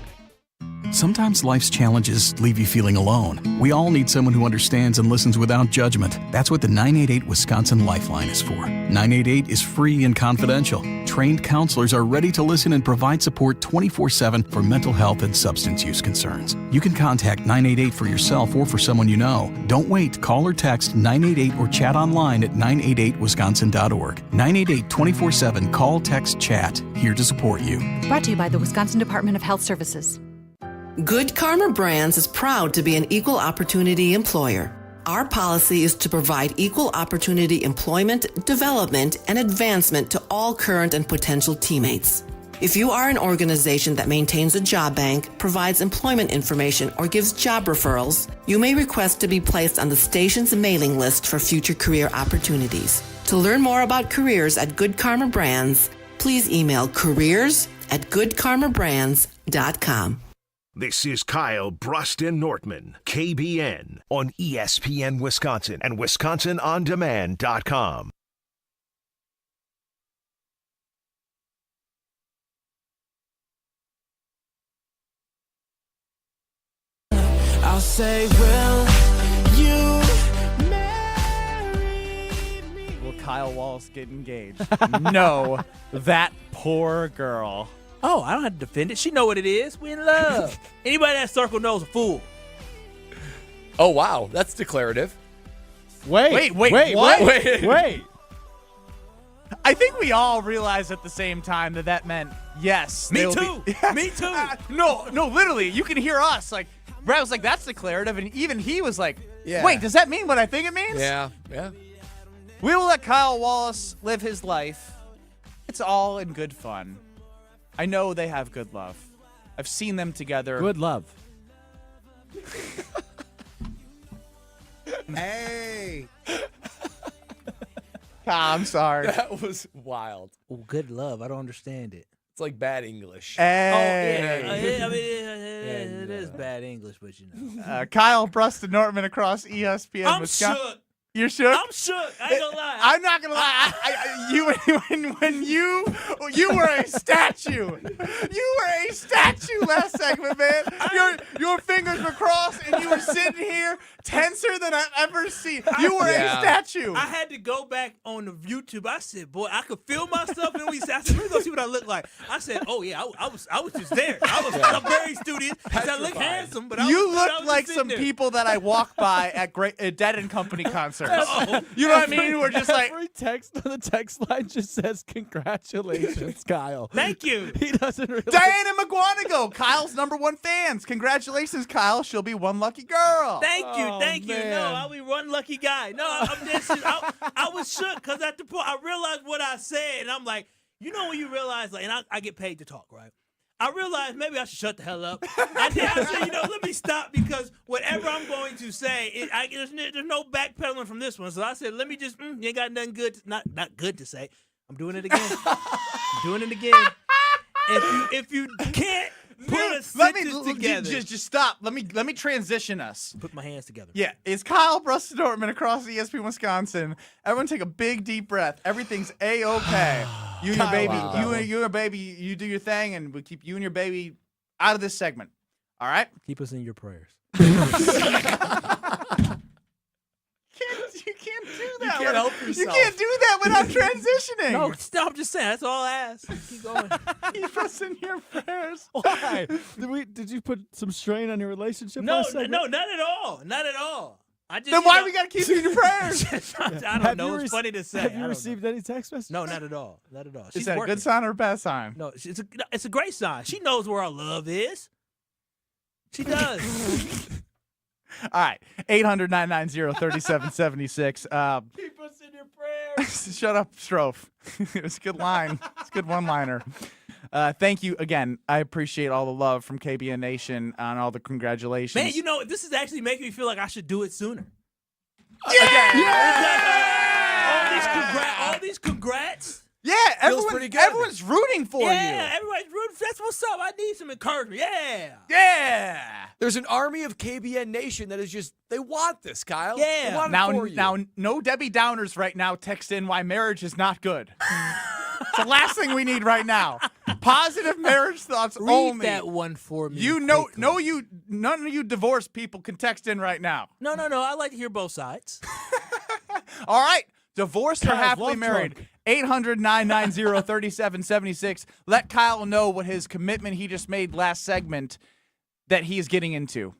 Sometimes life's challenges leave you feeling alone. We all need someone who understands and listens without judgment. That's what the 988 Wisconsin Lifeline is for. 988 is free and confidential. Trained counselors are ready to listen and provide support 24/7 for mental health and substance use concerns. You can contact 988 for yourself or for someone you know. Don't wait. Call or text 988 or chat online at 988wisconsin.org. 988 24/7. Call, text, chat. Here to support you. Brought to you by the Wisconsin Department of Health Services. Good Karma Brands is proud to be an equal opportunity employer. Our policy is to provide equal opportunity employment, development, and advancement to all current and potential teammates. If you are an organization that maintains a job bank, provides employment information, or gives job referrals, you may request to be placed on the station's mailing list for future career opportunities. To learn more about careers at Good Karma Brands, please email careers@goodkarmabrands.com. This is Kyle Bruston Nortman, KBN, on ESPN Wisconsin and WisconsinOnDemand.com. I'll say, will you marry me? Will Kyle Walls get engaged? No, that poor girl. Oh, I don't have to defend it. She know what it is. We in love. Anybody in that circle knows a fool. Oh, wow. That's declarative. Wait, what? Wait. I think we all realized at the same time that meant yes. Me too. Me too. No, literally. You can hear us. Like, Brad was like, that's declarative. And even he was like, Yeah. wait, does that mean what I think it means? Yeah. We will let Kyle Wallace live his life. It's all in good fun. I know they have good love. I've seen them together. Good love. Hey. I'm sorry. That was wild. Oh, good love. I don't understand it. It's like bad English. Hey. Oh, yeah. I mean, it is bad English, but you know. Kyle Brust and Nortman across ESPN. I'm Wisconsin. shook. You're shook? I'm shook. I ain't gonna lie. I'm not gonna lie. When you were a statue. You were a statue last segment, man. Your fingers were crossed and you were sitting here tenser than I've ever seen. You were a statue. I had to go back on the YouTube. I said, boy, I could feel myself. And I said, let me go see what I look like. I said, oh yeah, I was just there. I'm very studious. I look handsome, but you look like some people that I walk by at Dead and Company concerts. You know what I mean? We're just like every text on the text line just says congratulations, Kyle. Thank you. He doesn't really. Diana McGuanago, Kyle's #1 fans. Congratulations, Kyle. She'll be one lucky girl. Thank you. Man. No, I'll be one lucky guy. No, I was shook because at the point I realized what I said, and I'm like, you know when you realize, like, and I get paid to talk, right? I realized maybe I should shut the hell up. And then I said, let me stop because whatever I'm going to say, there's no backpedaling from this one. So I said, let me just, you ain't got nothing good, not good to say. I'm doing it again. If you can't put a sentence together. Just stop. Let me transition us. Put my hands together. Yeah, it's Kyle Brust Dortmund across ESPN Wisconsin. Everyone take a big deep breath. Everything's A-okay. You and your baby, you and your baby, you do your thing, and we keep you and your baby out of this segment. All right? Keep us in your prayers. You can't do that. You can't help yourself. You can't do that when I'm transitioning. No, I'm just saying. That's all I ask. Keep going. Keep us in your prayers. Why? Did you put some strain on your relationship? No, last segment? not at all. Not at all. Then why we gotta keep you in your prayers? I don't know. It's funny to say. Have you received any text messages? No, not at all. Not at all. Is that a good sign or a bad sign? No, it's a great sign. She knows where our love is. She does. All right, 800-990-3776. Keep us in your prayers. Shut up, Strofe. It was a good line. It's a good one-liner. Thank you again. I appreciate all the love from KBN Nation and all the congratulations. Man, this is actually making me feel like I should do it sooner. All these congrats. Yeah, everyone's rooting for you. Yeah, everybody's rooting. That's what's up. I need some encouragement. Yeah. There's an army of KBN Nation that is just, they want this, Kyle. Yeah. They want it for you. Now, no Debbie Downers right now text in why marriage is not good. It's the last thing we need right now. Positive marriage thoughts only. Read that one for me. None of you divorced people can text in right now. No. I like to hear both sides. All right. Divorced or happily married. 800-990-3776. Let Kyle know what his commitment he just made last segment that he is getting into.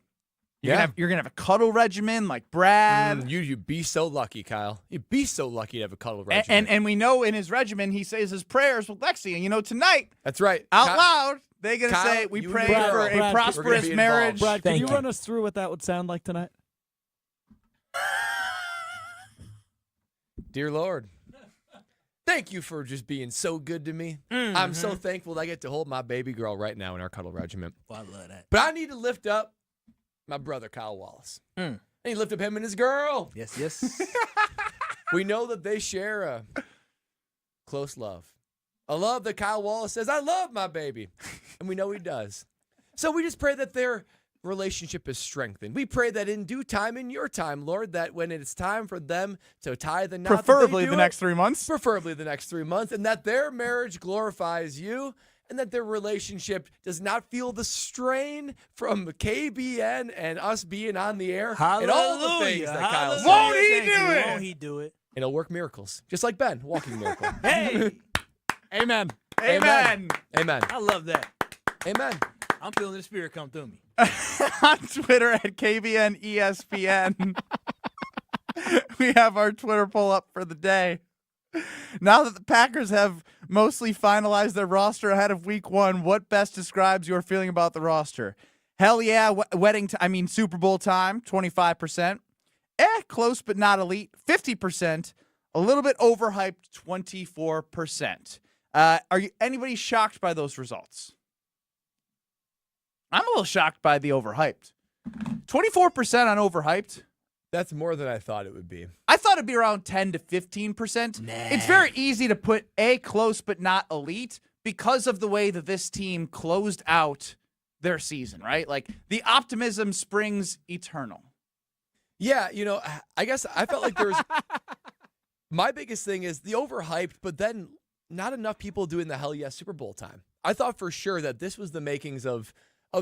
You're gonna have a cuddle regimen like Brad. You'd be so lucky, Kyle. You'd be so lucky to have a cuddle regimen. And we know in his regimen he says his prayers with Lexi. And tonight, that's right. Out loud, they're gonna say we pray for a prosperous marriage. Brad, can you run us through what that would sound like tonight? Dear Lord, thank you for just being so good to me. I'm so thankful that I get to hold my baby girl right now in our cuddle regimen. Well, I love that. But I need to lift up my brother, Kyle Wallace. I need to lift up him and his girl. Yes. We know that they share a close love. A love that Kyle Wallace says, I love my baby. And we know he does. So we just pray that their relationship is strengthened. We pray that in due time, in your time, Lord, that when it's time for them to tie the knot, preferably the next 3 months. Preferably the next 3 months. And that their marriage glorifies you. And that their relationship does not feel the strain from KBN and us being on the air. Hallelujah. And all the things that Kyle said. Won't he do it? Won't he do it? And it'll work miracles. Just like Ben, walking miracle. Hey. Amen. Amen. I love that. Amen. I'm feeling the spirit come through me. On Twitter at KBN ESPN. We have our Twitter poll up for the day. Now that the Packers have mostly finalized their roster ahead of week 1, what best describes your feeling about the roster? Hell yeah, Super Bowl time, 25%. Close but not elite, 50%. A little bit overhyped, 24%. Are you anybody shocked by those results? I'm a little shocked by the overhyped. 24% on overhyped. That's more than I thought it would be. I thought it'd be around 10 to 15%. It's very easy to put close but not elite because of the way that this team closed out their season, right? Like the optimism springs eternal. Yeah, I guess I felt like there's my biggest thing is the overhyped, but then not enough people doing the hell yes Super Bowl time. I thought for sure that this was the makings of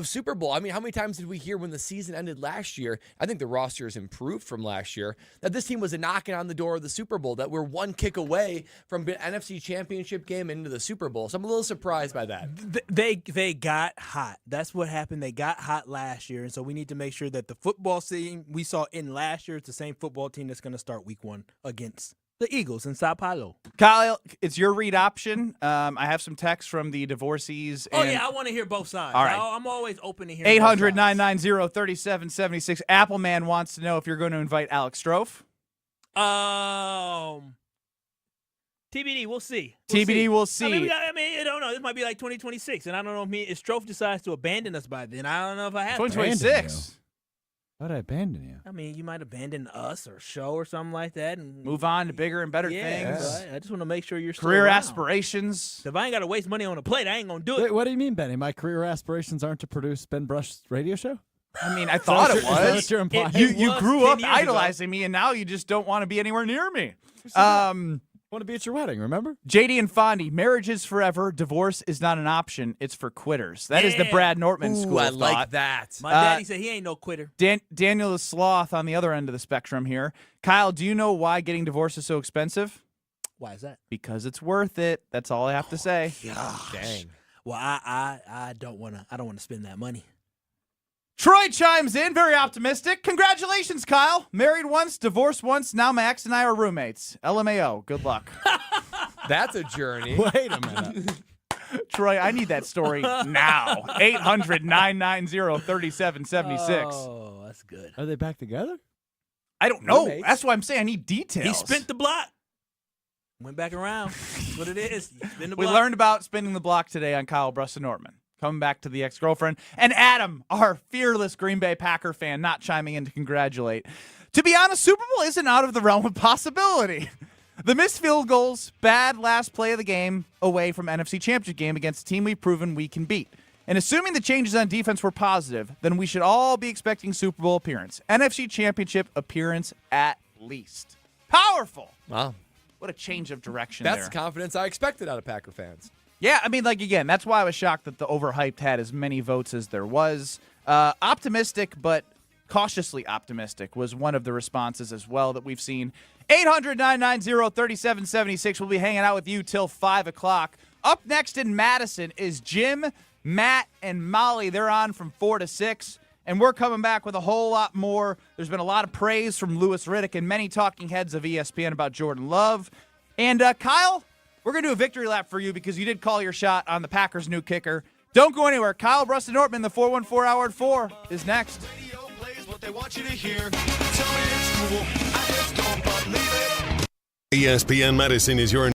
Super Bowl. I mean, how many times did we hear when the season ended last year? I think the roster has improved from last year, that this team was knocking on the door of the Super Bowl, that we're one kick away from an NFC Championship game into the Super Bowl. So I'm a little surprised by that. They got hot. That's what happened. They got hot last year, and so we need to make sure that the football team we saw in last year is the same football team that's going to start week 1 against the Eagles in Sao Paulo. Kyle, it's your read option. I have some text from the divorcees. Oh, yeah, I want to hear both sides. All right. I'm always open to hearing 800-990-3776. Appleman wants to know if you're going to invite Alex Strofe. TBD, we'll see. We'll see. I mean, I don't know. This might be like 2026, and I don't know if Strofe decides to abandon us by then. I don't know if I have 2026. How'd I abandon you? I mean, you might abandon us or show or something like that and move on to bigger and better things. But I just want to make sure you're still career around. aspirations. If I ain't got to waste money on a plate, I ain't gonna do it. Wait, what do you mean, Benny? My career aspirations aren't to produce Ben Brush's radio show? I mean, I thought it was. Is that what you're implying? You grew up idolizing me, and now you just don't want to be anywhere near me. Want to be at your wedding, remember? JD and Fondy, marriage is forever. Divorce is not an option. It's for quitters. That is the Brad Nortman school I of like thought. that. My daddy said he ain't no quitter. Daniel the Sloth on the other end of the spectrum here. Kyle, do you know why getting divorced is so expensive? Why is that? Because it's worth it. That's all I have to say. Gosh. Dang. Well, I don't want to spend that money. Troy chimes in, very optimistic. Congratulations, Kyle. Married once, divorced once. Now my ex and I are roommates. LMAO. Good luck. That's a journey. Wait a minute. Troy, I need that story now. 800-990-3776. Oh, that's good. Are they back together? I don't know. Roommates. That's why I'm saying I need details. He spent the block. Went back around. That's what it is. We learned about spinning the block today on Kyle Brust-Nortman. Coming back to the ex-girlfriend. And Adam, our fearless Green Bay Packer fan, not chiming in to congratulate. To be honest, Super Bowl isn't out of the realm of possibility. The missed field goals, bad last play of the game away from NFC Championship game against a team we've proven we can beat. And assuming the changes on defense were positive, then we should all be expecting Super Bowl appearance. NFC Championship appearance at least. Powerful. Wow. What a change of direction That's there. the confidence I expected out of Packer fans. Yeah, I mean, again, that's why I was shocked that the overhyped had as many votes as there was. Optimistic, but cautiously optimistic was one of the responses as well that we've seen. 800-990-3776. We'll be hanging out with you till 5 o'clock. Up next in Madison is Jim, Matt, and Molly. They're on from 4 to 6, and we're coming back with a whole lot more. There's been a lot of praise from Louis Riddick and many talking heads of ESPN about Jordan Love. And Kyle, we're going to do a victory lap for you because you did call your shot on the Packers' new kicker. Don't go anywhere. Kyle Brust-Nortman, the 414 Hour at 4 is next. ESPN Madison is your